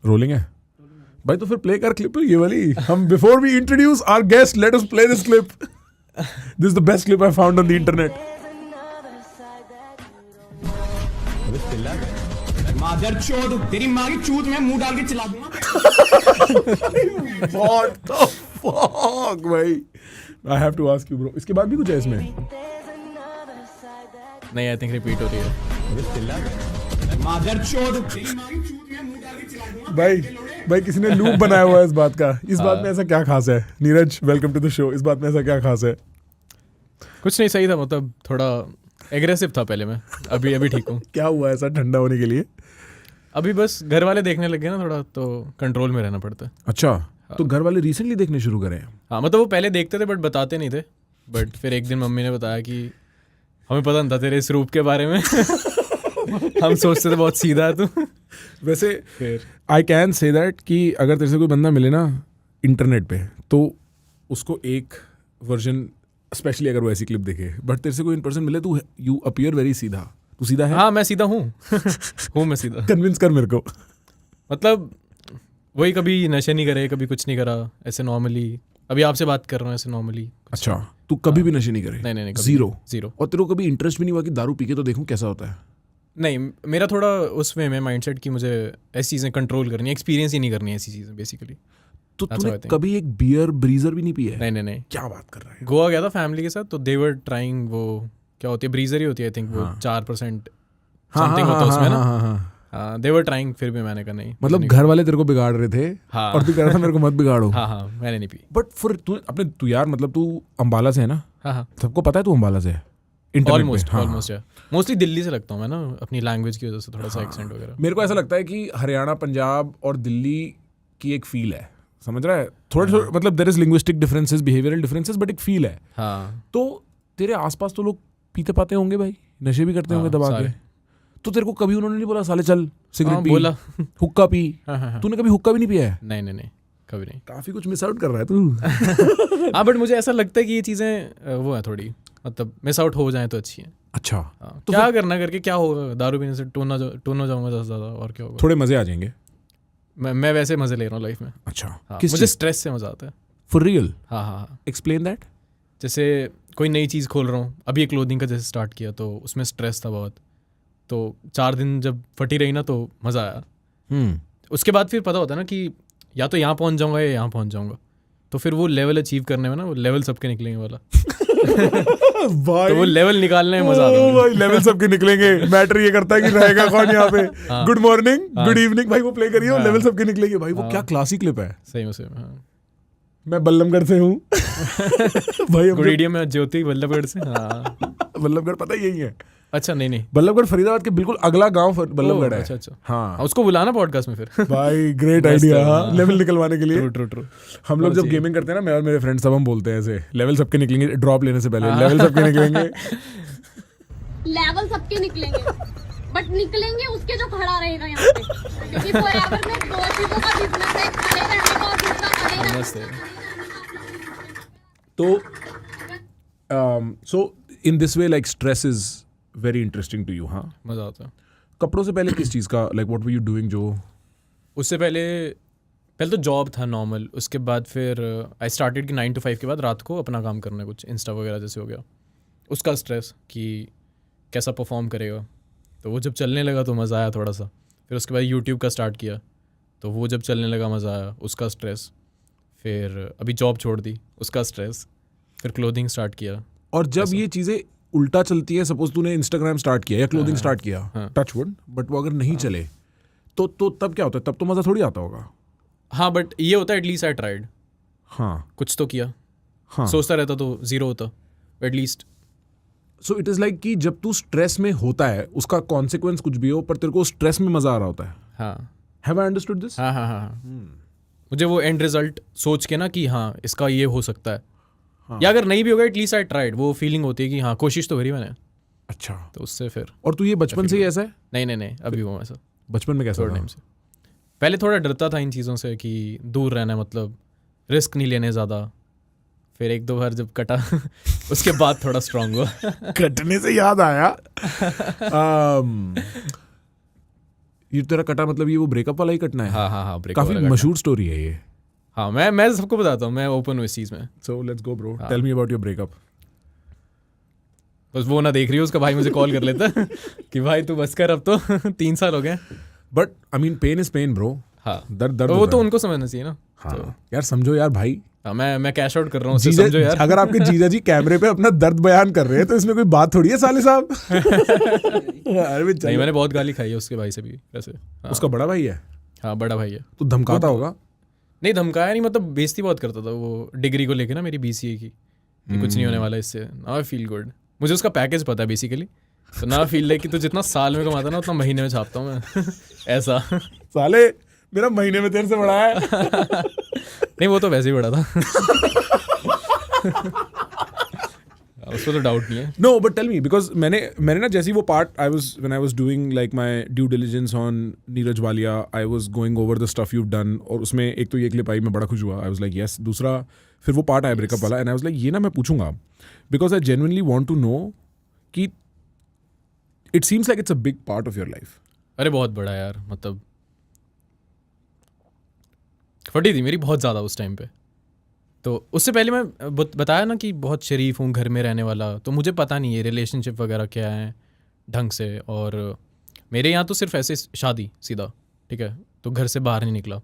Rolling है भाई, तो फिर प्ले कर क्लिप ये वाली. हम before we introduce our guest, let us play this clip. This is the best clip I found on the internet. मादर चोद, तेरी माँ की चूत में मुंह डाल के चिल्ला दूंगा. What the fuck भाई. I have to ask you bro, इसके बाद भी कुछ है इसमें? नहीं, आई थिंक रिपीट हो रही है. मादर चोद, तेरी माँ की चूत में मुंह डाल के चिल्ला दूंगा. भाई किसी ने लूप बनाया हुआ है इस बात का. इस बात में ऐसा क्या खास है? Neeraj, welcome to the show. इस बात में ऐसा क्या खास है? कुछ नहीं, सही था. मतलब थोड़ा एग्रेसिव था पहले मैं, अभी ठीक हूँ. क्या हुआ ऐसा ठंडा होने के लिए? अभी बस घर वाले देखने लग गए ना थोड़ा, तो कंट्रोल में रहना पड़ता है. अच्छा, तो घर वाले रिसेंटली देखने शुरू करे हैं? हाँ, मतलब वो पहले देखते थे बट बताते नहीं थे. बट फिर एक दिन मम्मी ने बताया कि हमें पता नहीं था तेरे इस रूप के बारे में. हम सोचते थे बहुत सीधा है तू. वैसे आई कैन से दैट कि अगर तेरे से कोई बंदा मिले ना इंटरनेट पे, तो उसको एक वर्जन, स्पेशली अगर वो ऐसी क्लिप देखे, बट तेरे से कोई इन पर्सन मिले तो यू अपीयर वेरी सीधा. तू सीधा है? हाँ, मैं सीधा हूँ. हूँ मैं सीधा. कन्विंस कर मेरे को. मतलब वही, कभी नशे नहीं करे, कभी कुछ नहीं करा, ऐसे नॉर्मली. अभी आपसे बात कर रहा हूँ ऐसे नॉर्मली. अच्छा, तू कभी भी नशे नहीं करे? नहीं, जीरो. और तेरे को कभी इंटरेस्ट भी नहीं हुआ कि दारू पी के तो देखूं कैसा होता है? नहीं, मेरा थोड़ा उसमें मैं माइंडसेट कि मुझे ऐसी चीज़ें कंट्रोल करनी है, एक्सपीरियंस ही नहीं करनी है ऐसी चीज़ें बेसिकली. तो तूने कभी एक बियर ब्रीजर भी नहीं पिया है? नहीं. क्या बात कर रहा है? गोवा गया था फैमिली के साथ, तो दे वर ट्राइंग. वो क्या होती है, ब्रीजर ही होती है आई थिंक. वो 4% समथिंग होता है उसमें ना. हाँ, दे वर ट्राइंग. फिर भी मैंने कहा नहीं. मतलब घर वाले तेरे को बिगाड़ रहे थे. हाँ. और तू कह रहा था मेरे को मत बिगाड़ो. हाँ, मैंने नहीं पी. बट फिर तू यार, मतलब तू अंबाला से है ना? हाँ. सबको पता है तू अंबाला से है? ऑलमोस्ट. मोस्टली दिल्ली से लगता हूँ मैं ना, अपनी लैंग्वेज की वजह से थोड़ा सा एक्सेंट वगैरह. मेरे को ऐसा लगता है कि हरियाणा, पंजाब और दिल्ली की एक फील है, समझ रहा है? थोड़ा मतलब there is linguistic differences, behavioural differences, but एक फील है. हाँ. तो तेरे आसपास तो लोग पीते पाते होंगे भाई, नशे भी करते होंगे दबा के. तो तेरे को कभी उन्होंने नहीं बोला साले चल सिगरेट पी, बोला हुक्का पी? हाँ. तूने कभी हुक्का भी नहीं पिया है? नहीं, कभी नहीं. काफी कुछ मिस आउट कर रहा है तू. हाँ, बट मुझे ऐसा लगता है कि ये चीज़ें वो है थोड़ी, मतलब मिस आउट हो जाए तो अच्छी है. अच्छा. तो क्या करना करके क्या होगा, दारू पीने से टून हो जाऊंगा ज़्यादा, और क्या होगा? थोड़े मजे आ जाएंगे. मैं वैसे मजे ले रहा हूँ लाइफ में. अच्छा. मुझे स्ट्रेस से मजा आता है. For real? हाँ. Explain that. जैसे कोई नई चीज़ खोल रहा हूँ, अभी एक क्लोथिंग का जैसे स्टार्ट किया, तो उसमें स्ट्रेस था बहुत. तो 4 दिन जब फटी रही ना, तो मज़ा आया. उसके बाद फिर पता होता है ना कि या तो यहाँ पहुँच जाऊँगा या यहाँ पहुँच जाऊँगा. तो फिर वो लेवल अचीव करने में ना, वो लेवल सबके निकलेंगे वाला. तो वो लेवल निकालने में मजा आता है भाई. लेवल सबके निकलेंगे. मैटर ये करता है कि रहेगा कौन यहाँ पे. गुड मॉर्निंग, गुड इवनिंग भाई, वो प्ले करिए. वो लेवल सबके निकलेंगे भाई. वो क्या क्लासिक क्लिप है. सही में. मैं बल्लभगढ़ से हूँ भाई. गुड़ीडिया में ज्योति बल्लभगढ़ से. हाँ, बल्लभगढ़ पता यही है. अच्छा. नहीं, बल्लभगढ़ फरीदाबाद के बिल्कुल अगला गांव बल्लभगढ़ है. अच्छा. हाँ, उसको बुलाना पॉडकास्ट में फिर. भाई ग्रेट आइडिया. लेवल निकलवाने के लिए. ट्रू. हम लोग जब गेमिंग करते हैं ना, मैं और मेरे फ्रेंड्स, सब हम बोलते हैं ऐसे, लेवल सबके निकलेंगे. ड्रॉप लेने से पहले लेवल सबके निकलेंगे. लेवल सबके निकलेंगे, बट निकलेंगे उसके जो खड़ा रहेगा यहाँ पे, क्योंकि फॉरएवर में 2 चीजों का बिजनेस है, खड़े रहने का और दूसरा खड़े रहने का. तो so in this way like stress is very interesting to you. हाँ, मजा आता है. कपड़ों से पहले किस चीज़ का, like what were you doing? जो उससे पहले तो जॉब था नॉर्मल. उसके बाद फिर आई स्टार्टेड कि 9 to 5 के बाद रात को अपना काम करना, कुछ इंस्टा वगैरह जैसे हो गया. उसका स्ट्रेस कि कैसा परफॉर्म करेगा, तो वो जब चलने लगा तो मज़ा आया थोड़ा सा. फिर उसके बाद यूट्यूब का स्टार्ट किया, तो वो जब चलने लगा मज़ा आया, उसका स्ट्रेस. फिर अभी जॉब छोड़ दी, उसका स्ट्रेस. फिर क्लोथिंग स्टार्ट किया. और जब ये चीज़ें उल्टा चलती है, सपोज तूने इंस्टाग्राम स्टार्ट किया या क्लोथिंग स्टार्ट किया, टच वुड, बट वो अगर नहीं चले तो तब क्या होता है? तब तो मज़ा थोड़ी आता होगा. हाँ, बट ये होता है एटलीस्ट आई ट्राइड. हाँ, कुछ तो किया. हाँ, सोचता रहता तो जीरो होता at least. So it is like कि जब तू स्ट्रेस में होता है, उसका कॉन्सिक्वेंस कुछ भी हो, पर तेरे को स्ट्रेस में मज़ा आ रहा होता है. हाँ. Have I understood this? हाँ. मुझे वो एंड रिजल्ट सोच के ना कि हाँ इसका ये हो सकता है. या अगर नहीं भी होगा एटलीस्ट आई ट्राइड. वो फीलिंग होती है कि हाँ कोशिश तो करी मैंने. अच्छा. तो उससे फिर. और तू ये बचपन से ही ऐसा है? नहीं, अभी वो ऐसा. बचपन में कैसा टाइम से पहले थोड़ा डरता था इन चीज़ों से कि दूर रहना, मतलब रिस्क नहीं लेने ज़्यादा. फिर 1-2 बार जब कटा उसके बाद थोड़ा स्ट्रांग हुआ. कटने से याद आया, ये तेरा कटा मतलब ये वो ब्रेकअप वाला ही कटना है? हाँ breakup काफी वाला कटना। मशहूर स्टोरी है ये। हाँ मैं सबको बताता हूँ, मैं ओपन हूँ इस चीज़ में। So let's go bro, tell me about your breakup. बस वो ना देख रही हो, उसका भाई मुझे कॉल कर लेता है कि भाई तू बस कर, अब तो 3 साल हो गए। But I mean pain is pain bro. हाँ दर्द दर्द तो वो होता तो है। उनको समझना चाहिए ना। हाँ यार समझो यार भाई, हाँ मैं कैश आउट कर रहा हूँ, उससे जीजा, समझो यार। अगर आपके जीजा जी कैमरे पे अपना दर्द बयान कर रहे हैं तो इसमें कोई बात थोड़ी है साले साहब। नहीं, मैंने बहुत गाली खाई है उसके भाई से भी वैसे। हाँ, उसका बड़ा भाई है हाँ बड़ा भाई है। तो धमकाता होगा? नहीं धमकाया नहीं, मतलब बेइज्जती बहुत करता था वो डिग्री को लेके ना, मेरी BCA की, कि कुछ नहीं होने वाला इससे। नाउ आई फील गुड, मुझे उसका पैकेज पता है बेसिकली, तो ना फील लाइक कि तू जितना साल में कमाता ना उतना महीने में छापता हूँ मैं ऐसा। साले मेरा महीने में तेरे से बड़ा है। नहीं वो तो वैसे ही बड़ा था। उसको तो डाउट नहीं है। No but tell me, because मैंने ना जैसे ही वो part when I was doing like my due diligence on Neeraj Walia, I was going over the stuff you done, और उसमें एक तो ये क्लिप आई, मैं बड़ा खुश हुआ, आई वाज लाइक यस। दूसरा फिर वो पार्ट आया ब्रेकअप वाला, एंड आई वाज लाइक ये ना मैं पूछूंगा, because I genuinely want to know कि it seems like it's a big part of your life. अरे बहुत बड़ा यार, मतलब फटी थी मेरी बहुत ज़्यादा उस टाइम पे। तो उससे पहले मैं बताया ना कि बहुत शरीफ हूँ, घर में रहने वाला, तो मुझे पता नहीं है रिलेशनशिप वगैरह क्या है ढंग से। और मेरे यहाँ तो सिर्फ ऐसे शादी सीधा, ठीक है, तो घर से बाहर नहीं निकला।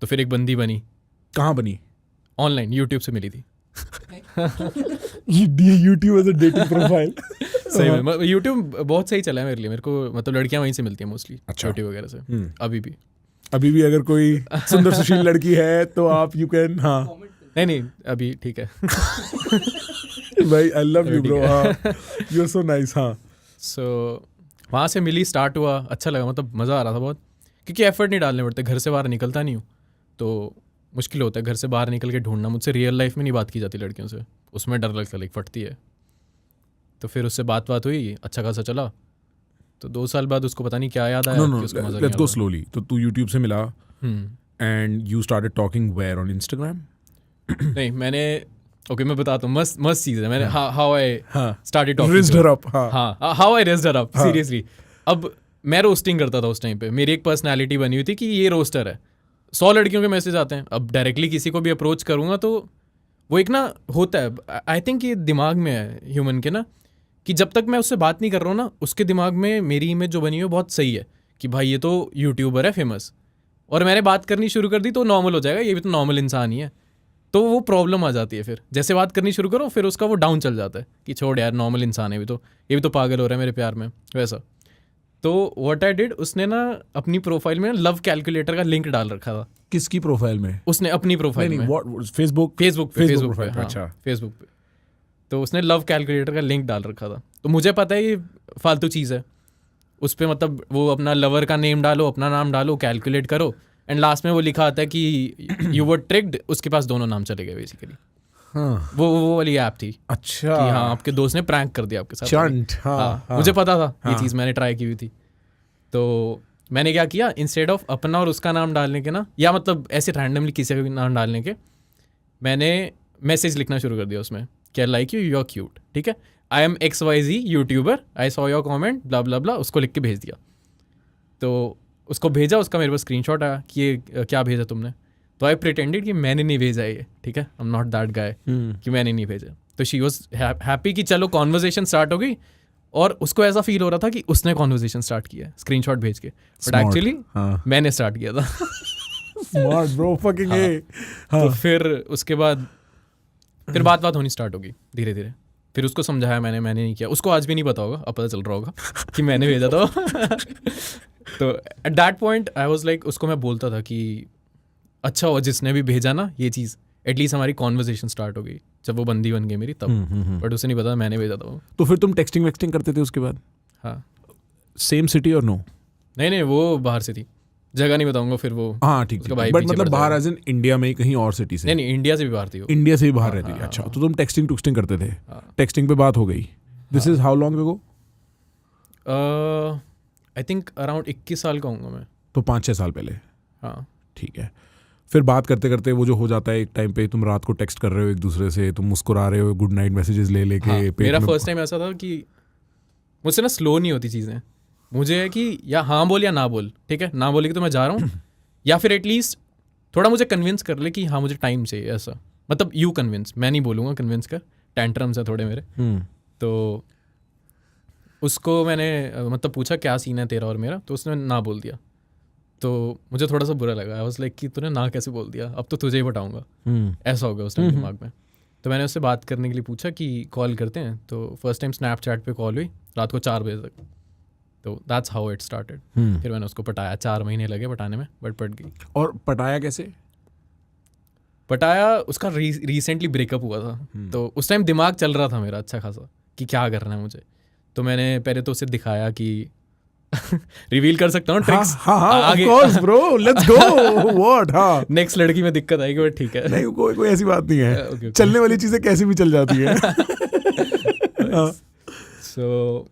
तो फिर एक बंदी बनी। कहाँ बनी? ऑनलाइन यूट्यूब से मिली थी। YouTube as a dating profile। सही में यूट्यूब बहुत सही चला है मेरे लिए, मेरे को मतलब लड़कियां वहीं से मिलती हैं मोस्टली, अच्छा। यूट्यूब वगैरह से। अभी भी अगर कोई सुंदर सुशील लड़की है तो आप यू कैन। हाँ नहीं अभी ठीक है। भाई आई लव यू ब्रो, हाँ यू आर सो नाइस। हाँ सो वहाँ से मिली, स्टार्ट हुआ, अच्छा लगा, मतलब मज़ा आ रहा था बहुत, क्योंकि एफर्ट नहीं डालने पड़ते, घर से बाहर निकलता नहीं हूँ तो मुश्किल होता है घर से बाहर निकल के ढूंढना। मुझसे रियल लाइफ में नहीं बात की जाती लड़कियों से, उसमें डर लगता है, फटती है। तो फिर उससे बात हुई, अच्छा खासा चला। तो 2 साल बाद उसको पता नहीं क्या याद आया कि उसको मज़ा लेट्स गो स्लोली। तो तू YouTube से मिला नहीं and you started talking where on Instagram? नहीं मैंने मैं बताता हूँ, मस्त चीज़ है। मैंने how I started Raised her up, हाँ how I raised her up seriously. अब मैं रोस्टिंग करता था उस टाइम पे, मेरी एक पर्सनैलिटी बनी हुई थी कि ये रोस्टर है। 100 लड़कियों के मैसेज आते हैं, अब डायरेक्टली किसी को भी अप्रोच करूँगा तो वो एक ना होता है, आई थिंक ये दिमाग में है ह्यूमन के ना, कि जब तक मैं उससे बात नहीं कर रहा हूँ ना, उसके दिमाग में मेरी इमेज जो बनी हुई है बहुत सही है कि भाई ये तो यूट्यूबर है फेमस, और मैंने बात करनी शुरू कर दी तो नॉर्मल हो जाएगा, ये भी तो नॉर्मल इंसान ही है। तो वो प्रॉब्लम आ जाती है फिर, जैसे बात करनी शुरू करो फिर उसका वो डाउन चल जाता है कि छोड़ यार नॉर्मल इंसान है, ये भी तो पागल हो रहा है मेरे प्यार में, वैसा। तो व्हाट आई डिड, उसने ना अपनी प्रोफाइल में लव कैलकुलेटर का लिंक डाल रखा था। किसकी प्रोफाइल में? उसने अपनी प्रोफाइल में, फेसबुक पे, प्रोफाइल। हाँ, अच्छा, फेसबुक पे। तो उसने लव कैलकुलेटर का लिंक डाल रखा था। तो मुझे पता है ये फालतू चीज़ है, उस पर मतलब वो अपना लवर का नेम डालो, अपना नाम डालो, कैलकुलेट करो, एंड लास्ट में वो लिखा आता है कि यू वर ट्रिक्ड, उसके पास दोनों नाम चले गए बेसिकली। हाँ वो वाली ऐप थी अच्छा कि हाँ आपके दोस्त ने प्रैंक कर दिया आपके साथ। चंट, हाँ, मुझे पता था ये चीज़, मैंने ट्राई की हुई थी। तो मैंने क्या किया, इंस्टेड ऑफ अपना और उसका नाम डालने के ना, या मतलब ऐसे रैंडमली किसी का भी नाम डालने के, मैंने मैसेज लिखना शुरू कर दिया उसमें, क्या लाइक यू आर क्यूट, ठीक है, I am XYZ YouTuber, I saw your comment blah blah blah, उसको लिख के भेज दिया। तो उसको भेजा, उसका मेरे पास स्क्रीनशॉट आया कि ये क्या भेजा तुमने। तो आई प्रिटेंडेड कि मैंने नहीं भेजा ये, ठीक है, I am not that guy कि मैंने नहीं भेजा। तो शी वॉज हैप्पी कि चलो कॉन्वर्जेशन स्टार्ट हो गई, और उसको ऐसा फील हो रहा था कि उसने कॉन्वर्जेशन स्टार्ट किया स्क्रीनशॉट भेज के, बट एक्चुअली मैंने स्टार्ट किया था। स्मार्ट ब्रो, फकिंग ए। तो फिर उसके बाद फिर बात होनी स्टार्ट होगी धीरे धीरे। फिर उसको समझाया मैंने नहीं किया, उसको आज भी नहीं पता होगा, अब पता चल रहा होगा कि मैंने भेजा था। तो at that point I was like, उसको मैं बोलता था कि अच्छा हुआ जिसने भी भेजा ना ये चीज़, एटलीस्ट हमारी कॉन्वर्जेशन स्टार्ट हो गई जब वो बंदी बन गई मेरी तब। बट उसे नहीं पता मैंने भेजा था वो। तो फिर तुम टेक्सटिंग वेक्सटिंग करते थे उसके बाद? हाँ, सेम सिटी और नो? नहीं वो बाहर से थी, जगह नहीं बताऊंगा फिर वो। हाँ ठीक, उसका भाई बट पीछे मतलब पड़ता बाहर है। एज इन इंडिया में ही कहीं और सिटी से? नहीं इंडिया से भी बाहर थी वो। इंडिया से भी बाहर रहती है। अच्छा, तो तुम टेक्सटिंग टुक्सटिंग करते थे, टेक्सटिंग पे बात हो गई। This is how long ago? I think around 21 साल का हूँगा मैं। तो 5-6 साल पहले। हाँ ठीक है। फिर बात करते करते वो जो हो जाता है एक टाइम पे, तुम रात को टेक्स्ट कर रहे हो एक दूसरे से, तुम मुस्कुरा रहे हो, गुड नाइट मैसेजेस ले लेके। हाँ, मेरा फर्स्ट टाइम ऐसा था कि मुझसे ना स्लो नहीं होती चीज़ें, मुझे है कि या हाँ बोल या ना बोल, ठीक है, ना बोलेगी तो मैं जा रहा हूँ, या फिर एटलीस्ट थोड़ा मुझे कन्विंस कर ले कि हाँ मुझे टाइम चाहिए, ऐसा मतलब यू कन्विंस, मैं नहीं बोलूँगा कन्विंस कर, टेंट्रम्स है थोड़े मेरे। तो उसको मैंने मतलब पूछा क्या सीन है तेरा और मेरा, तो उसने ना बोल दिया। तो मुझे थोड़ा सा बुरा लगा, आई वाज लाइक कि तूने ना कैसे बोल दिया, अब तो तुझे ही बताऊँगा, ऐसा हो गया उस टाइम दिमाग में। तो मैंने उससे बात करने के लिए पूछा कि कॉल करते हैं, तो फर्स्ट टाइम स्नैपचैट पे कॉल हुई रात को 4 बजे तक। तो दैट्स हाउ इट स्टार्टेड। फिर मैंने उसको पटाया, 4 महीने लगे पटाने में, बट पट गई। और पटाया कैसे? पटाया, उसका रिसेंटली ब्रेकअप हुआ था, तो उस टाइम दिमाग चल रहा था मेरा अच्छा खासा कि क्या करना है मुझे। तो मैंने पहले तो उसे दिखाया कि रिवील कर सकता हूँ ट्रिक्स, आगे of course bro, let's go what. हाँ, नेक्स्ट लड़की में दिक्कत आएगी, बट ठीक है, नहीं कोई ऐसी बात नहीं है। Okay. चलने वाली चीजें कैसी भी चल जाती है। सो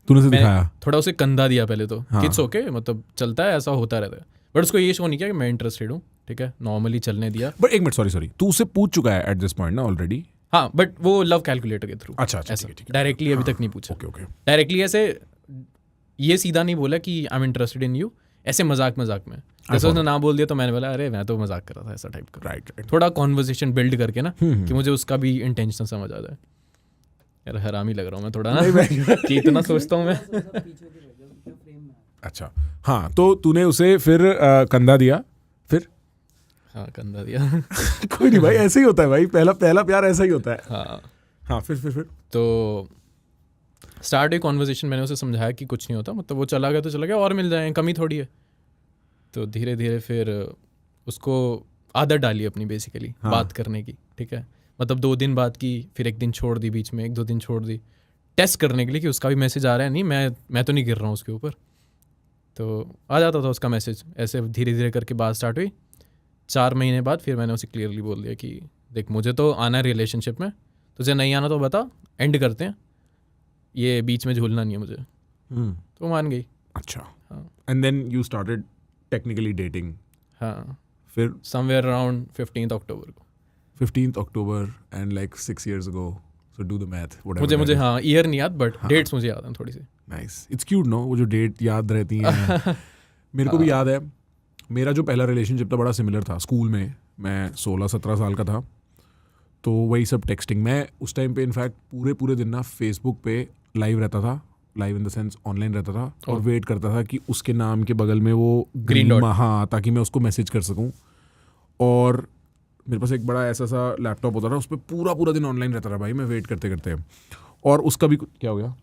तूने उसे दिखाया? थोड़ा उसे कंधा दिया पहले तो, हाँ. किड्स ओके, मतलब चलता है, ऐसा होता रहता है, बट उसको ये शो नहीं किया कि मैं इंटरेस्टेड हूँ, ठीक है, नॉर्मली चलने दिया। बट एक मिनट, सॉरी, तू उसे पूछ चुका है एट दिस पॉइंट ना ऑलरेडी? हाँ, बट वो लव कैलकुलेटर के थ्रू। अच्छा, ऐसा ठीक है। डायरेक्टली अभी तक नहीं पूछा। ओके। डायरेक्टली ऐसे ये सीधा नहीं बोला कि I am interested in you, ऐसे मजाक में। जैसे उसने ना बोल दिया तो मैंने बोला अरे मैं तो मजाक कर रहा था, ऐसा टाइप का। राइट। थोड़ा कॉन्वर्सेशन बिल्ड करके ना, कि मुझे उसका भी इंटेंशन समझ आ जाए। यार हरामी लग रहा हूँ मैं थोड़ा ना कि इतना सोचता हूँ मैं। अच्छा, हाँ, तो तूने उसे फिर कंधा दिया, फिर? हाँ, कंधा दिया। कोई नहीं भाई, ऐसे ही होता है भाई, पहला प्यार ऐसा ही होता है। हाँ, फिर तो स्टार्ट हुई कॉन्वर्सेशन, मैंने उसे समझाया कि कुछ नहीं होता, मतलब वो चला गया तो चला गया, और मिल जाए, कमी थोड़ी है। तो धीरे धीरे फिर उसको आदत डाली अपनी बेसिकली बात करने की, ठीक है, मतलब 2 दिन बात की, फिर 1 दिन छोड़ दी, बीच में 1-2 दिन छोड़ दी, टेस्ट करने के लिए कि उसका भी मैसेज आ रहा है, नहीं मैं तो नहीं गिर रहा हूँ उसके ऊपर। तो आ जाता था उसका मैसेज, ऐसे धीरे धीरे करके बात स्टार्ट हुई। 4 महीने बाद फिर मैंने उसे क्लियरली बोल दिया कि देख मुझे तो आना है रिलेशनशिप में, तुझे नहीं आना तो बता, एंड करते हैं, ये बीच में झूलना नहीं है मुझे। तो मान गई। अच्छा, हाँ। And then you started technically dating? हाँ, फिर समवेयर अराउंड 15 अक्टूबर को। 15 October and like 6 years ago, so do the math, मुझे हाँ ईयर नहीं याद, बट डेट्स मुझे याद है थोड़ी सी। नाइस, इट्स क्यूट नो, वो जो डेट याद रहती हैं। मेरे को भी याद है, मेरा जो पहला रिलेशनशिप था बड़ा सिमिलर था। स्कूल में मैं 16-17 साल का था, तो वही सब टेक्सटिंग। मैं उस टाइम पे इनफैक्ट पूरे दिन ना फेसबुक पे लाइव रहता था, live in the sense online रहता था, और वेट करता था कि उसके नाम के बगल में वो ग्रीन डॉट, हाँ, ताकि मैं उसको मैसेज कर सकूं। और मेरे पास एक बड़ा ऐसा सा लैपटॉप होता था, उस पर पूरा दिन ऑनलाइन रहता था भाई, मैं वेट करते करते। और उसका भी क्या हो गया?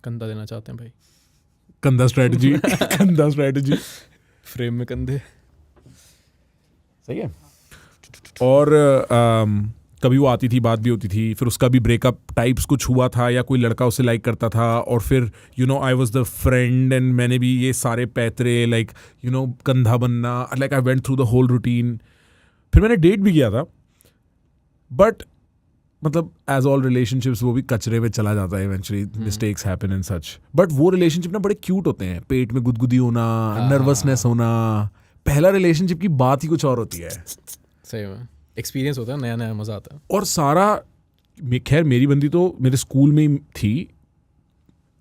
कंधा देना चाहते हैं भाई, कंधा स्ट्रेटजी फ्रेम में कंधे, सही है। और कभी वो आती थी, बात भी होती थी, फिर उसका भी ब्रेकअप टाइप्स कुछ हुआ था, या कोई लड़का उसे लाइक करता था, और फिर I was the friend, and मैंने भी ये सारे पैतरे लाइक कंधा बनना, like I went through the whole routine. फिर मैंने डेट भी किया था, बट मतलब एज ऑल रिलेशनशिप्स वो भी कचरे में चला जाता है eventually, mistakes happen and such. But वो रिलेशनशिप ना बड़े क्यूट होते हैं, पेट में गुदगुदी होना, नर्वसनेस होना, पहला रिलेशनशिप की बात ही कुछ और होती है। सही में एक्सपीरियंस होता है, नया मजा आता है। और सारा खैर मेरी बंदी तो मेरे स्कूल में ही थी,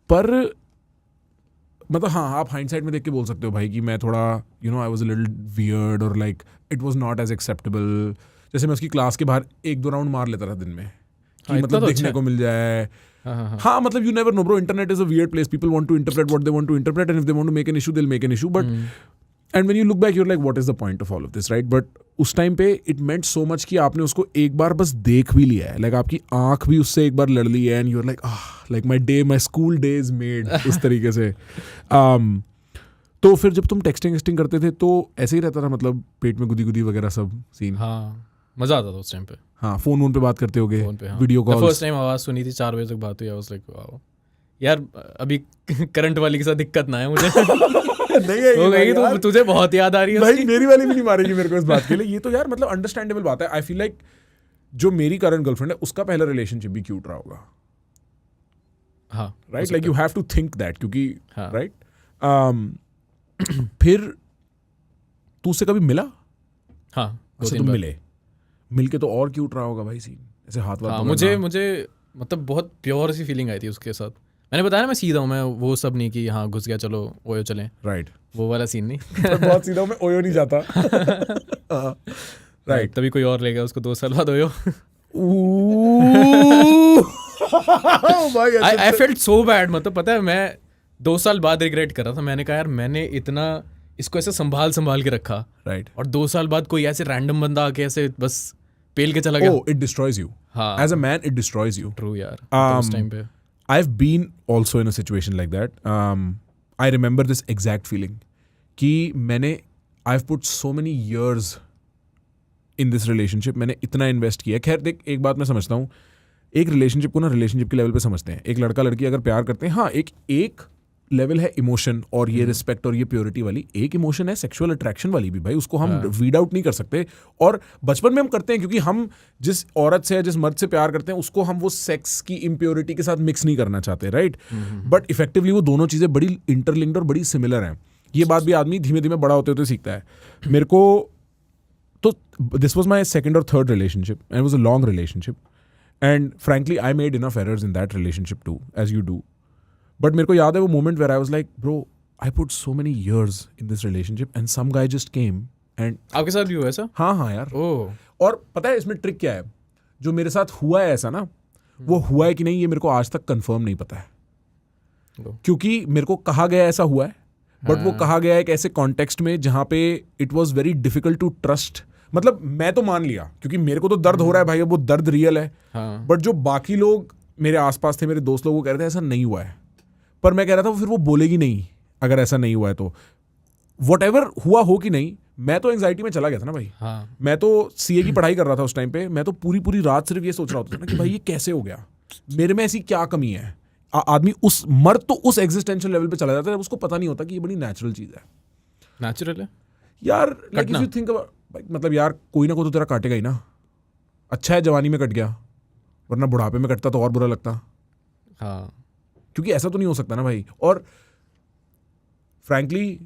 पर मतलब हाँ, आप हाइंडसाइड में देख के बोल सकते हो भाई कि मैं थोड़ा I was a little weird, और like it was not as acceptable. जैसे मैं उसकी क्लास के बाहर 1-2 राउंड मार लेता था दिन में, कि मतलब देखने को मिल जाए। हाँ, मतलब you never know bro, internet is a weird place, people want to interpret what they want to interpret, and if they want to make an issue, they will make an issue, but and when you look back you are like what is the point of all of this, right? But उस time पे it meant so much कि आपने उसको एक बार बस देख भी लिया है, लाइक आपकी आंख भी उससे एक बार लड़ ली है, and you are like my school day is made, उस तरीके से। तो फिर जब तुम टेक्सटिंग करते थे तो ऐसे ही रहता था, मतलब पेट में गुदी वगैरह सब सीन? हाँ, मजा आता था उस टाइम पे। हाँ, फोन पे बात करते होगे, हाँ। Video call. फर्स्ट टाइम आवाज सुनी थी, 4 बजे तक बात हुई, आई वाज लाइक वाओ यार, अभी करंट वाली के साथ दिक्कत ना है मुझे। नहीं हो गई तो तुझे बहुत याद आ रही है भाई, मेरी वाली भी नहीं मारेगी मेरे को इस बात के लिए। ये तो यार मतलब अंडरस्टैंडेबल बात है। आई फील लाइक जो मेरी करंट गर्लफ्रेंड है उसका पहला रिलेशनशिप भी क्यूट रहा होगा। हाँ, right, like you have to think that, क्योंकि हाँ. राइट फिर तू उससे कभी मिला? हाँ, अच्छा, तुम मिले, मिलके तो और क्यूट रहा होगा भाई सीन, ऐसे हाथ वाथ हाँ, पकड़ना। मुझे मतलब बहुत प्योर सी फीलिंग आई थी उसके साथ. मैंने बताया ना मैं सीधा हूँ, मैं वो सब नहीं कि हाँ घुस गया चलो ओयो चलें, राइट. वो वाला सीन नहीं. बहुत सीधा हूँ मैं, ओयो नहीं जाता. राइट. तभी कोई और लेगा उसको 2 साल बाद ओयो. भाई आई फेल्ट सो बैड. मतलब पता है मैं 2 साल बाद रिग्रेट कर रहा था. मैंने कहा यार मैंने इतना इसको ऐसे संभाल के रखा, राइट. और 2 साल बाद कोई ऐसे रैंडम बंदा आके ऐसे बस पेल के चला गया. Oh, it destroys you. हाँ. As a man, it destroys you. True यार. तो उस टाइम पे I've been also in a situation like that. I remember this exact feeling कि मैंने I've put so many years in this relationship. मैंने इतना invest किया. खैर देख, एक बात मैं समझता हूँ, एक रिलेशनशिप को ना रिलेशनशिप के लेवल पे समझते हैं. एक लड़का लड़की अगर प्यार करते हैं, हाँ एक लेवल है इमोशन और ये रिस्पेक्ट और ये प्योरिटी वाली. एक इमोशन है सेक्सुअल अट्रैक्शन वाली भी भाई, उसको हम वीड आउट नहीं कर सकते. और बचपन में हम करते हैं क्योंकि हम जिस औरत से जिस मर्द से प्यार करते हैं उसको हम वो सेक्स की इम्प्योरिटी के साथ मिक्स नहीं करना चाहते, राइट. बट इफेक्टिवली वो दोनों चीज़ें बड़ी इंटरलिंक्ड और बड़ी सिमिलर हैं. ये बात भी आदमी धीमे धीमे बड़ा होते होते सीखता है. मेरे को तो दिस वॉज माई सेकेंड और third relationship and was a long relationship. And frankly I made enough errors in that relationship too, as you do. But मेरे को याद है वो moment where I was like bro, I put so many years in this relationship and some guy just came and. आपके साथ भी हुआ ऐसा? हाँ यार. ओह. और पता है इसमें ट्रिक क्या है, जो मेरे साथ हुआ है ऐसा ना, वो हुआ है कि नहीं ये मेरे को आज तक कंफर्म नहीं पता है. क्योंकि मेरे को कहा गया ऐसा हुआ है, बट वो कहा गया है एक ऐसे कॉन्टेक्स्ट में जहाँ पे it was very difficult to trust. मतलब मैं तो मान लिया क्योंकि मेरे को तो दर्द हो रहा है भाई, अब वो दर्द रियल है. बट जो बाकी लोग मेरे आसपास थे, मेरे दोस्त लोग, वो कह रहे थे ऐसा नहीं हुआ है. पर मैं कह रहा था फिर वो बोलेगी नहीं अगर ऐसा नहीं हुआ है तो. वट एवर हुआ हो कि नहीं, मैं तो एंग्जाइटी में चला गया था ना भाई. हाँ. मैं तो सीए की पढ़ाई कर रहा था उस टाइम पे. मैं तो पूरी रात सिर्फ ये सोच रहा होता था ना कि भाई ये कैसे हो गया, मेरे में ऐसी क्या कमी है. आदमी उस मर्द तो उस एग्जिस्टेंशियल लेवल पे चला जाता है, उसको पता नहीं होता कि ये बड़ी नेचुरल चीज़ है. नेचुरल है यार. लाइक इफ यू थिंक मतलब यार कोई ना कोई तो तेरा काटेगा ही ना. अच्छा है जवानी में कट गया, वरना बुढ़ापे में कटता तो और बुरा लगता. हाँ. क्योंकि ऐसा तो नहीं हो सकता ना भाई. और frankly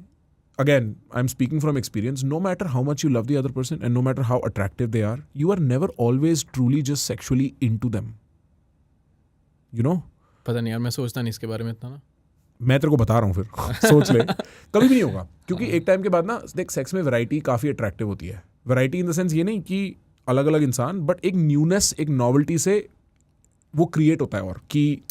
again I am speaking from experience, no matter how much you love the other person and no matter how attractive they are, you are never always truly just sexually into them, you know. पता नहीं यार, मैं सोचता नहीं इसके बारे में इतना ना. मैं तेरे को बता रहा हूँ फिर सोच ले. कभी भी नहीं होगा क्योंकि एक टाइम के बाद ना देख, सेक्स में वैरायटी काफ़ी अट्रैक्टिव होती है. वैरायटी इन द सेंस ये नहीं कि अलग अलग इंसान, बट एक न्यूनेस, एक नॉवेल्टी से वो क्रिएट होता है. और कि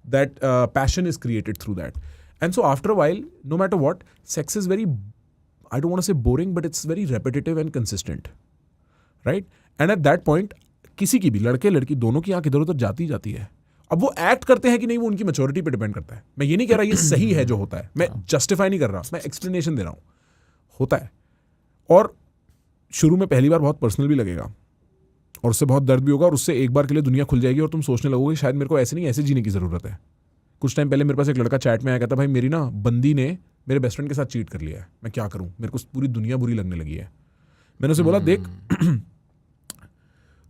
that passion is created through that. And so after a while, no matter what, sex is very, I don't want to say boring, but it's very repetitive and consistent, right? And at that point, किसी की भी, लड़के लड़की दोनों की आंख इधर उधर जाती जाती है. अब वो एक्ट करते हैं कि नहीं, वो उनकी मैच्योरिटी पे डिपेंड करता है. मैं ये नहीं कह रहा ये सही है जो होता है, मैं जस्टिफाई नहीं कर रहा, मैं एक्सप्लेनेशन दे रहा हूँ. होता है और शुरू में पहली बार बहुत पर्सनल भी लगेगा और उससे बहुत दर्द भी होगा, और उससे एक बार के लिए दुनिया खुल जाएगी और तुम सोचने लगोगे शायद मेरे को ऐसे नहीं ऐसे जीने की ज़रूरत है. कुछ टाइम पहले मेरे पास एक लड़का चैट में आया, कहता भाई मेरी ना बंदी ने मेरे बेस्ट फ्रेंड के साथ चीट कर लिया है, मैं क्या करूं, मेरे को पूरी दुनिया बुरी लगने लगी है. मैंने उसे बोला देख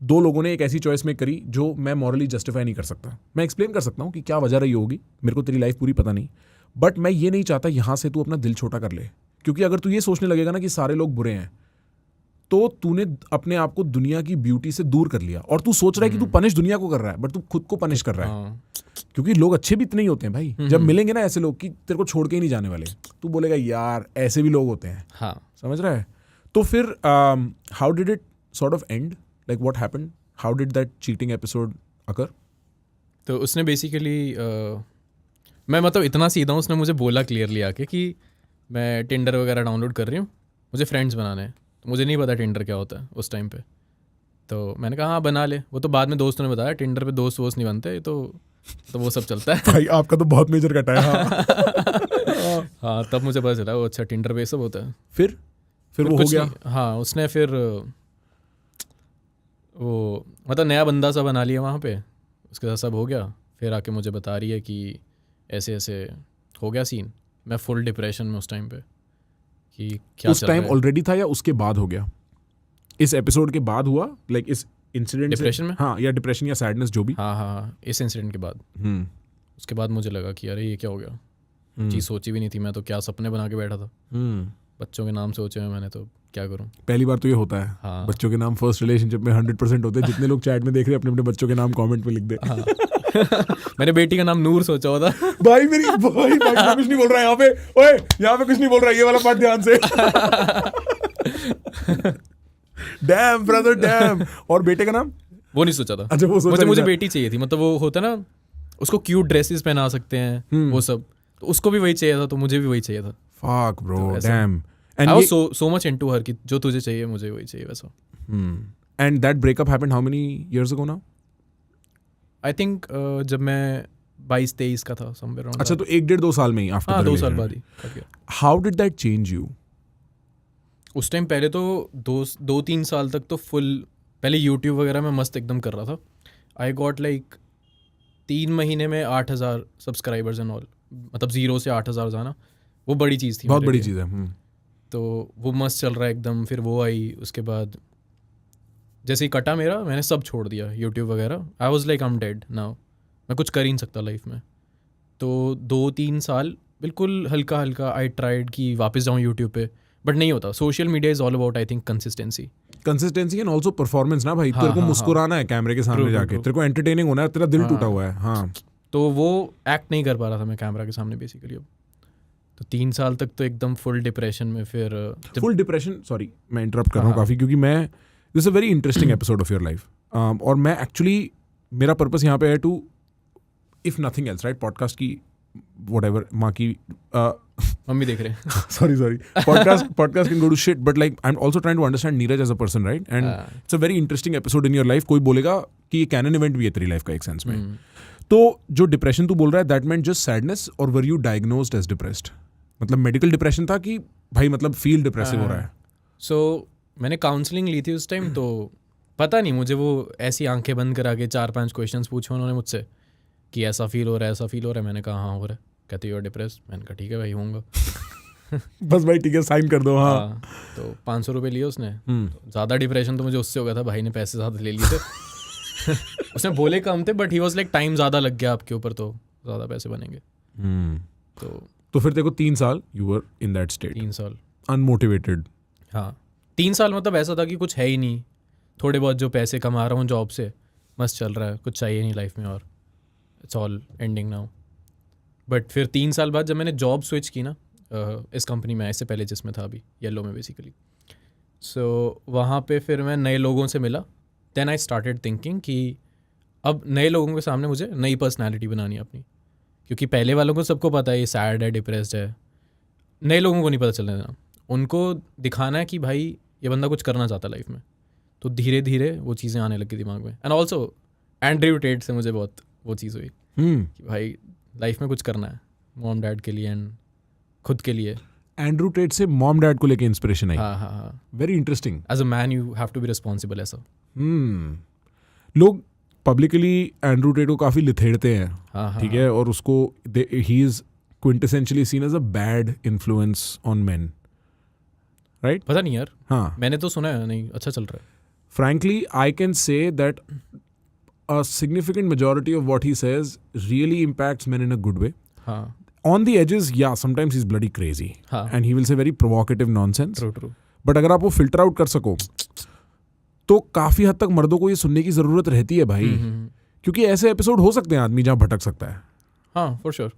2 लोगों ने एक ऐसी चॉइस में करी जो मैं मॉरली जस्टिफाई नहीं कर सकता. मैं एक्सप्लेन कर सकता हूँ कि क्या वजह रही होगी, मेरे को तेरी लाइफ पूरी पता नहीं, बट मैं ये नहीं चाहता यहाँ से तू अपना दिल छोटा कर ले. क्योंकि अगर तू ये सोचने लगेगा ना कि सारे लोग बुरे हैं, तो तूने अपने आप को दुनिया की ब्यूटी से दूर कर लिया. और तू सोच रहा है कि तू पनिश दुनिया को कर रहा है, बट तू खुद को पनिश कर रहा है. क्योंकि लोग अच्छे भी इतने ही होते हैं भाई. जब मिलेंगे ना ऐसे लोग कि तेरे को छोड़ के ही नहीं जाने वाले, तू बोलेगा यार ऐसे भी लोग होते हैं. हाँ. समझ रहा है. तो फिर how did it sort of end, like what happened, how did that cheating episode occur? तो उसने बेसिकली मैं मतलब इतना सीधा हूँ, उसने मुझे बोला क्लियरली आके कि मैं टिंडर वगैरह डाउनलोड कर रही हूँ, मुझे फ्रेंड्स बनाने हैं. तो मुझे नहीं पता टिंडर क्या होता है उस टाइम पे. तो मैंने कहा हाँ बना ले. वो तो बाद में दोस्तों ने बताया टिंडर पे दोस्त वोस्त नहीं बनते, तो वो सब चलता है. भाई आपका तो बहुत मेजर कटा है. हाँ. हाँ तब मुझे पता चला वो अच्छा टिंडर पे सब होता है. फिर वो हो गया. हाँ उसने फिर वो मतलब नया बंदा सा बना लिया वहाँ पे, उसके साथ सब हो गया. फिर आके मुझे बता रही है कि ऐसे ऐसे हो गया सीन. मैं फुल डिप्रेशन में उस टाइम पे कि क्या उस टाइम ऑलरेडी था या उसके बाद हो गया? इस एपिसोड के बाद हुआ, लाइक इस इंसिडेंट डिप्रेशन में? हाँ, या डिप्रेशन या सैडनेस जो भी. हाँ इस इंसिडेंट के बाद. उसके बाद मुझे लगा कि अरे ये क्या हो गया. चीज़ सोची भी नहीं थी, मैं तो क्या सपने बना के बैठा था. बच्चों के नाम सोचे हुए मैंने, तो क्या करूं. पहली बार तो ये होता है. हाँ. बच्चों के नाम फर्स्ट रिलेशनशिप में 100% होते हैं. जितने लोग चैट में देख रहे हैं अपने अपने बच्चों के नाम कमेंट में लिख दे. मैंने बेटी का नाम नूर सोचा हुआ था। भाई मैं कुछ नहीं बोल रहा यहाँ पे, ओए यहाँ पे कुछ नहीं बोल रहा, ये वाला पार्ट ध्यान से। Dam brother dam. और बेटे का नाम? वो नहीं सोचा था। अच्छा, वो सोचा मुझे नहीं था। बेटी चाहिए थी, मतलब वो होता ना उसको क्यूट ड्रेसेस पहना सकते हैं वो सब, तो उसको भी वही चाहिए था, तो मुझे भी वही चाहिए था। Fuck bro, तो ऐसा। damn. I And was so much into her कि जो तुझे चाहिए मुझे वही चाहिए वैसा। and that breakup happened how many years ago now? I think जब मैं 22-23 का था समवेयर अराउंड। अच्छा, तो 1-1.5-2 साल में ही after हाँ, the 2 साल relation. बाद ही कर गया। How did that change you? उस टाइम पहले तो 2-3 साल तक तो फुल पहले यूट्यूब वगैरह में मस्त एकदम कर रहा था। आई गॉट लाइक 3 महीने में 8,000 सब्सक्राइबर्स एंड ऑल, मतलब 0 से 8,000 जाना वो बड़ी चीज़ थी। बहुत मेरे बड़ी लिए। चीज़ है। तो वो मस्त चल रहा है एकदम। फिर वो आई, उसके बाद जैसे ही कटा मेरा, मैंने सब छोड़ दिया यूट्यूब वगैरह। I was like I am dead now, मैं कुछ कर ही नहीं सकता लाइफ में। तो 2-3 साल बिल्कुल हल्का हल्का आई ट्राइड कि वापस जाऊँ यूट्यूब पे, बट नहीं होता। Social media is all about I think consistency and also performance ना भाई। तेरे को मुस्कुराना है कैमरे के सामने जाके, तेरे को एंटरटेनिंग होना है, तेरा दिल टूटा हुआ है। हाँ, तो वो एक्ट नहीं कर पा रहा था मैं कैमरा के सामने बेसिकली। अब तो 3 साल तक तो एकदम फुल डिप्रेशन में। फिर फुल डिप्रेशन। सॉरी मैं इंटरप्ट कर रहा हूँ काफ़ी, क्योंकि मैं this a very interesting episode of your life. और मैं एक्चुअली, मेरा पर्पस यहाँ पे है to, if nothing else right, podcast की whatever माँ की मम्मी देख रहे हैं। sorry podcast can go to shit, but like I'm also trying to understand Neeraj as a person, right? And it's a very interesting episode in your life. कोई बोलेगा कि ये कैनन इवेंट भी है तेरी लाइफ का एक सेंस में। तो जो डिप्रेशन तू बोल रहा है, दैट मेंट जस्ट सैडनेस, और were you diagnosed as depressed? मतलब मेडिकल डिप्रेशन था कि भाई मतलब फील डिप्रेसिव हो रहा है? सो मैंने काउंसलिंग ली थी उस टाइम, तो पता नहीं मुझे वो ऐसी आंखें बंद करा के 4-5 क्वेश्चंस पूछे उन्होंने मुझसे कि ऐसा फील हो रहा है, ऐसा फील हो रहा है। मैंने कहा हाँ हो रहा है। कहते यू आर डिप्रेस्ड। मैंने कहा ठीक है भाई होऊंगा। बस भाई ठीक है, साइन कर दो। हाँ। तो 500 रुपये लिए उसने। तो ज़्यादा डिप्रेशन तो मुझे उससे हो गया था, भाई ने पैसे ज़्यादा ले लिए थे। उसने बोले कम थे, but he was like time ज़्यादा लग गया आपके ऊपर, तो ज़्यादा पैसे बनेंगे। तो फिर देखो 3 साल you were in that state, 3 साल अनमोटिवेटेड। हाँ 3 साल मतलब ऐसा था कि कुछ है ही नहीं, थोड़े बहुत जो पैसे कमा रहा हूँ जॉब से मस्त चल रहा है, कुछ चाहिए नहीं लाइफ में, और it's all ending now. But फिर 3 साल बाद जब मैंने जॉब स्विच की ना इस कंपनी में, इससे पहले जिसमें था अभी येलो में बेसिकली, सो वहाँ पे फिर मैं नए लोगों से मिला। देन आई स्टार्टेड थिंकिंग कि अब नए लोगों के सामने मुझे नई पर्सनैलिटी बनानी है अपनी, क्योंकि पहले वालों को सबको पता है ये सैड है, डिप्रेस्ड है। नए लोगों को नहीं पता चलने देना, उनको दिखाना है कि भाई ये बंदा कुछ करना चाहता है लाइफ में। तो धीरे धीरे वो चीज़ें आने लगी दिमाग में। एंड ऑल्सो एंड्रयू टेट से मुझे बहुत वो चीज़ हुई कि भाई लाइफ में कुछ करना है मॉम डैड के लिए एंड खुद के लिए। एंड्रू टेट से मॉम डैड को लेके इंस्पिरेशन आई। हाँ। Very interesting. As a man you have to be responsible ऐसा। लोग पब्लिकली एंड्रू टेट को काफ़ी लिथेड़ते हैं, ठीक है, और उसको ही is quintessentially seen as a bad influence on men, right? पता नहीं यार, हाँ मैंने तो सुना है नहीं अच्छा चल रहा है। Frankly, I can say that a significant majority of what he says really impacts men in a good way. हाँ On the edges, yeah, sometimes he's bloody crazy. हाँ And he will say very provocative nonsense. True. But अगर आप वो filter out कर सको, तो काफ़ी हद तक मर्दों को ये सुनने की ज़रूरत रहती है भाई। क्योंकि ऐसे एपिसोड हो सकते हैं आदमी जहाँ भटक सकता है। हाँ फॉर श्योर,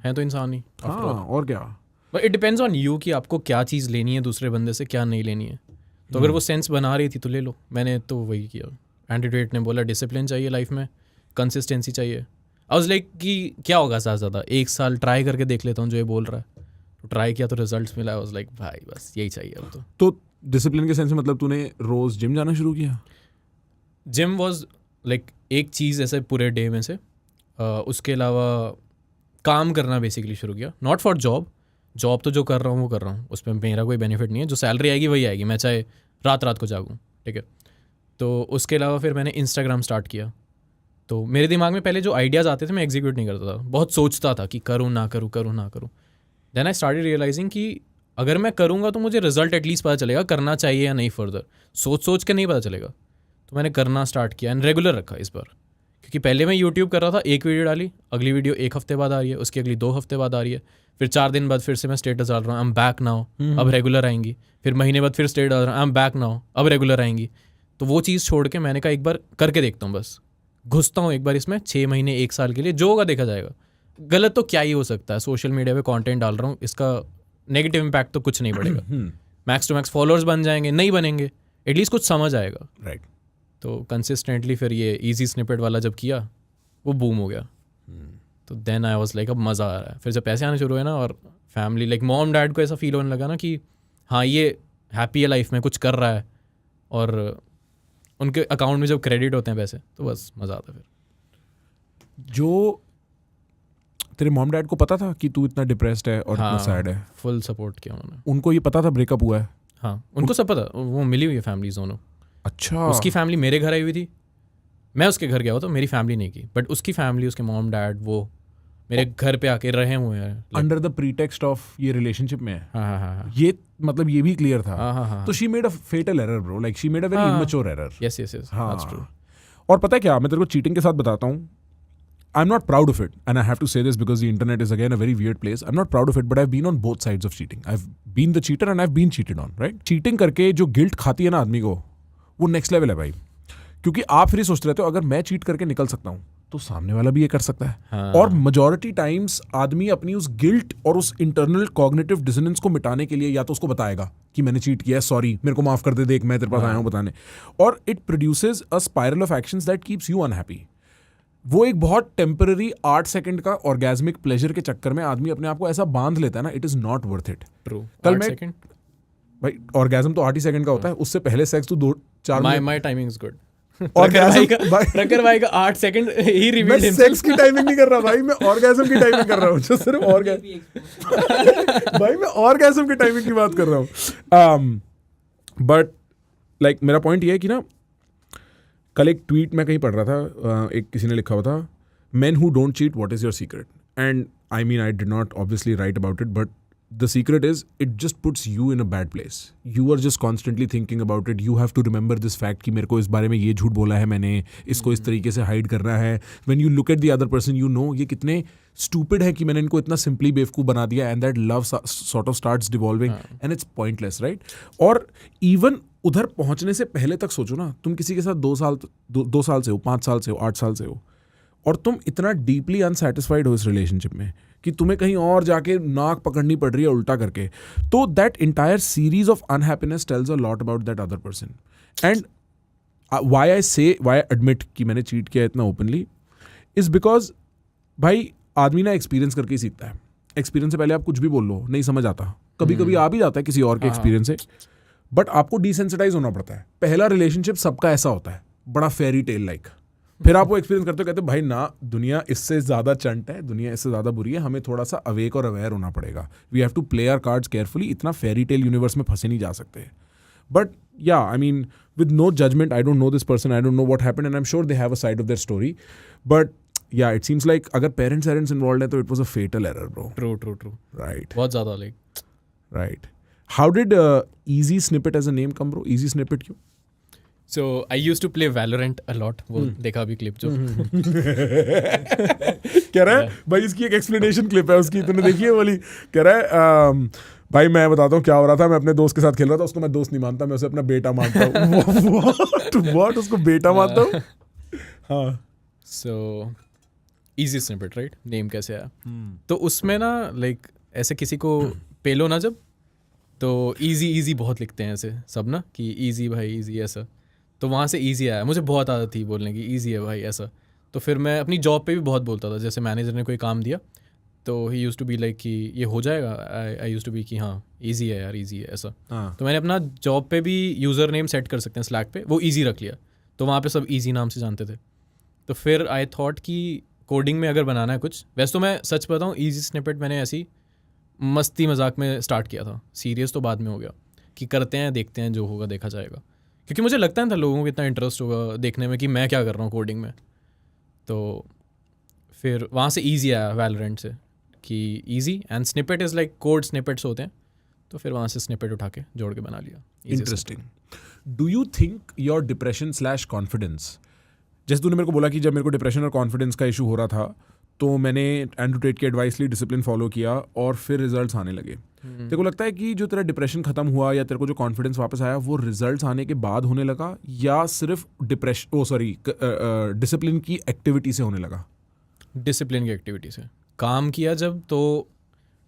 है तो इंसान ही। हाँ, और क्या। But it depends on you कि आपको क्या चीज़ लेनी है दूसरे बंदे से, क्या नहीं लेनी है। तो अगर वो सेंस बना रही थी तो ले लो। मैंने तो वही किया। एंड्रयू टेट ने बोला डिसिप्लिन चाहिए लाइफ में, कंसिस्टेंसी चाहिए। आई वाज लाइक कि क्या होगा ज़्यादा 1 साल ट्राई करके देख लेता हूँ जो ये बोल रहा है। तो ट्राई किया तो रिजल्ट्स मिला। आई वाज लाइक भाई बस यही चाहिए अब तो डिसिप्लिन के सेंस में मतलब तूने रोज़ जिम जाना शुरू किया? जिम वॉज लाइक एक चीज़ ऐसे पूरे डे में से। उसके अलावा काम करना बेसिकली शुरू किया, नॉट फॉर जॉब तो जो कर रहा हूँ वो कर रहा हूँ, उसमें मेरा कोई बेनिफिट नहीं है। जो सैलरी आएगी वही आएगी, मैं चाहे रात को जागूँ, ठीक है। तो उसके अलावा फिर मैंने इंस्टाग्राम स्टार्ट किया। तो मेरे दिमाग में पहले जो आइडियाज़ आते थे मैं एग्जीक्यूट नहीं करता था, बहुत सोचता था कि करूँ ना करूँ। देन आई स्टार्टेड रियलाइजिंग कि अगर मैं करूँगा तो मुझे रिजल्ट एटलीस्ट पता चलेगा करना चाहिए या नहीं। फर्दर सोच के नहीं पता चलेगा। तो मैंने करना स्टार्ट किया एंड रेगुलर रखा इस बार, क्योंकि पहले मैं यूट्यूब कर रहा था, एक वीडियो डाली, अगली वीडियो 1 हफ्ते बाद आ रही है, उसकी अगली 2 हफ्ते बाद आ रही है, फिर 4 दिन बाद फिर से मैं स्टेटस डाल रहा हूँ आई एम बैक नाउ, अब रेगुलर आएंगी। फिर महीने बाद फिर स्टेटस डाल रहा हूँ आई एम बैक नाउ, अब रेगुलर आएंगी। तो वो चीज़ छोड़ के मैंने कहा एक बार करके देखता हूँ, बस घुसता हूँ एक बार इसमें 6 महीने 1 साल के लिए, जो होगा देखा जाएगा। गलत तो क्या ही हो सकता है, सोशल मीडिया पे कंटेंट डाल रहा हूँ, इसका नेगेटिव इम्पैक्ट तो कुछ नहीं पड़ेगा। मैक्स टू मैक्स फॉलोअर्स बन जाएंगे, नहीं बनेंगे, एटलीस्ट कुछ समझ आएगा। राइट। तो कंसिस्टेंटली फिर ये ईजी स्निपेट वाला जब किया वो बूम हो गया। तो देन आई वाज लाइक अब मज़ा आ रहा है। फिर जब पैसे आने शुरू हुए ना, और फैमिली लाइक मॉम डैड को ऐसा फील होने लगा ना कि हाँ ये हैप्पी है लाइफ में, कुछ कर रहा है, और उनके अकाउंट में जब क्रेडिट होते हैं पैसे तो बस मज़ा आता है। फिर जो तेरे मॉम डैड को पता था कि तू इतना डिप्रेस्ड है और इतना सैड है? फुल सपोर्ट किया उन्होंने। उनको ये पता था ब्रेकअप हुआ है? हाँ उनको सब पता, वो मिली हुई है फैमिलीज दोनों। अच्छा। उसकी फैमिली मेरे घर आई हुई थी, मैं उसके घर गया हुआ, तो मेरी फैमिली नहीं की, बट उसकी फैमिली, उसके मॉम डैड, वो मेरे घर पे आके रहे हुए हैं अंडर द प्रीटेक्स्ट ऑफ ये रिलेशनशिप में है। हाँ हाँ हाँ ये मतलब ये भी क्लियर था। हाँ। तो she made a fatal error bro, like she made a very immature error. Yes yes yes, that's true. और पता है क्या, मैं तेरे को चीटिंग के साथ बताता हूँ, I am not proud of it, and I have to say this because the internet is again a very weird place. I am not proud of it, but I have been on both sides of cheating. I have been the cheater and I have been cheated on, right? Cheating करके जो guilt खाती है ना आदमी को, वो next level है भाई। क्योंकि आप फिर सोचते रहते हो अगर मैं चीट करके निकल सकता हूँ तो सामने वाला भी ये कर सकता है। हाँ। और मेजॉरिटी टाइम्स आदमी अपनी उस गिल्ट और उस इंटरनल कॉग्निटिव डिसोनेंस को मिटाने के लिए या तो उसको बताएगा कि मैंने चीट किया है, सॉरी मेरे को माफ कर दे, देख मैं तेरे पास आया हूँ बताने, और it produces a spiral of actions that keeps you unhappy. वो एक बहुत टेम्पररी 8 सेकंड का ऑर्गेजमिक प्लेजर के चक्कर में आदमी अपने आप को ऐसा बांध लेता है ना, it is not worth it. True. कल मैं भाई ऑर्गेजम तो 8 ही सेकंड का होता है, उससे पहले सेक्स तो 2-4 माय टाइमिंग इज गुड। प्रखर भाई का 8 सेकंड ही रिवील्ड मैं हिमसेल्फ। सेक्स की टाइमिंग नहीं कर रहा भाई, मैं ऑर्गेजम की टाइमिंग कर रहा हूँ। जो सिर्फ भाई मैं ऑर्गेजम की टाइमिंग की बात कर रहा हूँ। बट लाइक मेरा पॉइंट ये है कि ना, कल एक ट्वीट मैं कहीं पढ़ रहा था, एक किसी ने लिखा हुआ था, men who don't cheat, what is your secret? And I mean, I did not obviously write about it, but the secret is it just puts you in a bad place. You are just constantly thinking about it. You have to remember this fact कि मेरे को इस बारे में ये झूठ बोला है मैंने, इसको इस तरीके से हाइड करना है. When you look at the other person, you know ये कितने stupid है कि मैंने इनको इतना simply बेवकूफ़ बना दिया, and that love sort of starts devolving and it's pointless, right? और even उधर पहुंचने से पहले तक सोचो ना, तुम किसी के साथ 2 साल से हो, 5 साल से हो, 8 साल से हो, और तुम इतना डीपली अनसेटिस्फाइड हो इस रिलेशनशिप में कि तुम्हें कहीं और जाके नाक पकड़नी पड़ रही है उल्टा करके, तो that entire series of unhappiness tales a lot about that other person. And why I admit कि मैंने चीट किया इतना ओपनली इज बिकॉज भाई आदमी ना एक्सपीरियंस करके ही सीखता है. एक्सपीरियंस से पहले आप कुछ भी बोल लो नहीं समझ आता, कभी कभी आ भी जाता है किसी और के एक्सपीरियंस से, बट आपको डिसेंसिटाइज होना पड़ता है. पहला रिलेशनशिप सबका ऐसा होता है, बड़ा फेरी टेल लाइक. फिर आप वो एक्सपीरियंस करते हो, कहते हो भाई ना, दुनिया इससे ज़्यादा चंट है, दुनिया इससे ज़्यादा बुरी है, हमें थोड़ा सा अवेक और अवेयर होना पड़ेगा. We have to play our cards carefully. इतना फेरी टेल यूनिवर्स में फंसे नहीं जा सकते. But yeah I mean with no judgment, I don't know this person, I don't know what happened, and I am sure they have a side of their story. But yeah it seems like अगर parents involve है तो it was a fatal error bro. True right, बहुत ज़्यादा like. Right. How did easy snippet as a name come bro? easy snippet क्यों? So I used to play Valorant a lot. वो देखा अभी clip जो कह रहा है भाई, इसकी एक एक्सप्लेनेशन क्लिप है उसकी, तूने देखी है वाली? कह रहा है भाई मैं बताता हूँ क्या हो रहा था, मैं अपने दोस्त के साथ खेल रहा था, उसको मैं दोस्त नहीं मानता, मैं उसे अपना बेटा मानता हूँ. What? उसको बेटा मानता हूँ? हाँ. So easy snippet right? Name कैसे आया? तो उसमें ना लाइक ऐसे किसी को पेलो ना जब, तो इजी बहुत लिखते हैं ऐसे सब ना कि इजी भाई इजी ऐसा, तो वहाँ से इजी आया. मुझे बहुत आदत थी बोलने की इजी है भाई ऐसा. तो फिर मैं अपनी जॉब पे भी बहुत बोलता था. जैसे मैनेजर ने कोई काम दिया तो ही यूज्ड टू बी लाइक कि ये हो जाएगा, आई यूज्ड टू बी कि हाँ इजी है यार, इजी है ऐसा. तो मैंने अपना जॉब पे भी यूज़र नेम सेट कर सकते हैं स्लैक पे, वो ईजी रख लिया, तो वहाँ पे सब ईजी नाम से जानते थे. तो फिर आई थॉट कि कोडिंग में अगर बनाना है कुछ, वैसे तो मैं सच बताऊँ ईजी स्निपेट मैंने ऐसी मस्ती मजाक में स्टार्ट किया था, सीरियस तो बाद में हो गया कि करते हैं देखते हैं जो होगा देखा जाएगा, क्योंकि मुझे लगता नहीं था लोगों को इतना इंटरेस्ट होगा देखने में कि मैं क्या कर रहा हूँ कोडिंग में. तो फिर वहाँ से ईजी आया वैलोरेंट से कि easy and snippet is like code snippets होते हैं, तो फिर वहाँ से स्निपेट उठा के जोड़ के बना लिया. Interesting. Do you think your depression / confidence, जैसे तूने मेरे को बोला कि जब मेरे को डिप्रेशन और कॉन्फिडेंस का इशू हो रहा था तो मैंने एंड्रू टेट की एडवाइस ली, डिसिप्लिन फॉलो किया और फिर रिजल्ट्स आने लगे. तेरे को लगता है कि जो तेरा डिप्रेशन खत्म हुआ या तेरे को जो कॉन्फिडेंस वापस आया वो रिजल्ट्स आने के बाद होने लगा या सिर्फ डिसिप्लिन की एक्टिविटी से होने लगा? डिसिप्लिन की एक्टिविटी से काम किया जब, तो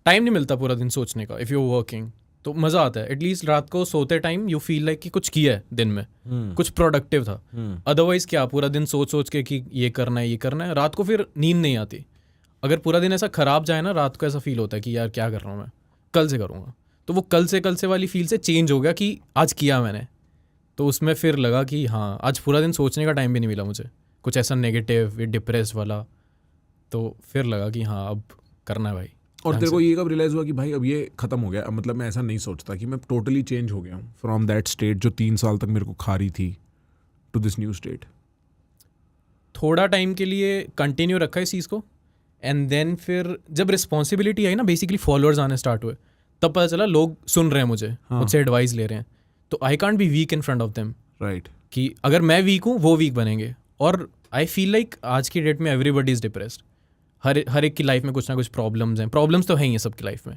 टाइम नहीं मिलता पूरा दिन सोचने का। इफ़ यू वर्किंग तो मज़ा आता है, एटलीस्ट रात को सोते टाइम यू फील लाइक कि कुछ किया है दिन में, कुछ प्रोडक्टिव था। अदरवाइज क्या पूरा दिन सोच सोच के कि ये करना है ये करना है, रात को फिर नींद नहीं आती। अगर पूरा दिन ऐसा ख़राब जाए ना, रात को ऐसा फील होता है कि यार क्या कर रहा हूँ मैं, कल से करूँगा। तो वो कल से वाली फील से चेंज हो गया कि आज किया मैंने, तो उसमें फिर लगा कि हाँ आज पूरा दिन सोचने का टाइम भी नहीं मिला मुझे कुछ ऐसा नेगेटिव या डिप्रेस वाला। तो फिर लगा कि हाँ अब करना है भाई। और तेरे को ये कब रियलाइज हुआ कि भाई अब ये खत्म हो गया, अब मतलब मैं ऐसा नहीं सोचता, कि मैं टोटली चेंज हो गया हूँ फ्रॉम दैट स्टेट जो 3 साल तक मेरे को खा रही थी टू दिस न्यू स्टेट? थोड़ा टाइम के लिए कंटिन्यू रखा इस चीज़ को, एंड देन फिर जब रिस्पॉन्सिबिलिटी आई ना, बेसिकली फॉलोअर्स आने स्टार्ट हुए, तब पता चला लोग सुन रहे हैं मुझसे एडवाइस ले रहे हैं। तो I can't be weak in front of them, right? कि अगर मैं वीक हूँ वो वीक बनेंगे। और आई फील लाइक आज की डेट में एवरीबडी इज़ डिप्रेस्ड, हर एक की लाइफ में कुछ ना कुछ प्रॉब्लम्स हैं, प्रॉब्लम्स तो हैं ही सबकी लाइफ में।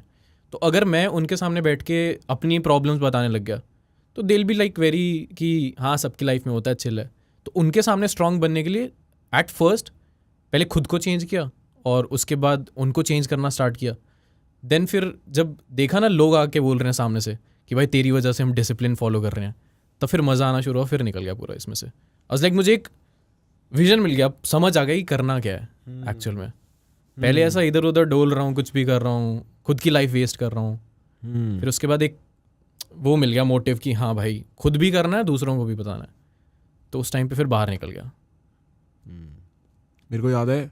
तो अगर मैं उनके सामने बैठ के अपनी प्रॉब्लम्स बताने लग गया तो दिल भी लाइक वेरी कि हाँ सबकी लाइफ में होता है, चिल है। तो उनके सामने स्ट्रांग बनने के लिए एट फर्स्ट पहले खुद को चेंज किया और उसके बाद उनको चेंज करना स्टार्ट किया। देन फिर जब देखा ना लोग आके बोल रहे हैं सामने से कि भाई तेरी वजह से हम डिसिप्लिन फॉलो कर रहे हैं, तो फिर मज़ा आना शुरू हुआ, फिर निकल गया पूरा इसमें से। आज लाइक मुझे एक विजन मिल गया, समझ आ गई करना क्या है एक्चुअल में। पहले ऐसा इधर उधर डोल रहा हूँ, कुछ भी कर रहा हूँ, खुद की लाइफ वेस्ट कर रहा हूँ। फिर उसके बाद एक वो मिल गया मोटिव कि हाँ भाई खुद भी करना है, दूसरों को भी बताना है। तो उस टाइम पे फिर बाहर निकल गया। मेरे को याद है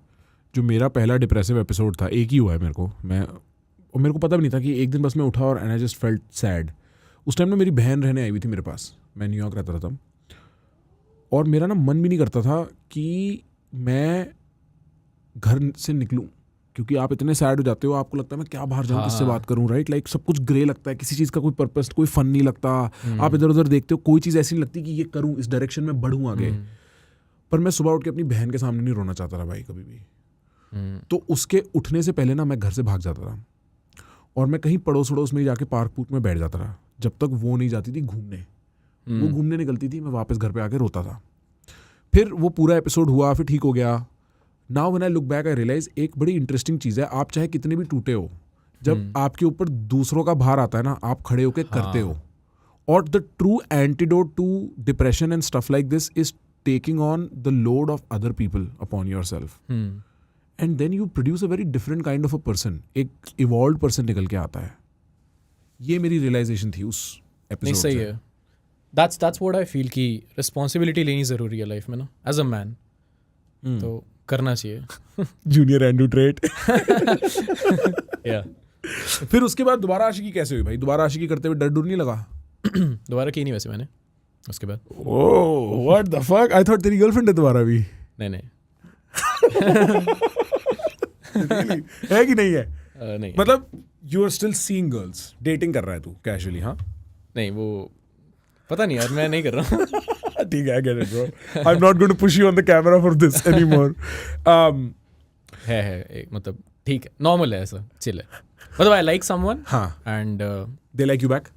जो मेरा पहला डिप्रेसिव एपिसोड था, एक ही हुआ है मेरे को, मेरे को पता भी नहीं था कि एक दिन बस मैं उठा और and I just felt sad. उस टाइम ना मेरी बहन रहने आई हुई थी मेरे पास, मैं न्यूयॉर्क रहता था तब, और मेरा ना मन भी नहीं करता था कि मैं घर से निकलूं, क्योंकि आप इतने सैड हो जाते हो, आपको लगता है मैं क्या बाहर जाऊं, किससे बात करूं, राइट? लाइक सब कुछ ग्रे लगता है, किसी चीज़ का कोई पर्पस, कोई फन नहीं लगता। आप इधर उधर देखते हो, कोई चीज़ ऐसी नहीं लगती कि ये करूं, इस डायरेक्शन में बढ़ूं आगे। पर मैं सुबह उठ के अपनी बहन के सामने नहीं रोना चाहता था भाई कभी भी। तो उसके उठने से पहले ना मैं घर से भाग जाता था और मैं कहीं पड़ोस वड़ोस में जाके पार्क पूर्क में बैठ जाता था, जब तक वो नहीं जाती थी घूमने। वो घूमने निकलती थी, मैं वापस घर पे आके रोता था। फिर वो पूरा एपिसोड हुआ, फिर ठीक हो गया। Now when I look back I realize एक बड़ी इंटरेस्टिंग चीज़ है, आप चाहे कितने भी टूटे हो, जब आपके ऊपर दूसरों का भार आता है ना, आप खड़े होके करते हो। और the true antidote to depression and stuff like this is taking on the load of other people upon yourself, and then you produce a very different kind of a person, एक evolved person निकल के आता है। ये मेरी realisation थी उस episode से। सही है, दैट्स व्हाट आई फील कि रिस्पॉन्सिबिलिटी लेनी ज़रूरी है लाइफ में ना, एज अ मैन। तो करना चाहिए। Junior Andrew trait. या फिर उसके बाद दोबारा आशिकी कैसे हुई भाई? दोबारा आशिकी करते हुए डर डर नहीं लगा? दोबारा की नहीं वैसे मैंने उसके बाद। Oh what the fuck, I thought तेरी गर्लफ्रेंड है दोबारा भी। नहीं Really? है कि नहीं है? नहीं मतलब you are still seeing girls, dating कर रहा है तू कैजुअली? हाँ नहीं, वो पता नहीं यार, मैं नहीं कर रहा हूँ। ठीक है, I get it bro. I'm not going to push you on the camera for this anymore. है एक मतलब ठीक है, नॉर्मल है, ऐसा चिल है। मतलब आई लाइक समवन हाँ, and they like you back?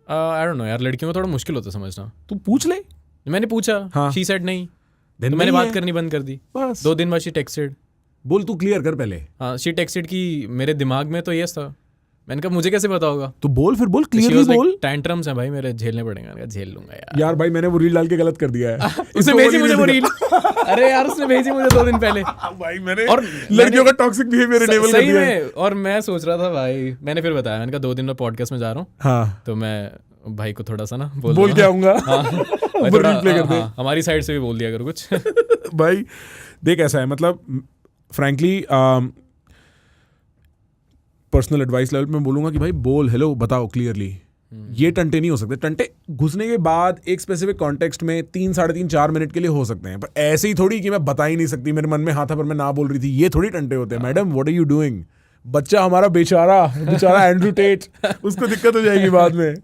I don't no यार, लड़कियों में थोड़ा मुश्किल होता है समझना। तू पूछ ले। मैंने पूछा, हाँ। शी सेड नहीं, Then तो मैंने नहीं बात है। करनी बंद कर दी। बस 2 दिन बाद शी टेक्स्टेड। बोल, तू क्लियर कर पहले। हाँ, शी टेक्स्टेड कि मेरे दिमाग में तो यस था। मैंने कहा मुझे कैसे पता होगा? तो बोल, फिर बोल, क्लियरली बोल। टैंट्रम्स हैं भाई मेरे, झेलने पड़ेंगे। मैंने कहा झेल लूंगा यार। यार भाई मैंने वो रील डाल के गलत कर दिया है। उसने भेजी मुझे वो रील। अरे यार उसने भेजी मुझे 2 दिन पहले। भाई मैंने और लड़कियों का टॉक्सिक बिहेवियर इनेबल कर सही दिया है। में। और मैं सोच रहा था भाई, मैंने फिर बताया, मैंने कहा 2 दिन में पॉडकास्ट में जा रहा हूँ, हाँ, तो मैं भाई को थोड़ा सा ना बोल के आऊंगा। भाई ऊपर replay कर दे। हमारी साइड से भी बोल दिया करो कुछ। भाई देख ऐसा है, मतलब फ्रैंकली पर्सनल एडवाइस लेवल में बोलूंगा कि भाई बोल, हेलो बताओ क्लियरली। ये टंटे नहीं हो सकते। टंटे घुसने के बाद एक स्पेसिफिक कॉन्टेक्स्ट में 3, 3.5, 4 मिनट के लिए हो सकते हैं, पर ऐसे ही थोड़ी कि मैं बता ही नहीं सकती, मेरे मन में हाँ था पर मैं ना बोल रही थी, ये थोड़ी टंटे होते हैं। Madam what are you doing? बच्चा हमारा बेचारा एंड्रू टेट, उसको दिक्कत हो जाएगी बाद में।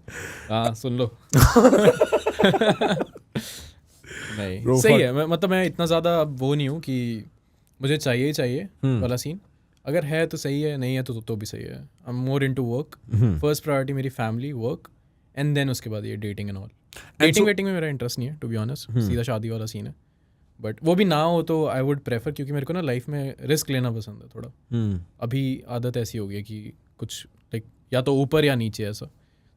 हाँ सुन लो। नहीं Bro, सही है। मतलब मैं इतना ज़्यादा वो नहीं हूँ कि मुझे चाहिए ही चाहिए वाला सीन। अगर है तो सही है, नहीं है तो भी सही है. I am more into work. First priority मेरी फैमिली, वर्क, एंड देन उसके बाद ये dating and all. Dating waiting में मेरा इंटरेस्ट नहीं है टू बी ऑनेस्ट. सीधा शादी वाला सीन है. बट वो भी ना हो तो आई वुड प्रेफर, क्योंकि मेरे को ना लाइफ में रिस्क लेना पसंद है थोड़ा. अभी आदत ऐसी हो गई है कि कुछ लाइक या तो ऊपर या नीचे ऐसा.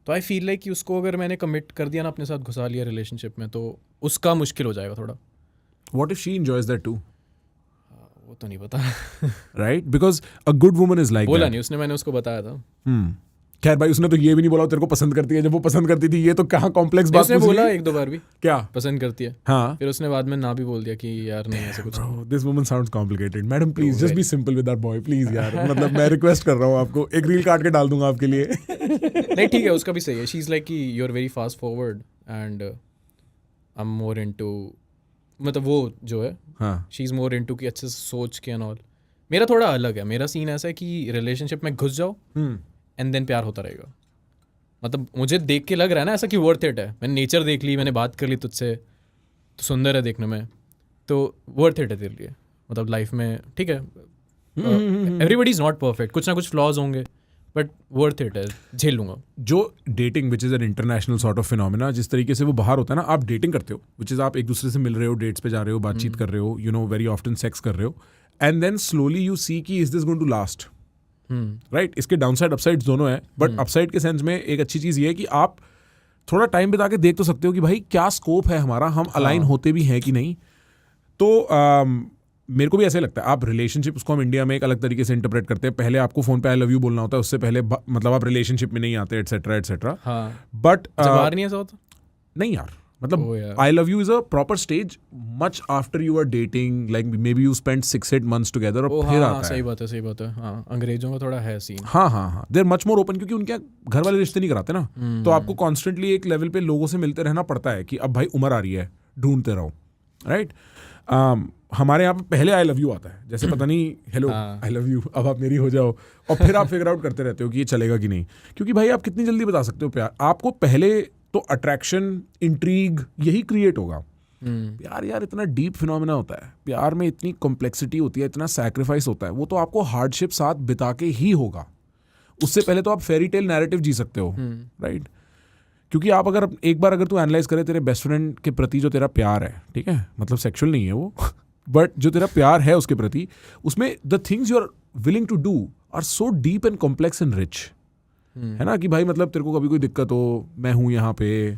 तो आई फील लाइक कि उसको अगर मैंने कमिट कर दिया ना, अपने साथ घुसा लिया रिलेशनशिप में, तो उसका मुश्किल हो जाएगा थोड़ा. What if she enjoys that too? वो तो नहीं पता. Right? Because a good woman is like बोला that. नहीं उसने, मैंने उसको बताया था. खैर भाई उसने तो ये भी नहीं बोला तेरे को पसंद करती है. जब वो पसंद करती थी ये तो कहाँ कॉम्प्लेक्स बात उसने पूछ बोला ली? एक दो बार भी क्या पसंद करती है. हाँ. फिर उसने बाद में ना भी बोल दिया कि यार नहीं ऐसा कुछ. Bro, this woman sounds complicated. Madam, please just be simple with that boy, please यार. मतलब मैं रिक्वेस्ट कर रहा हूँ आपको, एक रील काट के डाल दूंगा आपके लिए. नहीं ठीक है, उसका भी सही है. शी इज लाइक कि you are very fast forward and I am more into, मतलब वो जो है हाँ. शी इज मोर इनटू कि अच्छे से सोच के एंड ऑल. मेरा थोड़ा अलग है. मेरा सीन ऐसा है कि रिलेशनशिप में घुस जाओ एंड देन प्यार होता रहेगा. मतलब मुझे देख के लग रहा है ना ऐसा कि वर्थ इट है. मैंने नेचर देख ली, मैंने बात कर ली तुझसे, तो सुंदर है देखने में, तो वर्थ इट है तेरे लिए. मतलब लाइफ में ठीक है, एवरीबडी इज नॉट परफेक्ट, कुछ ना कुछ फ्लॉज होंगे, बट वर्थ इट है, झेल लूंगा. जो dating which is an international sort of phenomena, जिस तरीके से वो बाहर होता है ना, आप डेटिंग करते हो, विच इज़ आप एक दूसरे से मिल रहे हो, डेट्स पे जा रहे हो, बातचीत कर रहे हो, you know very often sex कर रहे हो, and then slowly you see कि is this going to last. Right. इसके डाउनसाइड अपसाइड दोनों है, बट अपसाइड के सेंस में एक अच्छी चीज़ ये है कि आप थोड़ा टाइम बिता के देख तो सकते हो कि भाई क्या स्कोप है हमारा, हम अलाइन होते भी हैं कि नहीं. तो मेरे को भी ऐसे लगता है. आप रिलेशनशिप, उसको हम इंडिया में एक अलग तरीके से इंटरप्रेट करते हैं. पहले आपको फोन पे आई लव यू बोलना होता है, उससे पहले मतलब आप रिलेशनशिप में नहीं आते, एटसेट्रा एटसेट्रा. बट बाहर नहीं ऐसा होता. नहीं यार, मतलब Oh, yeah. I love you is a proper stage much after you are dating, like maybe you spend 6-8 months together, और फिर आता है. सही बात है, सही बात है. हाँ, अंग्रेजों का थोड़ा है सीन. हाँ, देर मच मोर ओपन, क्योंकि उनके घर वाले रिश्ते नहीं कराते ना. तो आपको कॉन्स्टेंटली एक लेवल पे लोगों से मिलते रहना पड़ता है कि अब भाई उम्र आ रही है, ढूंढते रहो. राइट. हमारे यहाँ पे पहले आई लव यू आता है, जैसे पता नहीं हेलो आई लव यू, अब आप मेरी हो जाओ, और फिर आप फिगर आउट करते रहते हो कि ये चलेगा कि नहीं. क्योंकि भाई आप कितनी जल्दी बता सकते हो प्यार. आपको पहले तो अट्रैक्शन, इंट्रीग यही क्रिएट होगा. प्यार यार इतना डीप फिनोमेना होता है. प्यार में इतनी कॉम्प्लेक्सिटी होती है, इतना सैक्रिफाइस होता है. वो तो आपको हार्डशिप साथ बिता के ही होगा. उससे पहले तो आप फेरी टेल नैरेटिव जी सकते हो. राइट. क्योंकि आप अगर एक बार अगर तू एनालाइज करे तेरे बेस्ट फ्रेंड के प्रति जो तेरा प्यार है, ठीक है, मतलब सेक्सुअल नहीं है वो, बट जो तेरा प्यार है उसके प्रति, उसमें the things you are willing to do are so deep and complex and rich. है ना, कि भाई मतलब तेरे को कभी कोई दिक्कत हो, मैं हूँ यहाँ पे,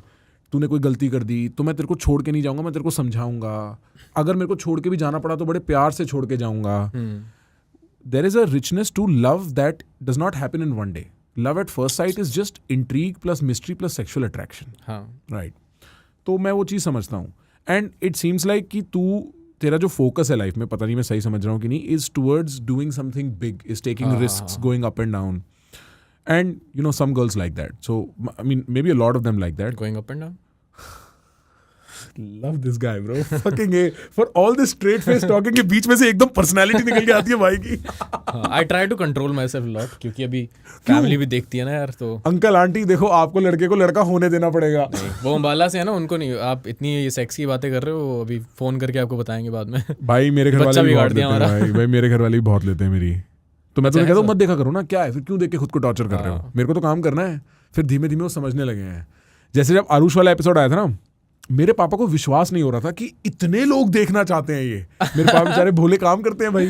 तूने कोई गलती कर दी तो मैं तेरे को छोड़ के नहीं जाऊँगा, मैं तेरे को समझाऊंगा. अगर मेरे को छोड़ के भी जाना पड़ा तो बड़े प्यार से छोड़ के जाऊँगा. There is a richness to love that does not happen in one day. Love at first sight is just intrigue plus mystery plus sexual attraction. Right. तो मैं वो चीज़ समझता हूँ. एंड इट सीम्स लाइक कि तेरा जो फोकस है life में, पता नहीं मैं सही समझ रहा हूँ कि नहीं, is towards doing something big, is taking risks, going up and down. And you know some girls like that. So I mean maybe a lot of them like that. Going up and down. Love this guy bro. Fucking A. For all this straight face talking के बीच में से एकदम personality निकल के आती है भाई की. I try to control myself a lot क्योंकि अभी फैमिली भी देखती है ना यार. तो अंकल आंटी देखो, आपको लड़के को लड़का होने देना पड़ेगा. वो अम्बाला से है ना, उनको नहीं. आप इतनी ये सेक्स की बातें कर रहे हो, अभी फोन करके आपको बताएंगे बाद में. भाई मेरे घर वाले भी बहुत लेते हैं. भाई मेरे घर वाले भी बहुत लेते हैं मेरी. तो मैं तो कहता हूँ मत देखा करो ना, क्या है फिर, क्यों देख के खुद को टॉर्चर कर रहे हो. मेरे को तो काम करना है. फिर धीमे धीमे वो समझने लगे हैं. जैसे जब आरुष वाला एपिसोड आया था ना, मेरे पापा को विश्वास नहीं हो रहा था कि इतने लोग देखना चाहते हैं ये. मेरे पापा बेचारे भोले काम करते हैं भाई,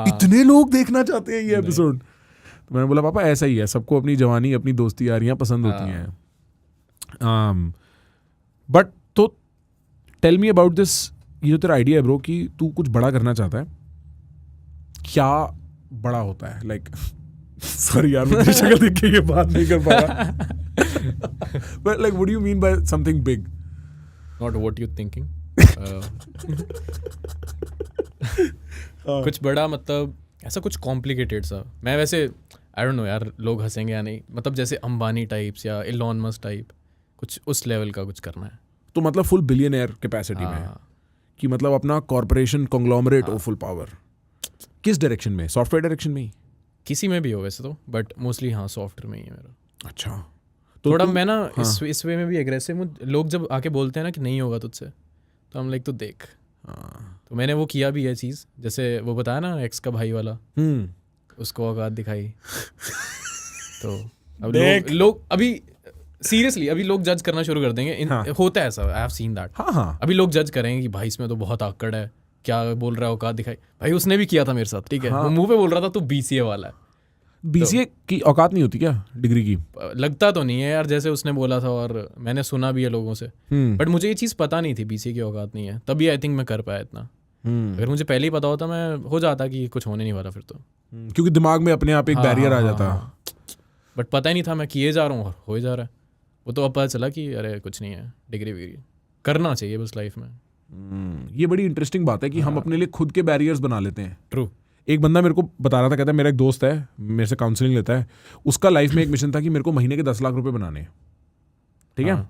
इतने लोग देखना चाहते हैं ये एपिसोड. तो मैंने बोला पापा ऐसा ही है, सबको अपनी जवानी, अपनी दोस्ती यारियां पसंद होती हैं. बट तो टेल मी अबाउट दिस. ये जो तेरा आइडिया है ब्रो कि तू कुछ बड़ा करना चाहता है, क्या बड़ा होता है? लाइक सॉरी यार, मुझे शक्ल देख के ये बात नहीं कर पा रहा. But like what do you mean by something big? Not what you thinking. कुछ बड़ा मतलब ऐसा कुछ कॉम्प्लिकेटेड सा. मैं वैसे आई डोंट नो यार, लोग हंसेंगे या नहीं. मतलब जैसे अंबानी टाइप्स या इलॉन मस्क टाइप, कुछ उस लेवल का कुछ करना है. तो मतलब फुल बिलियनर कैपेसिटी में, कि मतलब अपना कॉर्पोरेशन कॉन्ग्लोमरेट हो, फुल पावर. किस डायरेक्शन में? सॉफ्टवेयर डायरेक्शन में ही? किसी में भी हो वैसे तो, बट मोस्टली हाँ सॉफ्टवेयर में ही है मेरा. अच्छा. तो थोड़ा मैं ना इस वे में भी एग्रेसिव हूँ. लोग जब आके बोलते हैं ना कि नहीं होगा तुझसे, तो हम लाइक तो देख. तो मैंने वो किया भी है चीज़. जैसे वो बताया ना एक्स का भाई वाला, उसको औकात दिखाई। तो अब लोग अभी सीरियसली अभी लोग जज करना शुरू कर देंगे। होता है ऐसा, आई हैव सीन दैट। हाँ अभी लोग जज करेंगे कि भाई इसमें तो बहुत आकड़ है, क्या बोल रहा है, औकात दिखाई। भाई उसने भी किया था मेरे साथ, ठीक है। वो मुंह पे बोल रहा था तू BCA वाला है। BCA की औकात नहीं होती क्या डिग्री की? लगता तो नहीं है यार, जैसे उसने बोला था और मैंने सुना भी है लोगों से, बट मुझे ये चीज़ पता नहीं थी BCA की औकात नहीं है, तभी आई थिंक मैं कर पाया इतना। अगर मुझे पहले ही पता होता मैं हो जाता कि कुछ होने नहीं वाला फिर तो। क्योंकि दिमाग में अपने आप एक बैरियर आ जाता। बट पता ही नहीं था, मैं किए जा रहा हूँ और हो ही जा रहा है। वो तो अब पता चला कि अरे कुछ नहीं है, डिग्री विग्री करना चाहिए बस लाइफ में। ये बड़ी इंटरेस्टिंग बात है कि हम अपने लिए खुद के बैरियर्स बना लेते हैं। ट्रू। एक बंदा मेरे को बता रहा था, कहता है मेरा एक दोस्त है, मेरे से काउंसलिंग लेता है, उसका लाइफ में एक मिशन था कि मेरे को महीने के 10 लाख रुपए बनाने हैं, ठीक है।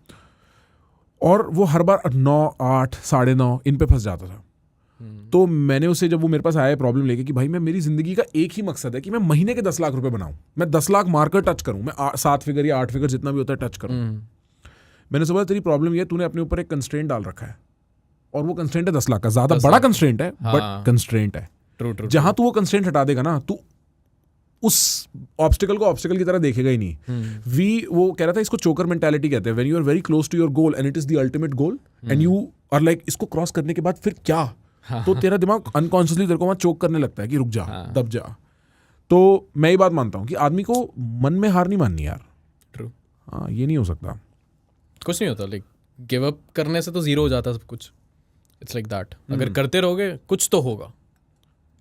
और वो हर बार 9, 8, 9.5 इन पे फंस जाता था। तो मैंने उसे, जब वो मेरे पास आया प्रॉब्लम लेके कि भाई मैं, मेरी जिंदगी का एक ही मकसद है कि मैं महीने के 10 लाख रुपए बनाऊं, मैं 10 लाख मार्कर टच करूं, मैं 7 फिगर या 8 फिगर जितना भी होता है टच करूं। मैंने सोचा तेरी प्रॉब्लम ये, तूने अपने ऊपर एक कंस्ट्रेंट डाल रखा है, और वो कंस्ट्रेंट है 10 लाख का। ज्यादा बड़ा कंस्ट्रेंट है बट कंस्ट्रेंट है। ट्रू। जहां तू वो कंस्ट्रेंट हटा देगा ना, तू उस ऑब्स्टिकल को ऑब्स्टिकल की तरह देखेगा ही नहीं। वो कह रहा था, इसको चोकर मेंटालिटी कहते हैं। When you are very close to your goal and it is the ultimate goal and you are like, इसको क्रॉस करने के बाद फिर क्या, तो तेरा दिमाग अनकॉन्शियसली तेरे को वहां चोक करने लगता है कि रुक जा, दब जा। तो मैं ये बात मानता हूँ कि आदमी को मन में हार नहीं माननी यार। ट्रू। हाँ, ये नहीं हो सकता। कुछ नहीं होता, लाइक गिव अप करने से तो जीरो हो जाता सब कुछ। It's like that. अगर करते रहोगे कुछ तो होगा,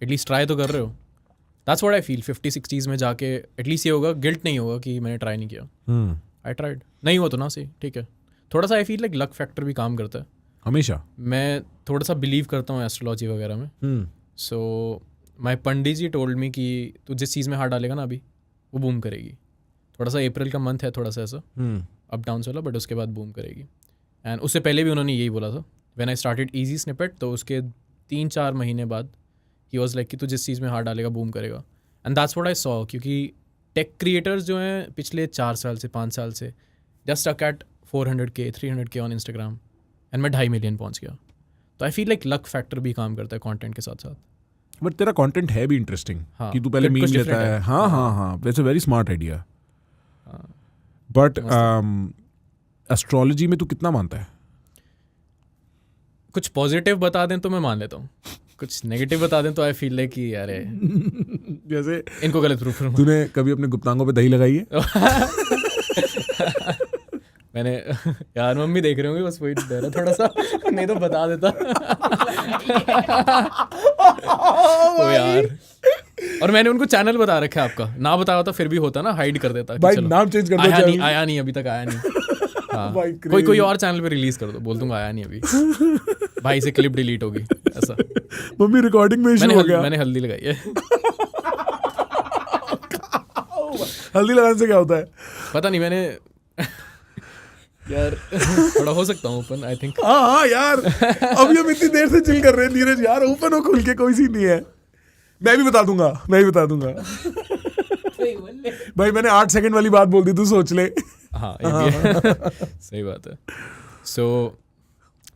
एटलीस्ट ट्राई तो कर रहे हो। That's what I feel. 50-60s में जाके एटलीस्ट ये होगा, गिल्ट नहीं होगा कि मैंने ट्राई नहीं किया। आई ट्राइड, नहीं हो तो ना सही, ठीक है। थोड़ा सा आई फील लाइक लक फैक्टर भी काम करता है हमेशा। मैं थोड़ा सा बिलीव करता हूँ एस्ट्रोलॉजी वगैरह में। So my Pandit ji told me कि तू जिस चीज़ में हाथ डालेगा ना अभी, वो बूम करेगी। थोड़ा सा अप्रैल का मंथ है, थोड़ा सा ऐसा अप डाउन वाला, बट उसके बाद बूम करेगी। एंड उससे पहले भी उन्होंने यही बोला था when I started easy snippet. तो उसके 3-4 महीने बाद ही वाज लाइक कि तू जिस चीज़ में हाथ डालेगा बूम करेगा। And that's what I saw, क्योंकि टेक क्रिएटर्स जो हैं पिछले 4 साल से 5 साल से just stuck at 400K 300K on Instagram, and मैं 2.5 मिलियन पहुंच गया। तो I feel like luck factor भी काम करता है कंटेंट के साथ साथ। बट तेरा कंटेंट है भी इंटरेस्टिंग, हाँ, कि तू पहले मीम लेता है। हाँ, that's a very smart idea. But astrology में तू कितना मानता है? कुछ पॉजिटिव बता दें तो मैं मान लेता हूँ, कुछ नेगेटिव बता दें तो आई फील लाइक कि यार जैसे इनको गलत प्रूफ करूँ। तूने कभी अपने गुप्तांगों पे दही लगाई है? मैंने यार मम्मी देख रहे होंगे, बस वही डर है थोड़ा सा, नहीं तो बता देता। ओ यार, और मैंने उनको चैनल बता रखा है आपका, ना बताया होता फिर भी होता ना, हाइड कर देता। भाई नाम चेंज कर दो। आया नहीं अभी तक, आया नहीं। हाँ, कोई और चैनल पे रिलीज कर दो, बोल दूंगा आया नहीं अभी, भाई से क्लिप डिलीट होगी ऐसा। मम्मी रिकॉर्डिंग में इशू हो गया। मैंने हल्दी लगाई है। हल्दी लगाने से क्या होता है पता नहीं, मैंने यार थोड़ा हो सकता हूँ ओपन, आई थिंक। हाँ यार, अभी हम इतनी देर से चिल कर रहे हैं नीरज यार, ओपन हो खुल के, कोई सीन नहीं है। मैं भी बता दूंगा भाई, मैंने 8 सेकंड वाली बात बोल दी, तू सोच ले। हाँ, ये भी है। सही बात है। सो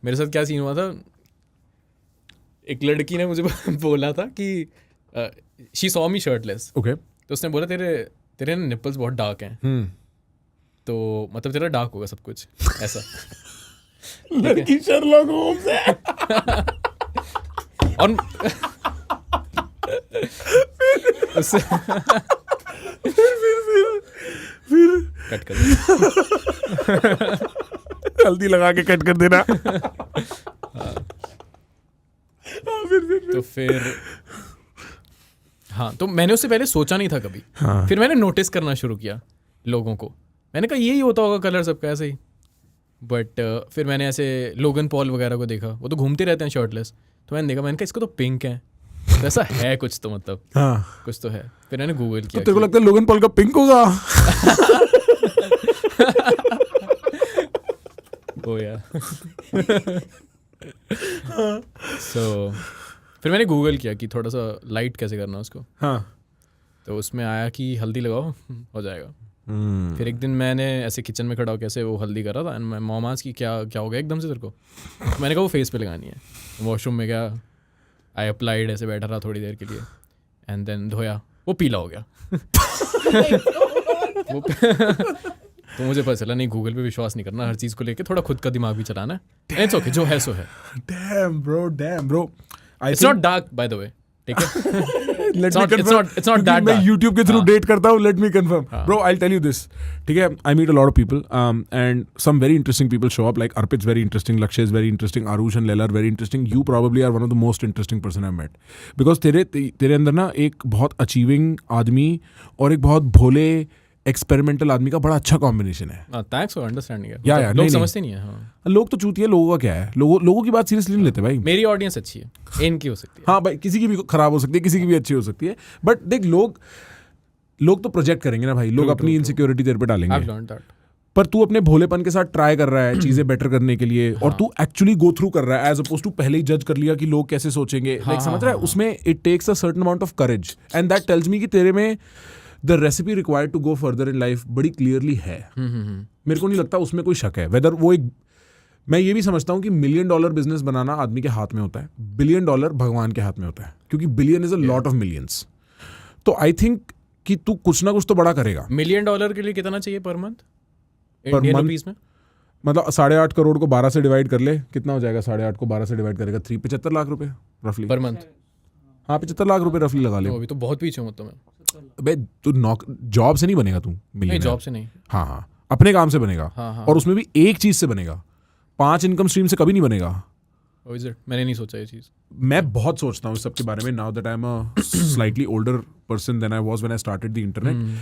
मेरे साथ क्या सीन हुआ था, एक लड़की ने मुझे बोला था कि she saw me shirtless. Okay. तो उसने बोला तेरे निपल्स बहुत डार्क हैं। तो मतलब तेरा डार्क होगा सब कुछ ऐसा। लड़की शर्लॉक होम्स है। और उससे फिर कट कर दे। हल्दी लगा के कट कर देना। तो फिर हाँ, तो मैंने उससे पहले सोचा नहीं था कभी। फिर मैंने नोटिस करना शुरू किया लोगों को। मैंने कहा यही होता होगा कलर सबका ऐसे ही। बट फिर मैंने ऐसे लोगन पॉल वगैरह को देखा, वो तो घूमते रहते हैं शर्टलेस। तो मैंने कहा इसको तो पिंक है, तो ऐसा है कुछ तो, मतलब हाँ, कुछ तो है। फिर मैंने गूगल किया। तो तेरे को लगता है लोगन पॉल का पिंक होगा? ओ यार। सो फिर मैंने गूगल किया कि थोड़ा सा लाइट कैसे करना उसको। हाँ। तो उसमें आया कि हल्दी लगाओ हो जाएगा। फिर एक दिन मैंने ऐसे किचन में खड़ा हो कैसे वो हल्दी कर रहा था, एंड मैं मोमास की क्या हो गया एकदम से तेरे को। मैंने कहा वो फेस पे लगानी है। वॉशरूम में गया, आई अप्लाइड, ऐसे बैठा रहा थोड़ी देर के लिए, एंड देन धोया, वो पीला हो गया वो तो मुझे पता चला नहीं, गूगल पे विश्वास नहीं करना, हर चीज़ को लेके थोड़ा खुद का दिमाग भी चलाना है। इट्स ओके, जो है सो है। Damn bro. It's not dark by the way, ठीक है? Let It's me not- it's confirm. not- it's not क्योंकि that मैं dark. YouTube के थ्रू हाँ. डेट करता हूँ, let me confirm. Bro, I'll tell you this. ठीक है, I meet a lot of people and some very interesting people show up, like Arpit's very interesting, Lakshay is very interesting, Arush and Leila are very interesting. You probably are one of the most interesting person I've met. Because तेरे अंदर ना एक बहुत achieving आदमी और एक बहुत भोले experimental आदमी का बड़ा अच्छा कॉम्बिनेशन है। Thanks for understanding. या, लोग नहीं, समझते नहीं है। हाँ, लोग तो चूतिए, लोगों का क्या है, लोगों की बात सीरियसली नहीं लेते भाई। मेरी ऑडियंस अच्छी है, इनकी हो सकती है। हाँ भाई, किसी की भी खराब हो सकती है, किसी की भी अच्छी हो सकती है, बट देख लोग तो प्रोजेक्ट करेंगे ना भाई, लोग अपनी इनसिक्योरिटी तेरे पे डालेंगे। I've learned that. पर तू अपने भोलेपन के साथ ट्राई कर रहा है चीजें बेटर करने के लिए, और तू एक्चुअली गो थ्रू कर रहा है एज अपोज टू पहले ही जज कर लिया कि लोग कैसे सोचेंगे। लाइक समझ रहा है, उसमें it takes a certain amount of courage and that tells me कि तेरे में the recipe required to go further in life बड़ी क्लियरली है। मेरे को नहीं लगता उसमें कोई शक है। वेदर वो एक, मैं ये भी समझता हूँ कि $1 मिलियन बिजनेस बनाना आदमी के हाथ में होता है, $1 बिलियन भगवान के हाथ में होता है, क्योंकि billion is a lot of millions. तो आई थिंक कि तू कुछ ना कुछ तो बड़ा करेगा। $1 मिलियन के लिए कितना चाहिए पर मंथ पर इंडियन month? रुपीस में? मतलब 8.5 करोड़ को 12 से डिवाइड कर ले, कितना हो जाएगा? 8.5 को 12 से डिवाइड करेगा 75 लाख रुपए रफली पर मंथ? हाँ 75 लाख रुपए रफली लगा ले। तो अभी तो बहुत पीछे हूँ तो मैं। बे तू जॉब से नहीं बनेगा तू नहीं, मिलियनेयर। जॉब से नहीं। हाँ अपने काम से बनेगा। हाँ। और उसमें भी एक चीज से बनेगा, 5 इनकम स्ट्रीम से कभी नहीं बनेगा। Oh, is it? मैंने नहीं सोचा ये चीज़। मैं बहुत सोचता हूँ इस सब के बारे में, now that I am a slightly older person than I was when I started the internet.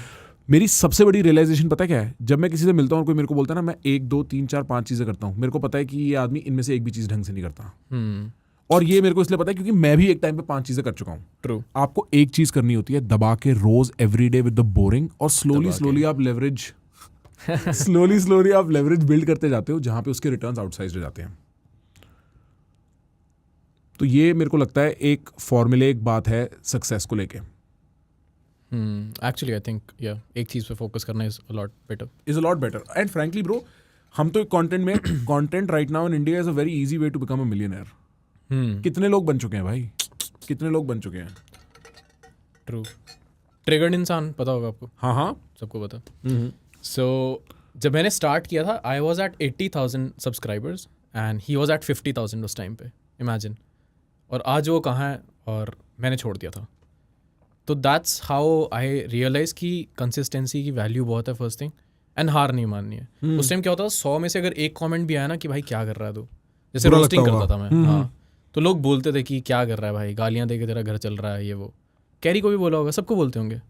मेरी सबसे बड़ी रियलाइजेशन पता क्या है? जब मैं किसी से मिलता हूँ और कोई मेरे को बोलता है ना, मैं 1 2 3 4 5 चीजें करता हूँ, मेरे को पता है कि ये आदमी इनमें से एक भी चीज ढंग से नहीं करता। और ये मेरे को इसलिए पता है क्योंकि मैं भी एक टाइम पे 5 चीजें कर चुका हूँ। ट्रू। आपको एक चीज करनी होती है, दबा के रोज every day with the boring, और स्लोली आप लेवरेज स्लोली आप लेवरेज बिल्ड करते जाते हो, जहां पे उसके रिटर्न्स आउटसाइज्ड हो जाते हैं। तो ये मेरे को लगता है एक फॉर्मूलेक बात है सक्सेस को लेके। एक्चुअली आई थिंक या एक चीज़ पे फोकस करना is a lot better. And frankly bro, हम तो कंटेंट में content right now in India is a very easy way to become a millionaire. कितने लोग बन चुके हैं भाई, कितने लोग बन चुके हैं। ट्रू। ट्रिगर्ड इंसान पता होगा आपको? हाँ सबको पता। सो जब मैंने स्टार्ट किया था, I was at 80,000 subscribers and he was at 50,000 उस टाइम पे, इमेजिन। और आज वो कहाँ है, और मैंने छोड़ दिया था। तो दैट्स हाउ आई रियलाइज़ कि कंसिस्टेंसी की वैल्यू बहुत है, फर्स्ट थिंग, एंड हार नहीं माननी है। उस टाइम क्या होता था, 100 में से अगर एक कमेंट भी आया ना कि भाई क्या कर रहा है तू, जैसे बुरा रोस्टिंग लगता करता था मैं, हाँ, तो लोग बोलते थे कि क्या कर रहा है भाई, गालियाँ दे के तेरा घर चल रहा है, ये वो। कैरी को भी बोला होगा, सबको बोलते होंगे।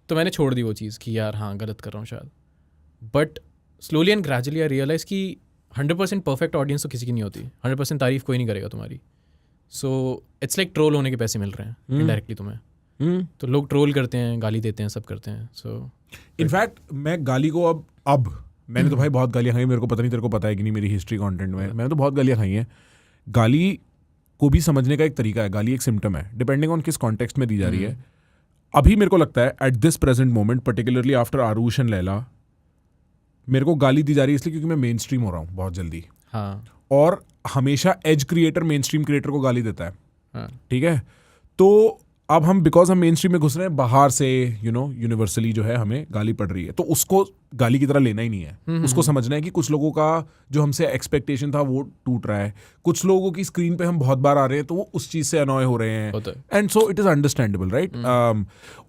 तो मैंने छोड़ दी वो चीज़ कि यार हाँ गलत कर रहा हूँ शायद। But slowly and gradually I realize कि 100% परफेक्ट ऑडियंस तो किसी की नहीं होती, 100% तारीफ कोई नहीं करेगा तुम्हारी। सो इट्स लाइक ट्रोल होने के पैसे मिल रहे हैं इनडायरेक्टली तुम्हें। तो लोग ट्रोल करते हैं, गाली देते हैं, सब करते हैं। सो इनफैक्ट मैं गाली को अब मैंने तो भाई बहुत गालियाँ खाई, मेरे को पता नहीं तेरे को पता है कि नहीं मेरी हिस्ट्री कंटेंट में, मैंने तो बहुत गालियाँ खाई हैं। गाली को भी समझने का एक तरीका है, गाली एक सिम्टम है, डिपेंडिंग ऑन किस कॉन्टेक्स्ट में दी जा रही है। अभी मेरे को लगता है at this present moment, particularly after Aarush and Laila, मेरे को गाली दी जा रही है इसलिए क्योंकि मैं मेन स्ट्रीम हो रहा हूँ बहुत जल्दी। हाँ और हमेशा as creator mainstream creator को गाली देता है, हाँ ठीक है। तो अब हम बिकॉज हम मेन स्ट्रीम में घुस रहे हैं, बाहर से यूनिवर्सली जो है हमें गाली पड़ रही है, तो उसको गाली की तरह लेना ही नहीं है। उसको समझना है कि कुछ लोगों का जो हमसे एक्सपेक्टेशन था वो टूट रहा है, कुछ लोगों की स्क्रीन पे हम बहुत बार आ रहे हैं तो वो उस चीज़ से अनॉय हो रहे हैं, and so it is understandable, right.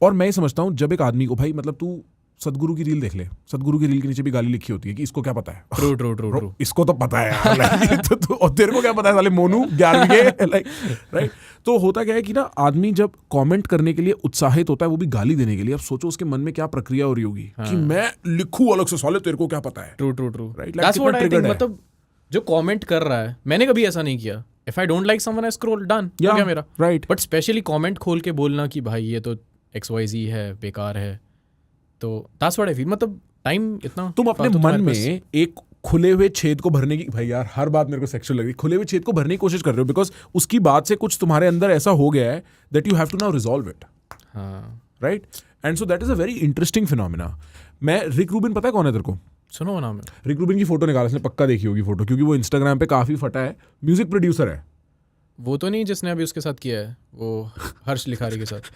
और मैं ये समझता हूँ जब एक आदमी को, भाई मतलब तू सदगुरु की रील देख ले, सदगुरु की रील के नीचे भी गाली लिखी होती है कि इसको क्या पता है। ट्रू इसको तो पता है यार, like, तो और तेरे को क्या पता है साले मोनू 11वीं के, लाइक, राइट। तो होता क्या है कि ना, आदमी जब कमेंट करने के लिए उत्साहित होता है, वो भी गाली देने के लिए, अब सोचो उसके मन में क्या प्रक्रिया हो रही होगी कि मैं लिखूं अलग से, साले तेरे को क्या पता है। True right, that's what I think. मतलब जो कमेंट कर रहा है, मैंने कभी ऐसा नहीं किया। If I don't like someone I scroll, done, हो गया मेरा। राइट। बट स्पेशली कमेंट खोल के बोलना कि भाई ये तो XYZ है, बेकार है, तो दैट्स व्हाट आई फील। मतलब टाइम इतना तुम अपने मन में एक खुले हुए छेद को भरने की, भाई यार हर बात मेरे को सेक्सुअल लग रही, खुले हुए छेद को भरने की कोशिश कर रहे हो, बिकॉज उसकी बात से कुछ तुम्हारे अंदर ऐसा हो गया है that you have to now resolve it, right. And so that is a very interesting phenomena. मैं रिक रूबिन, पता है कौन है तेरे को? सुनो नाम है रिक रूबिन की फोटो निकाला, इसने पक्का देखी होगी फोटो, क्योंकि वो इंस्टाग्राम पे काफी फटा है, म्यूजिक प्रोड्यूसर है। वो तो नहीं जिसने अभी उसके साथ किया है, वो हर्ष लिखारी के साथ?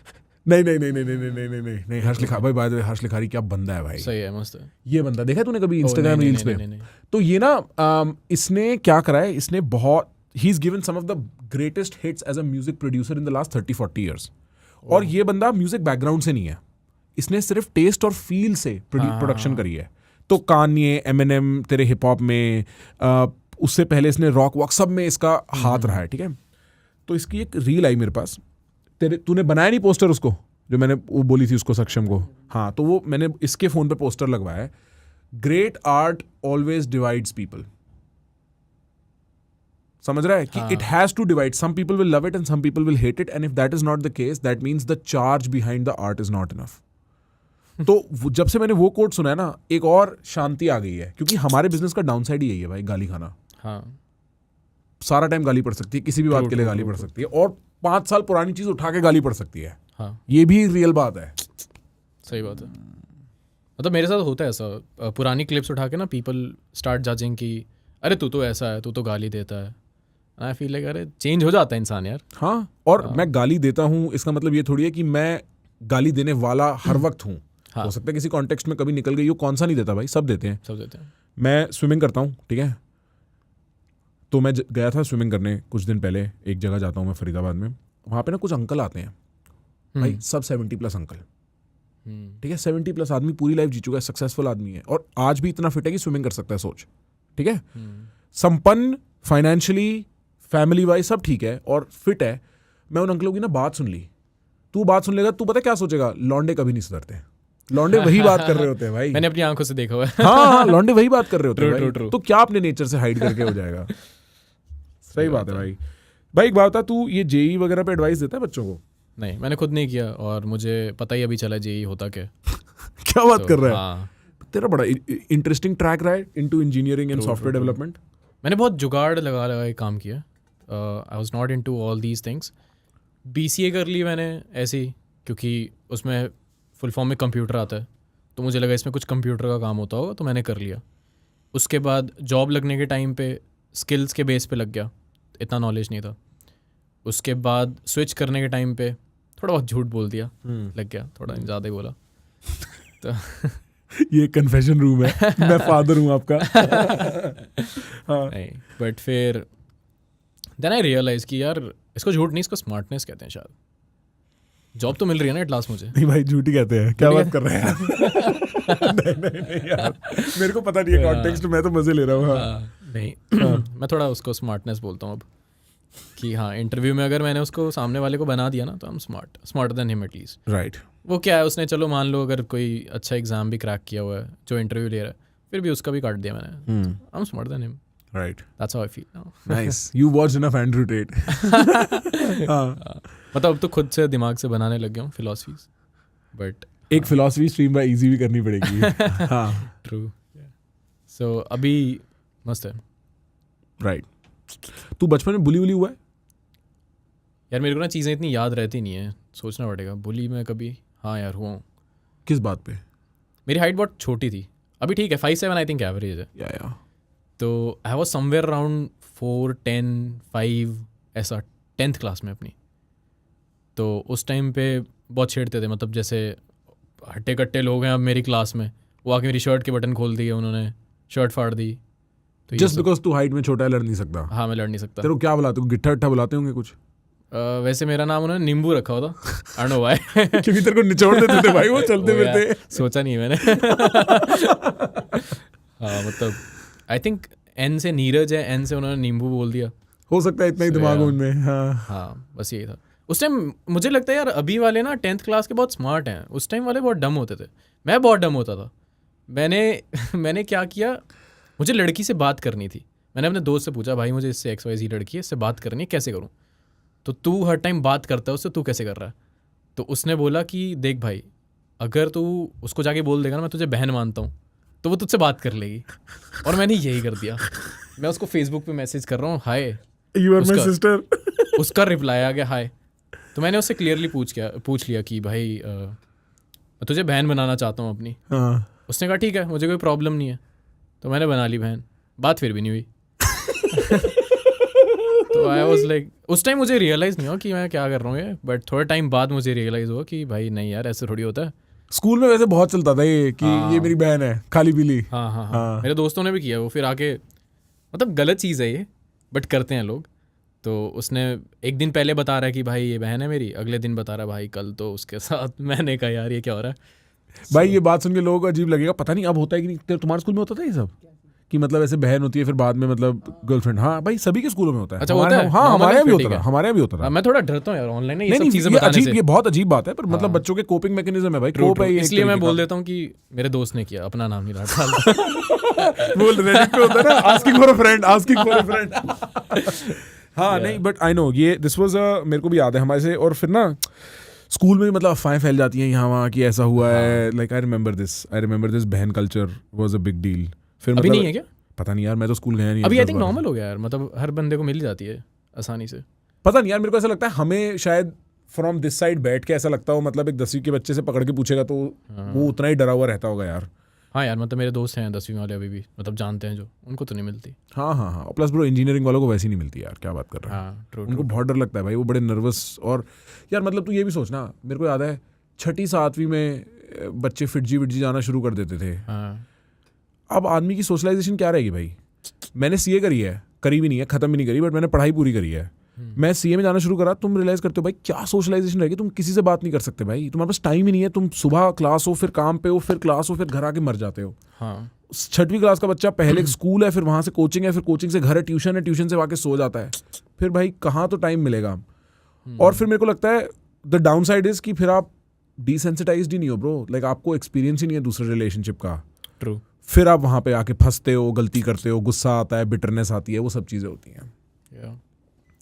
नहीं हर्ष लिखा भाई, बाय द वे हर्ष लिखारी क्या बंदा है भाई, सही है, मस्त है। ये बंदा देखा है तूने कभी इंस्टाग्राम नहीं, रील्स पे? नहीं। तो ये ना इसने क्या करा है, इसने बहुत ही is given some of the greatest hits as a music producer in the last 30-40 years. और ये बंदा म्यूजिक बैकग्राउंड से नहीं है, इसने सिर्फ टेस्ट और फील से प्रोडक्शन करी है। तो कान्ये, एमिनेम तेरे हिप हॉप में, उससे पहले इसने रॉक वॉक सब में इसका हाथ रहा है, ठीक है। तो इसकी एक रील आई मेरे पास, तूने बनाया नहीं पोस्टर उसको, जो मैंने वो बोली थी उसको सक्षम को, हाँ, तो वो मैंने इसके फोन पे पोस्टर लगवाया है, great art always divides people. समझ रहा है कि it has to divide, some people will love it and some people will hate it, and if that is not the case that means the charge behind the art is not enough. तो जब से मैंने वो coat सुना है ना, एक और शांति आ गई है, क्योंकि हमारे बिजनेस का डाउन साइड ही यही है भाई, गाली खाना। हाँ, सारा टाइम गाली पड़ सकती है, किसी भी बात के लिए गाली पड़ सकती है, और 5 साल पुरानी चीज उठा के गाली पड़ सकती है। हाँ, ये भी रियल बात है। सही बात है। मतलब मेरे साथ होता है ऐसा, पुरानी क्लिप्स उठा के ना पीपल स्टार्ट जजिंग कि अरे तू तो ऐसा है, तू तो गाली देता है। आई फील लाइक अरे चेंज हो जाता है इंसान यार। हाँ, और मैं गाली देता हूँ इसका मतलब ये थोड़ी है कि मैं गाली देने वाला हर वक्त हूँ। हाँ। हो सकता है किसी कॉन्टेक्स्ट में कभी निकल गई हो, कौन सा नहीं देता भाई, सब देते हैं। सब देते हैं। मैं स्विमिंग करता हूँ, ठीक है, तो मैं गया था स्विमिंग करने कुछ दिन पहले, एक जगह जाता हूँ मैं फरीदाबाद में, वहाँ पे ना कुछ अंकल आते हैं भाई, सब 70+ अंकल, ठीक है, 70+ आदमी पूरी लाइफ जी चुका है, सक्सेसफुल आदमी है, और आज भी इतना फिट है कि स्विमिंग कर सकता है, सोच, ठीक है, संपन्न, फाइनेंशियली, फैमिली वाइज सब ठीक है और फिट है। मैं उन अंकलों की ना बात सुन ली, तू बात सुन लेगा, तू पता क्या सोचेगा, लौंडे कभी नहीं सुधरते, लौंडे वही बात कर रहे होते हैं भाई। मैंने अपनी आंखों से देखा हुआ है। हाँ, लौंडे वही बात कर रहे होते हैं True, भाई। true, true. तो क्या अपने नेचर से हाइड करके हो जाएगा। सही बात है भाई। भाई एक बात बता, तू ये जेई वगैरह पे एडवाइस देता है बच्चों को? नहीं, मैंने खुद नहीं किया, और मुझे पता ही अभी चला जेई होता क्या। क्या बात कर रहा है? हाँ, तेरा बड़ा इंटरेस्टिंग ट्रैक रहा है into engineering and software development. मैंने बहुत जुगाड़ लगा के काम किया। I was not into all these things. BCA कर ली मैंने ऐसे ही, क्योंकि उसमें फुल फॉर्म में कंप्यूटर आता है, तो मुझे लगा इसमें कुछ कंप्यूटर का काम होता होगा, तो मैंने कर लिया। उसके बाद जॉब लगने के टाइम पे स्किल्स के बेस पे लग गया, इतना नॉलेज नहीं था। उसके बाद स्विच करने के टाइम पे थोड़ा बहुत झूठ बोल दिया, लग गया, थोड़ा ज़्यादा ही बोला। तो ये कन्फेशन रूम है, मैं फादर हूँ आपका। हाँ। नहीं, बट फिर देन आई रियलाइज कि यार इसको झूठ नहीं, इसको स्मार्टनेस कहते हैं शायद। जॉब तो मिल रही है ना एट लास्ट मुझे। नहीं भाई, झूठी कहते हैं, क्या बात कर रहे हैं नहीं यार, मेरे को पता नहीं है कॉन्टेक्स्ट, मैं तो मजे ले रहा हूँ। नहीं, मैं थोड़ा उसको स्मार्टनेस बोलता हूँ अब, कि हाँ, इंटरव्यू में अगर मैंने उसको सामने वाले को बना दिया ना, तो हम smarter than him at least. Right. वो क्या है, उसने चलो मान लो अगर कोई अच्छा एग्जाम भी क्रैक किया हुआ है जो इंटरव्यू ले रहा है, फिर भी उसका भी काट दिया मैंने, I am smarter than him. Right, that's how I feel now. Nice, you watched enough Andrew Tate. मतलब अब तो खुद से दिमाग से बनाने लग गया हूँ फिलॉसफीज, बट एक फिलॉसफी स्ट्रीम भाई इजी भी करनी पड़ेगी। हाँ, ट्रू। सो अभी मस्त है। राइट। तू बचपन में बुली हुआ है? यार मेरे को ना चीज़ें इतनी याद रहती नहीं है, सोचना पड़ेगा। बुली में कभी, हाँ यार हुआ हूँ। किस बात पे? मेरी हाइट बहुत छोटी थी, अभी ठीक है 5'7" आई थिंक एवरेज है। या तो आई वॉज समवेयर अराउंड 4, 10, 5 ऐसा 10th क्लास में अपनी। तो उस टाइम पे बहुत छेड़ते थे, मतलब जैसे हट्टे कट्टे लोग हैं अब मेरी क्लास में, वो आके मेरी शर्ट के बटन खोल दिए उन्होंने, शर्ट फाड़ दी। तो जस्ट बिकॉज तू हाइट में छोटा है लड़ नहीं सकता? हाँ, मैं लड़ नहीं सकता। तेरे को क्या बुलाते हो, गिट्ठा उट्ठा बुलाते होंगे कुछ? वैसे मेरा नाम उन्होंने नींबू रखा हुआ था, आई डोंट नो व्हाई। क्योंकि तेरे को निचोड़ देते थे भाई वो चलते फिरते। सोचा नहीं मैंने। हाँ, मतलब आई थिंक N से नीरज है, N से उन्होंने नींबू बोल दिया, हो सकता है इतना ही दिमाग उनमें। हाँ, बस यही था उस टाइम। मुझे लगता है यार अभी वाले ना 10th क्लास के बहुत स्मार्ट हैं, उस टाइम वाले बहुत डम होते थे। मैं बहुत डम होता था। मैंने क्या किया, मुझे लड़की से बात करनी थी। मैंने अपने दोस्त से पूछा, भाई मुझे इससे XYZ लड़की है, इससे बात करनी है, कैसे करूँ? तो तू हर टाइम बात करता है उससे, तू कैसे कर रहा है? तो उसने बोला कि देख भाई, अगर तू उसको जाके बोल देगा ना मैं तुझे बहन मानता हूँ, तो वो तुझसे बात कर लेगी। और मैंने यही कर दिया। मैं उसको फेसबुक पे मैसेज कर रहा हूँ, हाय, यू आर माय सिस्टर। उसका रिप्लाई आ गया हाय। तो मैंने उससे क्लियरली पूछ लिया कि भाई मैं तुझे बहन बनाना चाहता हूँ अपनी। उसने कहा ठीक है, मुझे कोई प्रॉब्लम नहीं है। तो मैंने बना ली बहन, बात फिर भी नहीं हुई। तो आई वाज लाइक, उस टाइम मुझे रियलाइज़ नहीं हुआ कि मैं क्या कर रहा हूँ ये, बट थोड़े टाइम बाद मुझे रियलाइज़ हुआ कि भाई नहीं यार ऐसे थोड़ी होता है। स्कूल में वैसे बहुत चलता था ये कि ये मेरी बहन है खाली पीली। हाँ, मेरे दोस्तों ने भी किया वो, फिर आके मतलब गलत चीज़ है ये, बट करते हैं लोग। तो उसने एक दिन पहले बता रहा है कि भाई ये बहन है मेरी, अगले दिन बता रहा है भाई कल तो उसके साथ। मैंने कहा यार ये क्या हो रहा है भाई ये बात सुन के लोगों को अजीब लगेगा, पता नहीं अब होता है कि नहीं। तुम्हारे स्कूल में होता था ये सब कि मतलब ऐसे बहन होती है फिर बाद में मतलब गर्लफ्रेंड? हाँ भाई सभी के स्कूलों में होता है। अच्छा होता है? हाँ हमारे यहाँ भी फिर होता था, हमारे यहाँ भी होता था। मैं थोड़ा डरता हूँ यार ऑनलाइन ये सब नहीं चीज़ें ये बताने अजीब, से। ये बहुत अजीब बात है, पर मतलब बच्चों के कोपिंग मैकेनिज्म है भाई। कोप है ये, इसलिए मैं बोल देता हूँ कि मेरे दोस्त ने किया, अपना नाम नहीं रहा। बोल रेडिट पे होता है ना, asking for a friend, asking for a friend. हाँ नहीं बट आई नो ये दिस वाज मेरे को भी याद है हमारे से। और फिर ना स्कूल में भी मतलब अफवाहें फैल जाती हैं यहाँ वहाँ कि ऐसा हुआ है। लाइक आई रिमेंबर दिस बहन culture was a big deal. फिर अभी मतलब नहीं है क्या? पता नहीं यार, मैं तो स्कूल गया नहीं। अभी आई थिंक नॉर्मल हो गया यार, मतलब हर बंदे को मिल जाती है आसानी से। पता नहीं यार, मेरे को ऐसा लगता है हमें शायद फ्रॉम दिस साइड बैठ के ऐसा लगता हो, मतलब एक 10वीं के बच्चे से पकड़ के पूछेगा तो वो उतना ही डरा हुआ रहता होगा यार। हाँ यार, मतलब मेरे दोस्त हैं 10वीं वाले अभी भी, मतलब जानते हैं जो, उनको तो नहीं मिलती। हाँ प्लस ब्रो इंजीनियरिंग वालों को वैसी नहीं मिलती यार, क्या बात कर रहे हैं। हाँ ट्रू। उनको बहुत डर लगता है भाई, वो बड़े नर्वस। और यार मतलब तू ये भी सोचना, मेरे को याद है 6ठी 7वीं में बच्चे फिटजी विटजी जाना शुरू कर देते थे। हाँ अब आदमी की सोशलाइजेशन क्या रहेगी भाई? मैंने सीए करी है, करी भी नहीं है, खत्म भी नहीं करी, बट मैंने पढ़ाई पूरी करी है। मैं सीए में जाना शुरू करा, तुम रियलाइज करते हो भाई क्या सोशलाइजेशन रहेगी। तुम किसी से बात नहीं कर सकते भाई, तुम्हारे पास टाइम ही नहीं है। तुम सुबह क्लास हो, फिर काम पे हो, फिर क्लास हो, फिर घर आके मर जाते हो। हाँ 6वीं क्लास का बच्चा पहले स्कूल है, फिर वहां से कोचिंग है, फिर कोचिंग से घर है, ट्यूशन से आके सो जाता है। फिर भाई कहाँ तो टाइम मिलेगा। और फिर मेरे को लगता है द डाउन साइड इज कि फिर आप डिसेंसिटाइज्ड ही नहीं हो ब्रो। लाइक आपको एक्सपीरियंस ही नहीं है दूसरे रिलेशनशिप का। ट्रू। फिर आप वहाँ पे आके फंसते हो, गलती करते हो, गुस्सा आता है, बिटरनेस आती है, वो सब चीज़ें होती हैं।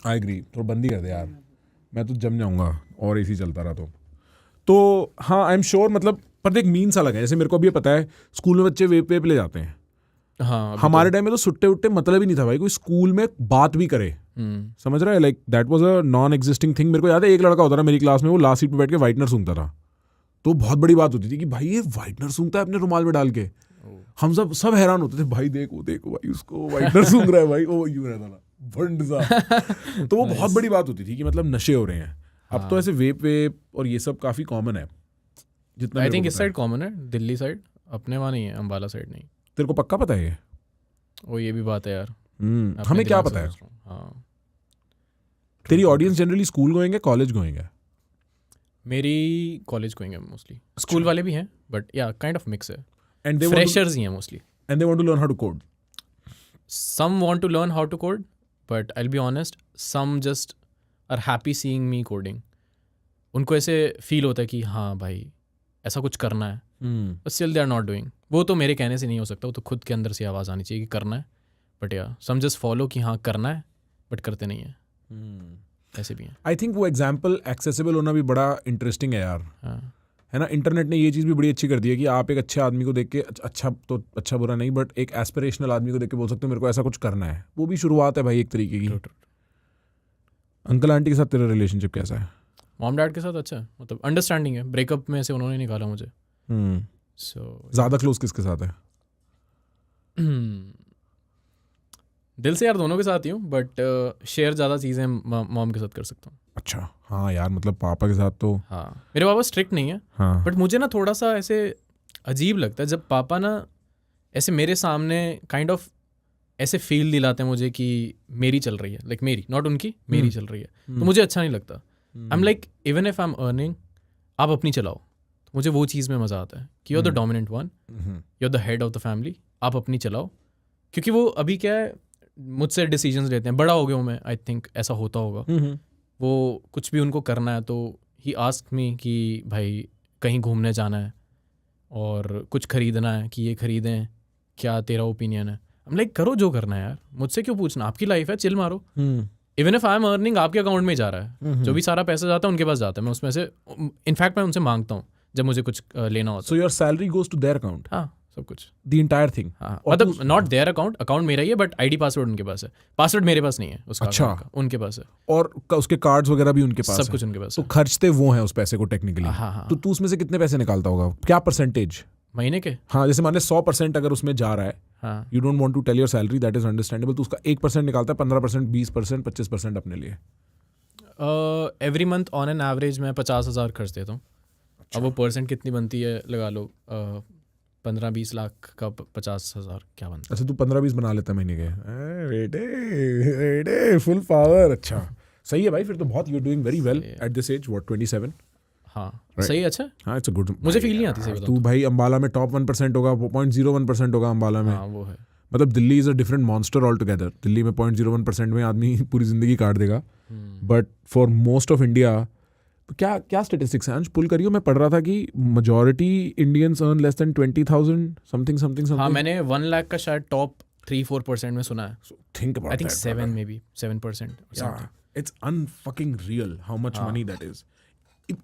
I agree. थोड़ा बंद ही कर दे यार, मैं तो जम जाऊंगा और ऐसे ही चलता रहा तो हाँ आई एम श्योर। मतलब पर एक मीन सा लगा है, जैसे मेरे को अभी ये पता है स्कूल में बच्चे वेप ले जाते हैं। हाँ हमारे टाइम में तो सुट्टे उट्टे मतलब ही नहीं था भाई, कोई स्कूल में बात भी करे। समझ रहा है? Like that was a non existing thing. मेरे को याद है एक लड़का होता था मेरी क्लास में, वो लास्ट सीट पे बैठ के वाइटनर सूंघता था। तो बहुत बड़ी बात होती थी कि भाई ये वाइटनर सूंघता है अपने रुमाल में डाल के। हम सब हैरान होते थे, भाई देखो भाई उसको वाइटनर सूंघ रहा है भाई। वो यूं रहता था भंड सा। तो वो बहुत बड़ी बात होती थी कि मतलब नशे हो रहे हैं। अब तो ऐसे वेप और ये सब काफी कॉमन है जितना आई थिंक इस साइड कॉमन है, दिल्ली साइड, अपने वहाँ नहीं है, अम्बाला साइड नहीं। तेरे को पक्का पता है ये? वो ये भी बात है यार, हमें क्या पता है? हाँ तेरी ऑडियंस जनरली स्कूल गोइंग है, कॉलेज गोइंग है? मेरी कॉलेज गोइंग है मोस्टली, स्कूल वाले भी हैं but yeah kind of mix है। एंड दे फ्रेशर्स ही हैं mostly, and they want to learn how to code. some want to learn how to code, but I'll be honest, some just are happy seeing me coding. उनको ऐसे feel होता है कि हाँ भाई ऐसा कुछ करना है, but still they are not doing. वो तो मेरे कहने से नहीं हो सकता, वो तो खुद के अंदर से आवाज़ आनी चाहिए कि करना है। बट या some just follow कि हाँ करना है, बट करते नहीं है। ऐसे भी हैं। आई थिंक वो एग्जाम्पल एक्सेसिबल होना भी बड़ा इंटरेस्टिंग है यार। हाँ है ना, इंटरनेट ने ये चीज़ भी बड़ी अच्छी कर दी है कि आप एक अच्छे आदमी को देख के, अच्छा बुरा नहीं, बट एक एस्पिरेशनल आदमी को देख के बोल सकते हो मेरे को ऐसा कुछ करना है। वो भी शुरुआत है भाई एक तरीके की। अंकल आंटी के साथ तेरा रिलेशनशिप कैसा है? मॉम डैड के साथ अच्छा है, मतलब अंडरस्टैंडिंग है। ब्रेकअप में से उन्होंने निकाला मुझे। सो ज़्यादा क्लोज किसके साथ है? दिल से यार दोनों के साथ ही हूँ, बट शेयर ज़्यादा चीज़ें मॉम के साथ कर सकता हूँ। अच्छा हाँ यार, मतलब पापा के साथ तो हाँ मेरे पापा स्ट्रिक्ट नहीं है, हाँ। बट मुझे ना थोड़ा सा ऐसे अजीब लगता है जब पापा ना ऐसे मेरे सामने काइंड ऑफ ऐसे फील दिलाते हैं मुझे कि मेरी चल रही है, लाइक मेरी, नॉट उनकी, मेरी चल रही है। तो मुझे अच्छा नहीं लगता। I am like even if I am earning, आप अपनी चलाओ। तो मुझे वो चीज़ में मज़ा आता है कि you are the dominant one, you are the head of the family, आप अपनी चलाओ। क्योंकि वो अभी क्या है, मुझसे डिसीजंस लेते हैं, बड़ा हो गया हूँ मैं, आई थिंक ऐसा होता होगा। वो कुछ भी उनको करना है तो ही आस्क मी कि भाई कहीं घूमने जाना है और कुछ खरीदना है कि ये खरीदें, क्या तेरा ओपिनियन है? हम लाइक करो जो करना है यार, मुझसे क्यों पूछना, आपकी लाइफ है, चिल मारो। Even if I am earning, आपके अकाउंट में जा रहा है, जो भी सारा पैसा जाता है उनके पास जाता है, मैं उसमें से इनफैक्ट मैं उनसे मांगता हूँ जब मुझे कुछ लेना होता है। So your salary goes to their account? हाँ सब कुछ, द एंटायर थिंग। हाँ मतलब नॉट देयर अकाउंट, अकाउंट मेरा ही है, बट आईडी पासवर्ड उनके पास है, पासवर्ड मेरे पास नहीं है उसका। अच्छा, उनके पास है, और उसके कार्ड्स वगैरह भी उनके पास सब है। कुछ उनके पास तो है। खर्चते वो हैं उस पैसे को टेक्निकली। हाँ। तो तू उसमें से कितने पैसे निकालता होगा, क्या परसेंटेज? महीने के? हाँ, जैसे मान ले 100% अगर उसमें जा रहा है, हाँ, you don't want to tell your salary, that is understandable, तो उसका 1% निकालता है, 15%, 20%, 25% अपने लिए। Every month on an average मैं 50,000 खर्च देता हूँ। अब वो परसेंट कितनी बनती है लगा लो, 15-20 लाख का 50,000 क्या बनता अच्छा, तू 15-20 बना लेता है महीने के? बेटे फुल पावर। अच्छा, सही है भाई, फिर तो बहुत, you doing very well at this age, what 27? है? हाँ सही है, अच्छा। हाँ, इट्स अ गुड। मुझे फील नहीं आती सही बताऊं तू भाई अंबाला में टॉप 1% होगा, 0.01% होगा अंबाला में। हाँ वो है। मतलब Delhi is a different monster all together. Delhi में 0.01% में आदमी पूरी जिंदगी काट देगा, but for most of India, क्या क्या स्टेटिस्टिक्स हैं अंश, पुल करियो। मैं पढ़ रहा था कि majority Indians earn less than 20,000 something. हाँ, मैंने 1 लाख का शायद टॉप 3-4% में सुना है। Think about I think 7 may be 7%। It's unfucking real how much money that is.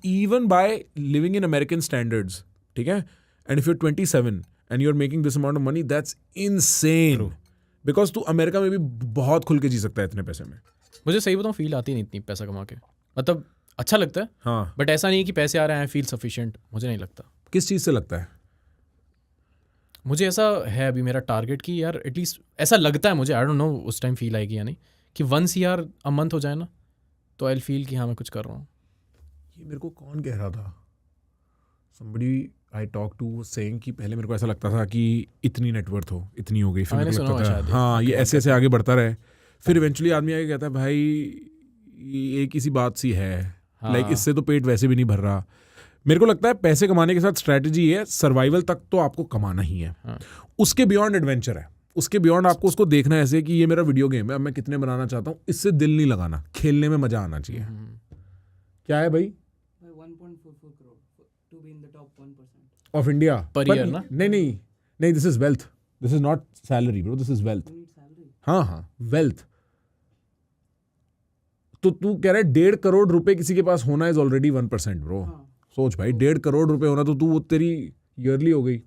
Even by living in American standards, ठीक है? And if you're 27 and you're making this amount of money, that's insane. Because तू America में भी बहुत खुल के जी सकता है इतने पैसे में। मुझे सही बताऊँ फील आती नहीं इतनी पैसा कमा के, मतलब अच्छा लगता है, हाँ, बट ऐसा नहीं कि पैसे आ रहे हैं फील सफिशिएंट, मुझे नहीं लगता। किस चीज़ से लगता है? मुझे ऐसा है अभी मेरा टारगेट कि यार एटलीस्ट ऐसा लगता है मुझे, आई डोंट नो उस टाइम फील आएगी या नहीं, कि 1 CR अ मंथ हो जाए ना, तो आई फील कि हाँ मैं कुछ कर रहा हूँ। ये मेरे को कौन कह रहा था? somebody I talked to was saying कि पहले मेरे को ऐसा लगता था कि इतनी नेटवर्थ हो, इतनी हो गई, फिर मैंने मेरे को सुना लगता हुआ था शायद हाँ ये ऐसे ऐसे आगे बढ़ता रहे, फिर इवेंचुअली आदमी आगे कहता है भाई ये एक ही सी बात सी है, लाइक इससे तो पेट वैसे भी नहीं भर रहा। मेरे को लगता है पैसे कमाने के साथ स्ट्रैटेजी है, सर्वाइवल तक तो आपको कमाना ही है, उसके बियॉन्ड एडवेंचर है, उसके बियॉन्ड आपको उसको देखना है ऐसे कि ये मेरा वीडियो गेम है, अब मैं कितने बनाना चाहता हूँ, इससे दिल नहीं लगाना, खेलने में मजा आना चाहिए। क्या है भाई? 1.44 crore to be in the top 1%. Of India Per year ना? नहीं, this is wealth, this is not salary bro, this is wealth. You need salary. हाँ, वेल्थ। तो तू कह रहा है 1.5 करोड़ रुपए किसी के पास होना इज ऑलरेडी 1% ब्रो। सोच भाई, 1.5 करोड़ रुपए होना तो तू वो तेरी ईयरली हो गई।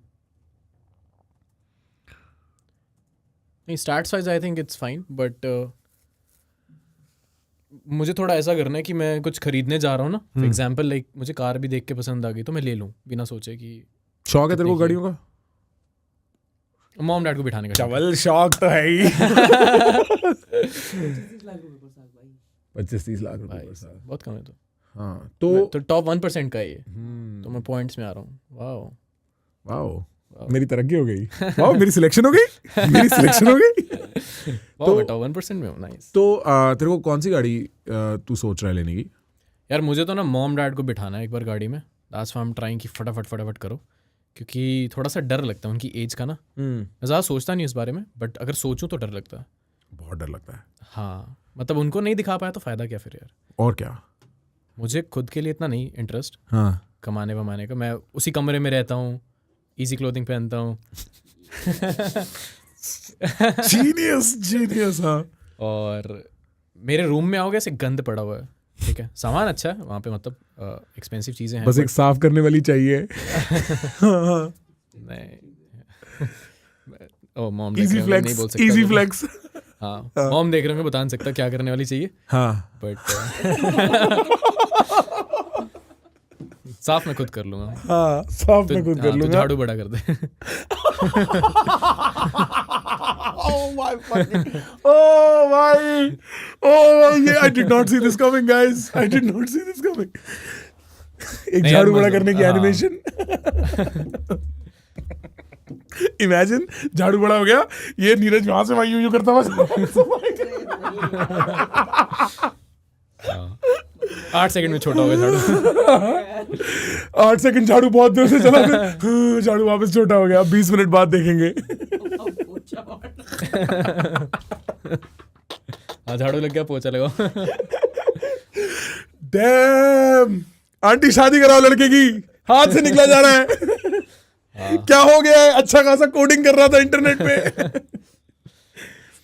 नहीं, starts wise I think it's fine, but मुझे थोड़ा ऐसा करना है कि मैं कुछ खरीदने जा रहा हूँ ना, फॉर एग्जांपल लाइक मुझे कार भी देख के पसंद आ गई तो मैं ले लूँ बिना सोचे कि शौक है तेरे को गाड़ियों का? मॉम डैड को बिठाने का। चवल शौक तो है ही। 25 लाख रुपए पर साल भाई। 25-30 लाख रुपए भाई पर साल। बहुत कम है तो। हाँ तो टॉप 1% का है ये, तो मैं पॉइंट्स में आ रहा हूँ। वाओ वाओ, मेरी तरक्की हो गई। वाओ, मेरी सिलेक्शन हो गई, मेरी सिलेक्शन हो गई। वाओ, मैं टॉप 1% में हूँ। नाइस। तो तेरे को कौन सी गाड़ी तू सोच रहा है लेने की? यार मुझे तो ना मॉम डैड को बिठाना है एक बार गाड़ी में, that's why I am trying कि फटाफट करो, क्योंकि थोड़ा सा डर लगता है उनकी एज का ना। मैं ज़्यादा सोचता नहीं इस बारे में, बट अगर सोचूं तो डर लगता है। बहुत डर लगता है। हाँ, मतलब उनको नहीं दिखा पाया तो फ़ायदा क्या फिर यार। और क्या? मुझे खुद के लिए इतना नहीं इंटरेस्ट हाँ, कमाने वमाने का। मैं उसी कमरे में रहता हूँ, इजी क्लोथिंग पहनता हूँ जीनियस। हाँ, और मेरे रूम में आओगे ऐसे गंद पड़ा हुआ है, ठीक है, सामान अच्छा है वहाँ पे, मतलब एक्सपेंसिव चीज़ें हैं, बस एक साफ करने वाली चाहिए। नहीं। ओ मॉम इजी नहीं फ्लेक्स, बोल सकता इजी तो। फ्लेक्स। हाँ, मॉम देख रहे होंगे, बता नहीं सकता क्या करने वाली चाहिए, हाँ, बट साफ मैं खुद कर लूँगा। हाँ, साफ मैं खुद कर तो लूँगा। झाड़ू बड़ा कर दे। Oh my! I did not see this coming, guys. I did not see this coming. एक नहीं, झाड़ू यार, बड़ा मतलब, करने की हाँ। एनिमेशन। इमेजिन झाड़ू बड़ा हो गया, ये नीरज वहां से वहां यूं करता हुआ 8 सेकंड में छोटा हो गया झाड़ू। 8 सेकंड झाड़ू बहुत देर से चला, फिर झाड़ू वापस छोटा हो गया। 20 मिनट बाद देखेंगे। हाँ, झाड़ू लग गया, पोछा लगाओ। डैम, आंटी शादी कराओ लड़के की, हाथ से निकला जा रहा है। क्या हो गया है? अच्छा खासा कोडिंग कर रहा था इंटरनेट पे।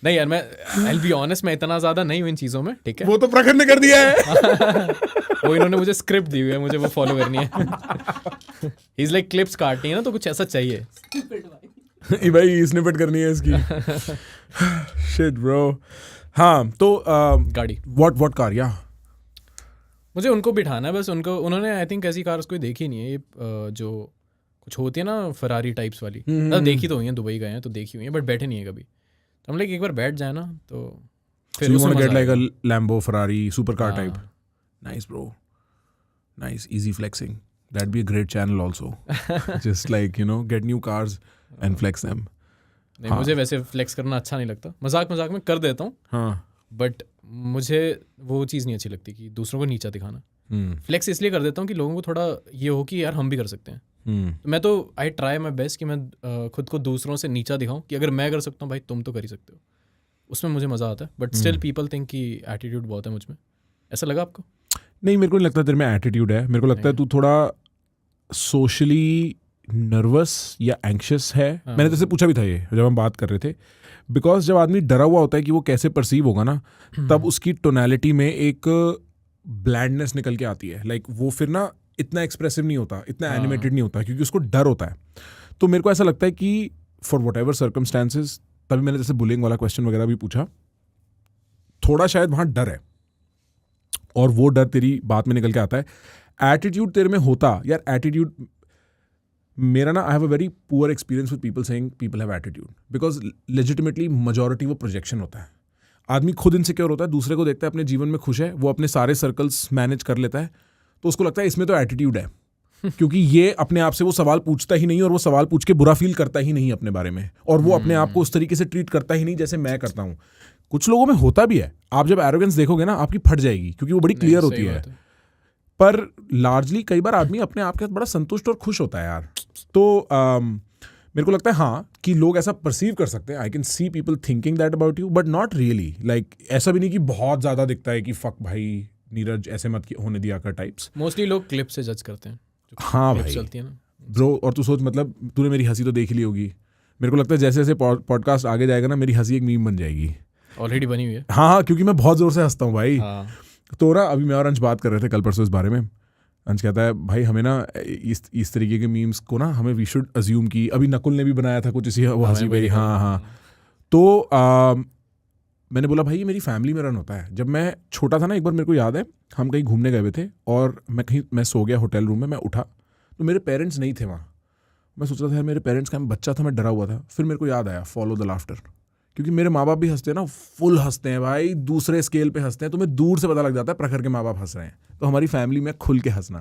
नहीं यार, मैं आई बी ऑनेस्ट, मैं इतना ज़्यादा नहीं हूँ इन चीज़ों में, ठीक है। वो तो प्रखर ने कर दिया है। वो इन्होंने मुझे स्क्रिप्ट दी हुई है, मुझे वो फॉलो करनी है। इज लाइक क्लिप्स काटनी है ना, तो कुछ ऐसा चाहिए। ये भाई स्निपेट करनी है इसकी। Shit bro. हाँ, तो गाड़ी, व्हाट कार? या मुझे उनको बिठाना है बस। उन्होंने आई थिंक ऐसी कार कोई देखी नहीं है, ये जो कुछ होती है ना फरारी टाइप्स वाली, मतलब देखी तो हुई है, दुबई गए हैं तो देखी हुई है, बट बैठे नहीं है कभी। तो हम लाइक एक बार बैठ जाए ना तो फिर you उसमें want to get मजा like a आएगा। Lambo, Ferrari, supercar हाँ। type. Nice, bro. Nice, easy flexing. That'd be a great channel also. Just like, you know, get new cars and flex them. नहीं, मुझे वैसे flex करना अच्छा नहीं लगता, मजाक मजाक में कर देता हूँ, हाँ. बट मुझे वो चीज़ नहीं अच्छी लगती कि दूसरों को नीचा दिखाना। फ्लेक्स इसलिए कर देता हूँ कि लोगों को थोड़ा ये हो कि यार हम भी कर सकते हैं। तो मैं तो आई ट्राई माई बेस्ट कि मैं खुद को दूसरों से नीचा दिखाऊं कि अगर मैं कर सकता हूँ भाई तुम तो कर ही सकते हो, उसमें मुझे मज़ा आता है। बट स्टिल पीपल थिंक कि एटीट्यूड बहुत है मुझ में। ऐसा लगा आपको? नहीं, मेरे को नहीं लगता तेरे में एटीट्यूड है। मेरे को लगता है तू थोड़ा सोशली नर्वस या एंक्शस है। मैंने तेरे से पूछा भी था ये जब हम बात कर रहे थे, बिकॉज जब आदमी डरा हुआ होता है कि वो कैसे परसीव होगा ना, तब उसकी टोनैलिटी में एक ब्लैंडनेस निकल के आती है। लाइक वो फिर ना इतना एक्सप्रेसिव नहीं होता, इतना एनिमेटेड नहीं होता, क्योंकि उसको डर होता है। तो मेरे को ऐसा लगता है कि फॉर वट एवर सर्कमस्टांसेस, तभी मैंने जैसे बुलिंग वाला क्वेश्चन वगैरह भी पूछा, थोड़ा शायद वहाँ डर है और वो डर तेरी बात में निकल के आता है। एटीट्यूड तेरे में होता, यार एटीट्यूड मेरा ना, I have a very poor experience with people saying people have attitude, because legitimately majority वो प्रोजेक्शन होता है। आदमी खुद इनसिक्योर होता है, दूसरे को देखता है अपने जीवन में खुश है, वो अपने सारे सर्कल्स मैनेज कर लेता है, तो उसको लगता है इसमें तो एटीट्यूड है, क्योंकि ये अपने आप से वो सवाल पूछता ही नहीं और वो सवाल पूछ के बुरा फील करता ही नहीं अपने बारे में, और वो अपने आप को उस तरीके से ट्रीट करता ही नहीं जैसे मैं करता हूँ। कुछ लोगों में होता भी है, आप जब एरोगेंस देखोगे ना आपकी फट जाएगी, क्योंकि वो बड़ी क्लियर होती है। पर लार्जली कई बार आदमी अपने आप के साथ बड़ा संतुष्ट और खुश होता है यार। तो मेरे को लगता है हाँ कि लोग ऐसा परसीव कर सकते हैं। I can see people thinking that about you, but not really. Like ऐसा भी नहीं कि बहुत ज़्यादा दिखता है कि फक भाई नीरज ऐसे मत होने दिया कर टाइप्स। मोस्टली लोग क्लिप से जज करते हैं। हाँ भाई चलती है ना ब्रो, और तू सोच, मतलब तूने मेरी हंसी तो देख ली होगी। मेरे को लगता है जैसे जैसे पॉडकास्ट आगे जाएगा ना, मेरी हंसी एक मीम बन जाएगी। ऑलरेडी बनी हुई है। हाँ, क्योंकि मैं बहुत ज़ोर से हंसता हूँ भाई। हाँ। तो ना अभी मैं और अंश बात कर रहे थे कल परसों इस बारे में। अंश कहता है भाई हमें ना इस तरीके के मीम्स को ना हमें वी शुड अज्यूम की, अभी नकुल ने भी बनाया था कुछ इसी वो हंसी भाई। हाँ। तो मैंने बोला भाई ये मेरी फैमिली में रन होता है। जब मैं छोटा था ना, एक बार मेरे को याद है हम कहीं घूमने गए हुए थे और मैं सो गया होटल रूम में। मैं उठा तो मेरे पेरेंट्स नहीं थे वहाँ। मैं सोच रहा था मेरे पेरेंट्स का, मैं बच्चा था, मैं डरा हुआ था। फिर मेरे को याद आया फॉलो द लाफ्टर, क्योंकि मेरे माँ बाप भी हंसते हैं ना, फुल हंसते हैं भाई, दूसरे स्केल पे हंसते हैं। तुम्हें दूर से पता लग जाता है प्रखर के माँ बाप हंस रहे हैं। तो हमारी फैमिली में खुल के हंसना,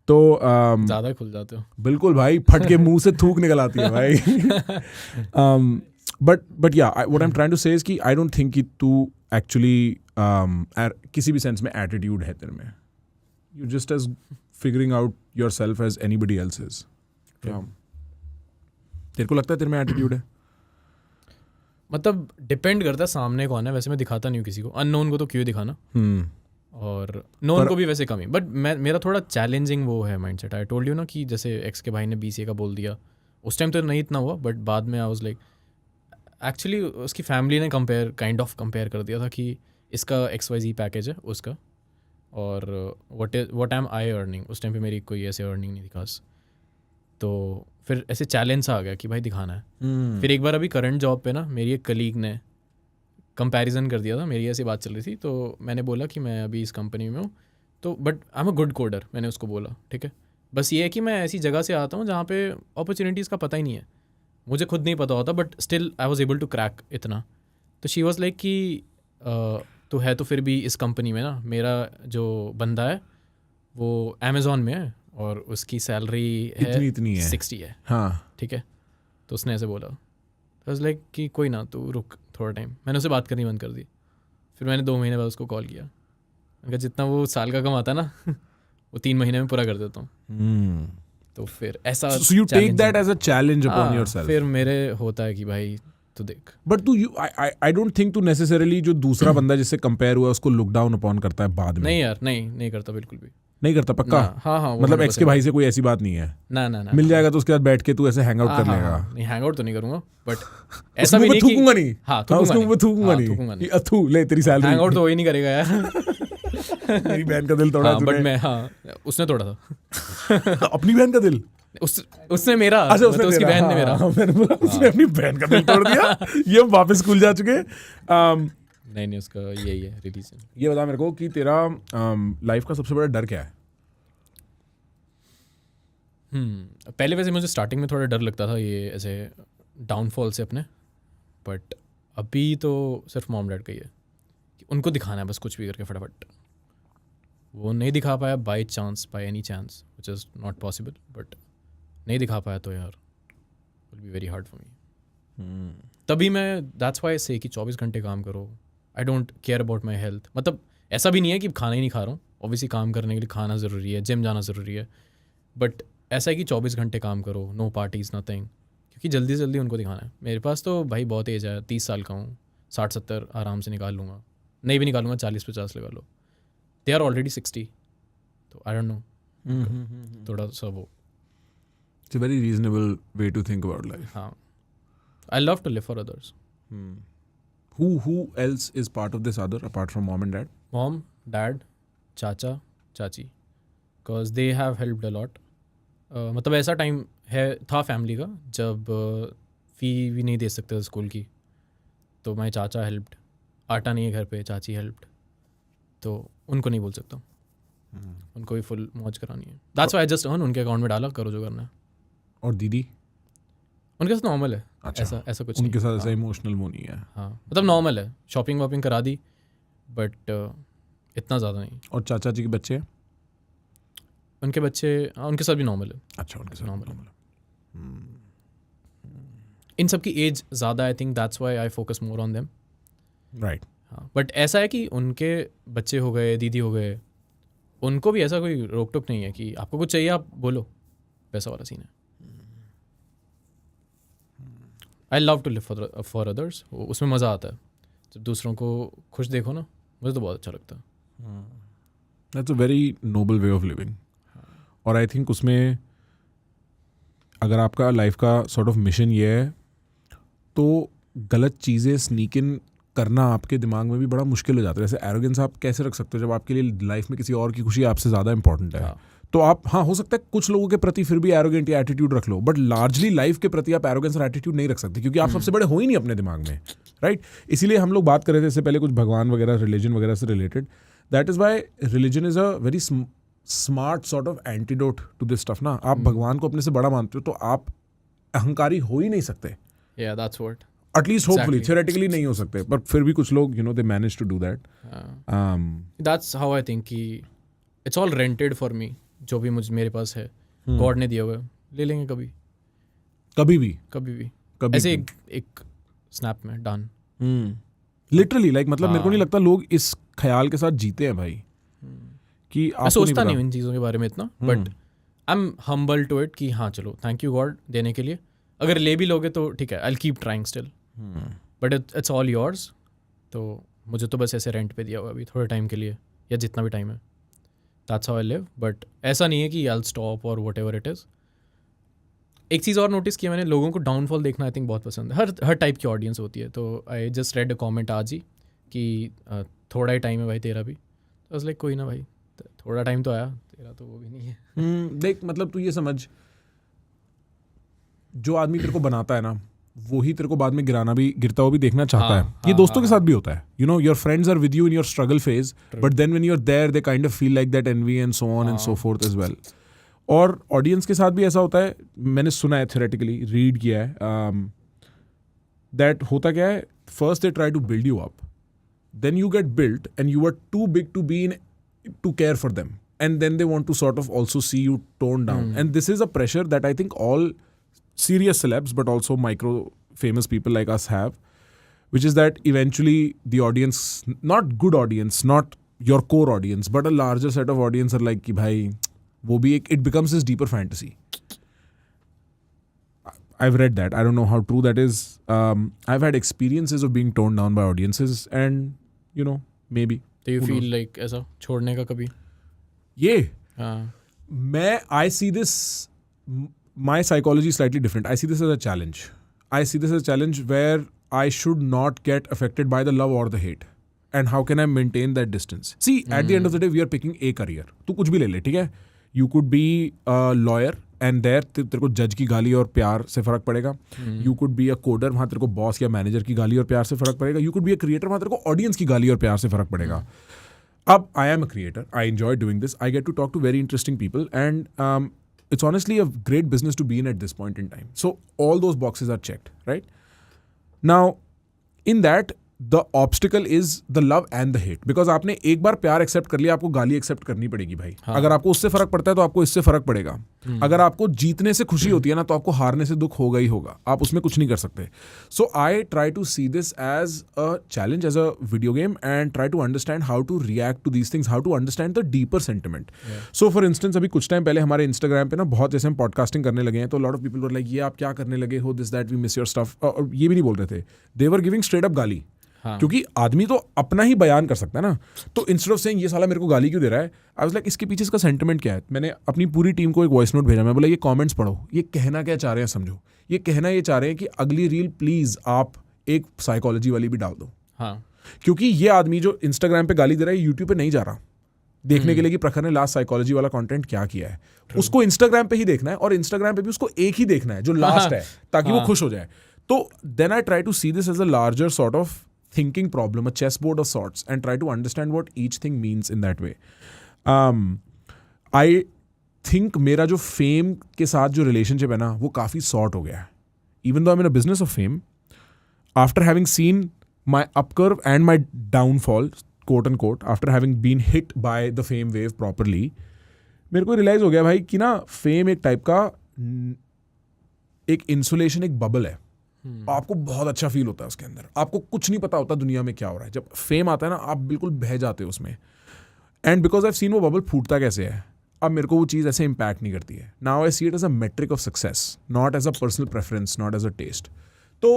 तो ज़्यादा खुल जाते हो। बिल्कुल भाई, फट के मुंह से थूक निकल आती है भाई। But yeah what I am trying to say is कि आई डोंट थिंक कि तू एक्चुअली किसी भी सेंस में एटीट्यूड है तेरे में। You just as figuring out yourself as anybody else is. तेरे को लगता है तेरे में एटीट्यूड है? मतलब डिपेंड करता है सामने कौन है। वैसे मैं दिखाता नहीं हूँ किसी को, अननोन को तो क्यों दिखाना, और नोन को भी वैसे कम ही। बट मेरा थोड़ा चैलेंजिंग वो है माइंडसेट। आई टोल्ड यू ना कि जैसे एक्स के भाई ने BCA का बोल दिया, उस टाइम तो नहीं इतना हुआ, बट बाद में आई वाज लाइक, एक्चुअली उसकी फैमिली ने कंपेयर कर दिया था कि इसका XYZ पैकेज है उसका, और व्हाट एम आई अर्निंग। उस टाइम पे मेरी कोई ऐसे अर्निंग नहीं थी खास। तो फिर ऐसे चैलेंज आ गया कि भाई दिखाना है। फिर एक बार अभी करंट जॉब पे ना मेरी एक कलीग ने कंपैरिजन कर दिया था, मेरी ऐसी बात चल रही थी, तो मैंने बोला कि मैं अभी इस कंपनी में हूँ, तो but I am a good coder, मैंने उसको बोला ठीक है, बस ये है कि मैं ऐसी जगह से आता हूँ जहाँ पे अपॉर्चुनिटीज़ का पता ही नहीं है, मुझे खुद नहीं पता होता, but still I was able to crack इतना। तो शी वॉज लाइक कि तो है तो फिर भी इस कंपनी में ना, मेरा जो बंदा है वो अमेज़ॉन में है और उसकी सैलरी है इतनी है 60 है। हाँ ठीक है, तो उसने ऐसे बोला, तो वाज लाइक कि कोई ना तू रुक थोड़ा टाइम। मैंने उससे बात करनी बंद कर दी। फिर मैंने 2 महीने बाद उसको कॉल किया, मैंने कहा जितना वो साल का कमाता ना वो 3 महीने में पूरा कर देता हूँ। तो फिर ऐसा So you take that as a challenge upon yourself. फिर मेरे होता है कि भाई तू देख। बट तू आई डोंट थिंक तू नेसेसरली जो दूसरा बंदा जिससे कंपेयर हुआ उसको लुक डाउन अपॉन करता है बाद में। नहीं यार, नहीं करता बिल्कुल भी नहीं करता पक्का। हाँ मतलब एक्स के भाई से कोई ऐसी बात नहीं है ना मिल जाएगा तो उसके बाद बैठ के तू ऐसे हैंग आउट कर लेगा। नहीं हैंग आउट तो नहीं करूंगा, बट ऐसा भी नहीं कि थूकूंगा नहीं। हाँ उसके मुंह पे थूकूंगा नहीं। अथू ले तेरी सैलरी। हैंग आउट तो वही नहीं करेगा यार। मेरी बहन का दिल तोड़ा तूने। बट मैं उसने तोड़ा था। अपनी बहन का दिल? उसने मेरा, अच्छा उसने उसकी बहन ने मेरा। मैंने बोला उसने अपनी बहन का दिल तोड़ दिया। ये वापस स्कूल जा चुके। नहीं उसका यही है रिलीजन। ये बता मेरे को कि तेरा लाइफ का सबसे बड़ा डर क्या है? पहले वैसे मुझे स्टार्टिंग में थोड़ा डर लगता था ये ऐसे डाउनफॉल से अपने, बट अभी तो सिर्फ मॉम डैड का ही है कि उनको दिखाना है बस कुछ भी करके फटाफट. वो नहीं दिखा पाया by chance, by any chance, which is not possible, but नहीं दिखा पाया तो यार will be very hard for me. तभी मैं दैट्स वाई से कि 24 घंटे काम करो. I don't care about my health. मतलब ऐसा भी नहीं है कि खाना ही नहीं खा रहा हूँ, ऑब्वियसली काम करने के लिए खाना ज़रूरी है, जिम जाना ज़रूरी है, बट ऐसा है कि 24 घंटे काम करो, नो पार्टीज नथिंग, क्योंकि जल्दी से जल्दी उनको दिखाना है. मेरे पास तो भाई बहुत एज है, 30 साल का हूँ, 60-70 आराम से निकाल लूँगा, नहीं भी निकालूंगा 40-50 लगा लो. दे आर ऑलरेडी 60, तो आई डोंट नो, थोड़ा सा वो. It's a very reasonable way to think about life. हाँ, I love to live for others. Who else is part of this other apart from mom and dad? Mom, dad, चाचा, चाची, because they have helped a lot. मतलब ऐसा time था family का जब फ़ी भी नहीं दे सकते थे स्कूल की, तो मैं चाचा हेल्प्ड. आटा नहीं है घर पे, चाची हेल्प्ड. तो उनको नहीं बोल सकता, उनको भी फुल मौज करानी है. दैट्स व्हाई जस्ट उनके अकाउंट में डाला, करो जो करना है. और दीदी? उनके साथ नॉर्मल है. अच्छा, ऐसा कुछ उनके नहीं. साथ ऐसा इमोशनल वो नहीं है. हाँ, मतलब नॉर्मल है, शॉपिंग वॉपिंग करा दी, बट इतना ज़्यादा नहीं. और चाचा जी के बच्चे? उनके बच्चे उनके साथ भी नॉर्मल है. अच्छा, उनके साथ Normal. normal. इन सब की एज ज़्यादा, I think that's why I focus more on them. Right. हाँ, बट ऐसा है कि उनके बच्चे हो गए, दीदी हो गए, उनको भी ऐसा कोई रोक टोक नहीं है कि आपको कुछ चाहिए आप बोलो, वैसा वाला सीन है. I love to live for others. उसमें मज़ा आता है जब दूसरों को खुश देखो ना, मुझे तो बहुत अच्छा लगता है. That's a very noble way of living. और आई थिंक उसमें अगर आपका लाइफ का सॉर्ट ऑफ मिशन ये है, तो गलत चीज़ें स्नीक इन करना आपके दिमाग में भी बड़ा मुश्किल हो जाता है. जैसे एरोगेंस आप कैसे रख सकते हो जब आपके लिए लाइफ में किसी और की खुशी आपसे ज़्यादा इंपॉर्टेंट है. हाँ. तो आप, हाँ, हो सकता है कुछ लोगों के प्रति फिर भी एरोगेंट या एटीट्यूड रख लो, बट लार्जली लाइफ के प्रति आप एरोगेंस और एटीट्यूड नहीं रख सकते, क्योंकि आप सबसे बड़े हो ही नहीं अपने दिमाग में, राइट? इसीलिए हम लोग बात कर रहे थे इससे पहले कुछ भगवान वगैरह, रिलीजन वगैरह से related. That is why religion is a very smart sort of antidote to this stuff ना. आप भगवान को अपने से बड़ा मानते हो तो आप अहंकारी हो ही नहीं सकते, Yeah, that's what. At least hopefully. Exactly. Theoretically नहीं हो सकते, बट फिर भी कुछ लोग they manage to do that. That's how I think कि it's all rented for me. जो भी मेरे पास है, गॉड ने दिया हुआ है, ले लेंगे कभी कभी भी ऐसे एक स्नैप में डन. लिटरली लाइक मतलब मेरे को नहीं लगता लोग इस ख्याल के साथ जीते हैं भाई कि मैं आपको सोचता नहीं नहीं हूँ इन चीज़ों के बारे में इतना, but I am humble to it कि हाँ चलो, थैंक यू गॉड देने के लिए. अगर ले भी लोगे तो ठीक है, I will keep trying still, but it's all yours. तो मुझे तो बस ऐसे रेंट पे दिया हुआ अभी थोड़े टाइम के लिए, या जितना भी टाइम है. That's how I live. But ऐसा नहीं है कि आई विल स्टॉप और वट एवर इट इज़. एक चीज़ और नोटिस किया मैंने, लोगों को डाउनफॉल देखना आई थिंक बहुत पसंद है. हर टाइप की ऑडियंस होती है. तो I just red a comment आज ही कि थोड़ा ही टाइम है भाई तेरा भी. तो लाइक कोई ना भाई, थोड़ा टाइम तो आया, तेरा तो वो भी नहीं है. देख मतलब तू ये समझ, जो आदमी तेरे को बनाता है ना, वो ही तेरे को बाद में गिरता हुआ भी देखना चाहता है. ये दोस्तों के साथ भी होता है. Your friends are with you in your struggle phase, but then when you are there they kind of feel like that envy and so on and so forth as well. और ऑडियंस के साथ भी ऐसा होता है, मैंने सुना है, थ्योरेटिकली रीड किया है, दैट होता क्या है, first they try to build you up, then you get built and you are too big to be in to care for them, and then they want to sort of also see you toned down. And this is a pressure that I think all serious celebs but also micro famous people like us have, which is that eventually the audience, not good audience, not your core audience, but a larger set of audience are like ki bhai wo bhi ek, it becomes this deeper fantasy. I've read that. I don't know how true that is. I've had experiences of being toned down by audiences, and maybe तो you feel like ऐसा छोड़ने का कभी? ये हाँ, मैं I see this, my psychology slightly different. I see this as a challenge. I see this as a challenge where I should not get affected by the love और the hate, and how can I maintain that distance. See at the end of the day we are picking a career. तू कुछ भी ले ले, ठीक है. You could be a lawyer and there तेरे को जज की गाली और प्यार से फर्क पड़ेगा. You could be a coder, वहाँ तेरे को बॉस या मैनेजर की गाली और प्यार से फर्क पड़ेगा. You could be a creator, वहाँ तेरे को ऑडियंस की गाली और प्यार से फर्क पड़ेगा. अब I am a creator, I enjoy doing this, I get to talk to very interesting people, and it's honestly a great business to be in at this point in time. So all those boxes are checked, right? Now in that the obstacle is the love and the hate, because आपने एक बार प्यार accept कर लिया, आपको गाली accept करनी पड़ेगी भाई. अगर आपको उससे फर्क पड़ता है तो आपको इससे फर्क पड़ेगा. अगर आपको जीतने से खुशी होती है ना, तो आपको हारने से दुख होगा ही होगा. आप उसमें कुछ नहीं कर सकते. So I try to see this as a challenge, as a video game, and try to understand how to react to these things, how to understand the deeper sentiment. So for instance अभी कुछ time पहले हमारे Instagram पे ना बहुत, जैसे हम podcasting करने लगे हैं, तो lot of people were like, ये आप क्या करने लगे हो, this that, we miss your stuff. और ये भी नहीं बोल रहे थे, they were giving straight up गाली. क्योंकि आदमी तो अपना ही बयान कर सकता है ना. तो इंस्टेड ऑफ सेइंग ये साला मेरे को गाली क्यों दे रहा है, आई वाज लाइक इसके पीछे इसका सेंटिमेंट क्या है. मैंने अपनी पूरी टीम को एक वॉइस नोट भेजा. मैं बोला ये कमेंट्स पढ़ो, ये कहना क्या चाह रहे हैं समझो. ये कहना ये चाह रहे हैं कि अगली रील प्लीज आप एक साइकोलॉजी वाली भी डाल दो. क्योंकि ये आदमी जो इंस्टाग्राम पे गाली दे रहा है, यूट्यूब पे नहीं जा रहा देखने के लिए कि प्रखर ने लास्ट साइकोलॉजी वाला कंटेंट क्या किया है. उसको इंस्टाग्राम पे ही देखना है, और इंस्टाग्राम पे भी उसको एक ही देखना है जो लास्ट है, ताकि वो खुश हो जाए. तो then I try to see this as a larger sort of thinking problem, a chessboard of sorts, and try to understand what each thing means in that way. I think मेरा जो fame के साथ जो relationship है ना, वो काफ़ी sort हो गया है. Even though I'm in a business of fame, after having seen my upcurve and my downfall, quote unquote, after having been hit by the fame wave properly, मेरे को realize हो गया भाई कि ना fame एक type का एक insulation, एक bubble है. आपको बहुत अच्छा फील होता है उसके अंदर, आपको कुछ नहीं पता होता दुनिया में क्या हो रहा है. जब फेम आता है ना, आप बिल्कुल बह जाते हो उसमें. एंड बिकॉज आई सीन वो बबल फूटता कैसे है, अब मेरे को वो चीज़ ऐसे इम्पैक्ट नहीं करती है. Now I see it as a metric of success, not as a personal preference, not as a test. तो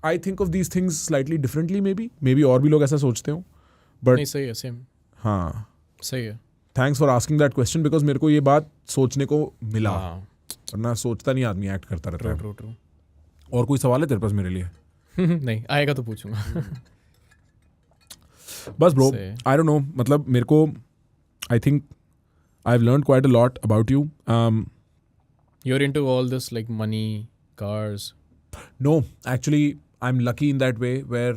I think of these things slightly differently. Maybe और भी लोग ऐसा सोचते हो, बट सही है, सेम. हाँ, सही है. Thanks for asking that question, because मेरे को ये बात सोचने को मिला, वरना सोचता नहीं आदमी, एक्ट करता रहता है. ट्रू. और कोई सवाल है तेरे पास मेरे लिए? नहीं, आएगा तो पूछूंगा. बस ब्रो, आई डोंट नो, मतलब मेरे को, आई think I have learned quite a lot about you. You're into all this like money, cars. No, actually I'm lucky in that way where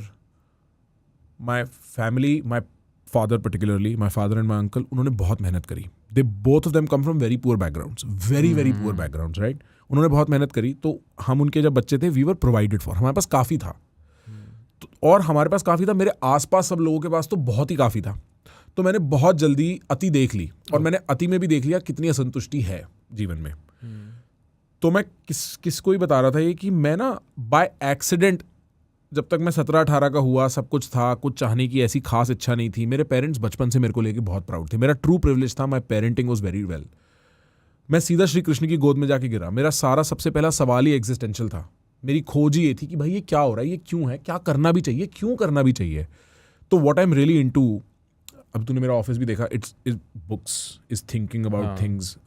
my family, my father particularly, my father and my uncle, उन्होंने बहुत मेहनत करी. They both of them come from very poor backgrounds, very poor backgrounds, right? उन्होंने बहुत मेहनत करी, तो हम उनके जब बच्चे थे, वी वर प्रोवाइडेड फॉर, हमारे पास काफ़ी था. और हमारे पास काफ़ी था, मेरे आसपास सब लोगों के पास तो बहुत ही काफ़ी था. तो मैंने बहुत जल्दी अति देख ली, और मैंने अति में भी देख लिया कितनी असंतुष्टि है जीवन में. तो मैं किसको ही बता रहा था ये कि मैं ना बाय एक्सीडेंट, जब तक मैं 17-18 का हुआ, सब कुछ था, कुछ चाहने की ऐसी खास इच्छा नहीं थी. मेरे पेरेंट्स बचपन से मेरे को लेके बहुत प्राउड थे. मेरा ट्रू प्रिविलेज था, माई पेरेंटिंग वॉज वेरी वेल. मैं सीधा श्री कृष्ण की गोद में जाके गिरा. मेरा सारा सबसे पहला सवाल ही एग्जिस्टेंशियल था. मेरी खोज ही ये थी कि भाई ये क्या हो रहा है, ये क्यों है, क्या करना भी चाहिए, क्यों करना भी चाहिए. तो what I am really into, अब तूने मेरा ऑफिस भी देखा, it's books, is thinking about things.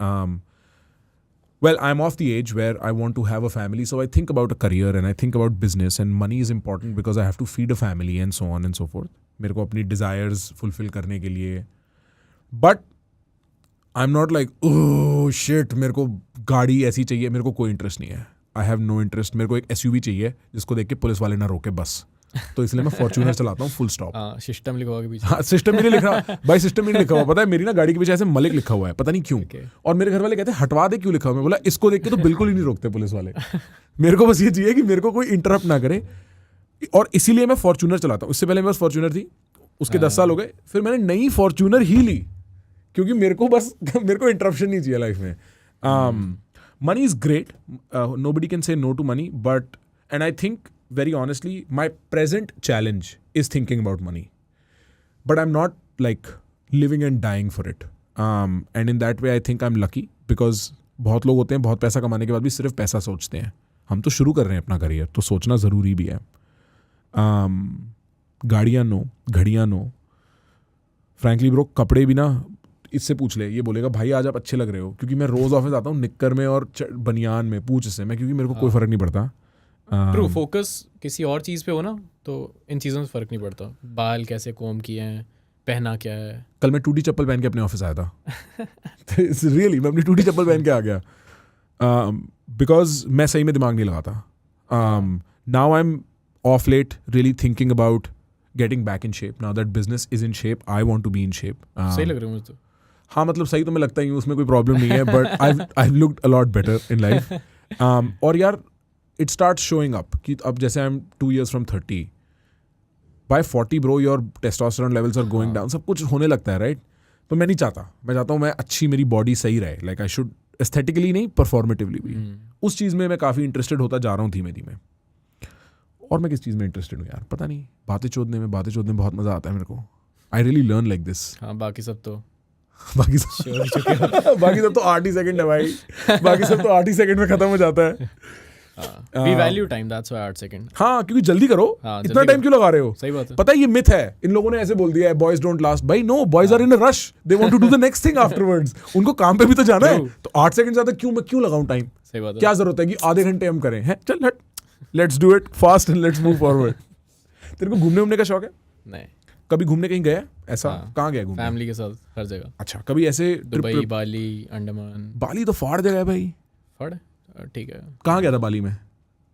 Well, I'm of the age where I want to have a family, so I think about a career and I think about business, and money is important because I have to feed a family and so on and so forth. मेरे को अपनी desires fulfill करने के लिए. But I'm not like, oh shit, मेरे को गाड़ी ऐसी चाहिए, मेरे को कोई इंटरेस्ट नहीं है. I have no interest. मेरे को एक SUV चाहिए जिसको देख के पुलिस वाले ना रोके, बस. तो इसलिए मैं फॉर्च्यूनर चलाता हूँ, फुल स्टॉप. सिस्टम लिखा हुआ के पीछे. हाँ, सिस्टम भी नहीं लिखा भाई, सिस्टम भी नहीं लिखा हुआ. पता है मेरी ना गाड़ी के पीछे ऐसे मलिक लिखा हुआ है, पता नहीं क्यों. और मेरे घर वाले कहते हैं हटवा दे, क्यों लिखा हुआ. मैं बोला इसको देख के तो बिल्कुल ही नहीं रोकते पुलिस वाले. मेरे को बस ये चाहिए कि मेरे को कोई इंटरप्ट ना करे, और इसीलिए मैं फॉर्च्यूनर चलाता हूँ. उससे पहले मेरे पास फॉर्च्यूनर थी, उसके 10 साल हो गए, फिर मैंने नई फॉर्च्यूनर ही ली, क्योंकि मेरे को इंटरप्शन नहीं चाहिए लाइफ में. Money is great, nobody can say no to money, but and I think very honestly, my present challenge is thinking about money, but I'm not like living and dying for it. And in that way, I think I'm lucky because बहुत लोग होते हैं बहुत पैसा कमाने के बाद भी सिर्फ पैसा सोचते हैं. हम तो शुरू कर रहे हैं अपना करियर, तो सोचना ज़रूरी भी है. गाड़ियाँ नो, घड़ियाँ नो. फ्रैंकली ब्रो, कपड़े भी ना इससे पूछ ले, ये बोलेगा भाई आज आप अच्छे लग रहे हो, क्योंकि मैं रोज़ ऑफिस आता हूँ निक्कर में और बनियान में, पूछ से मैं, क्योंकि मेरे को कोई फ़र्क नहीं पड़ता. ट्रू, फोकस किसी और चीज़ पे हो ना, तो इन चीज़ों से फ़र्क नहीं पड़ता. बाल कैसे कोम किए हैं, पहना क्या है. कल मैं टूटी चप्पल पहन के अपने ऑफिस आया था. रियली मैं अपनी टूटी चप्पल पहन के आ गया, बिकॉज मैं सही में दिमाग नहीं लगाता. Now I am of late really thinking about getting back in shape. Now that business is in shape, I want to be in shape. सही लग रहा है मुझे तो. हाँ मतलब सही तो मैं लगता ही हूँ, उसमें कोई प्रॉब्लम नहीं है, but I looked a lot better in life. और यार इट स्टार्ट शोइंग अप कि अब जैसे I am 2 years from 30, by 40 bro your testosterone levels are going down, सब कुछ होने लगता है राइट. तो मैं नहीं चाहता, मैं चाहता हूँ मैं अच्छी मेरी बॉडी सही रहे, लाइक आई शुड एस्थेटिकली नहीं परफॉर्मेटिवली भी. उस चीज़ में मैं काफ़ी इंटरेस्टेड होता जा रहा हूँ धीमे धीमे. और मैं किस चीज़ में इंटरेस्टेड हूँ यार पता नहीं, बातें चोदने में बहुत मज़ा आता है मेरे को. I really learn like this. हाँ बाकी सब तो बाकी सब तो 8 ही सेकंड है भाई. बाकी सब तो 8 ही सेकंड में खत्म हो जाता है. We value time, that's why 8 second. हाँ क्योंकि जल्दी करो. हाँ, इतना जल्दी टाइम क्यों लगा रहे हो? सही बात है. पता है ये मिथ है, इन लोगों ने ऐसे बोल दिया है बॉयज डोंट लास्ट. भाई no, boys are in a rush, they want to do the next thing afterwards. उनको काम पे भी तो जाना है. True. तो 8 सेकंड ज्यादा क्यों मैं क्यों लगाऊं टाइम? सही बात है. क्या जरूरत है कि आधे घंटे हम करें? हैं चल हट, let's do it fast and let's move forward. तेरे को घूमने का शौक है? नहीं. कभी घूमने कहीं गया ऐसा? हाँ. कहाँ गया घूमने? फैमिली के साथ हर जगह. अच्छा कभी ऐसे दुबई, बाली, अंडमान. बाली तो फाड़ जगह है भाई. फड़ ठीक है. कहाँ गया था बाली में?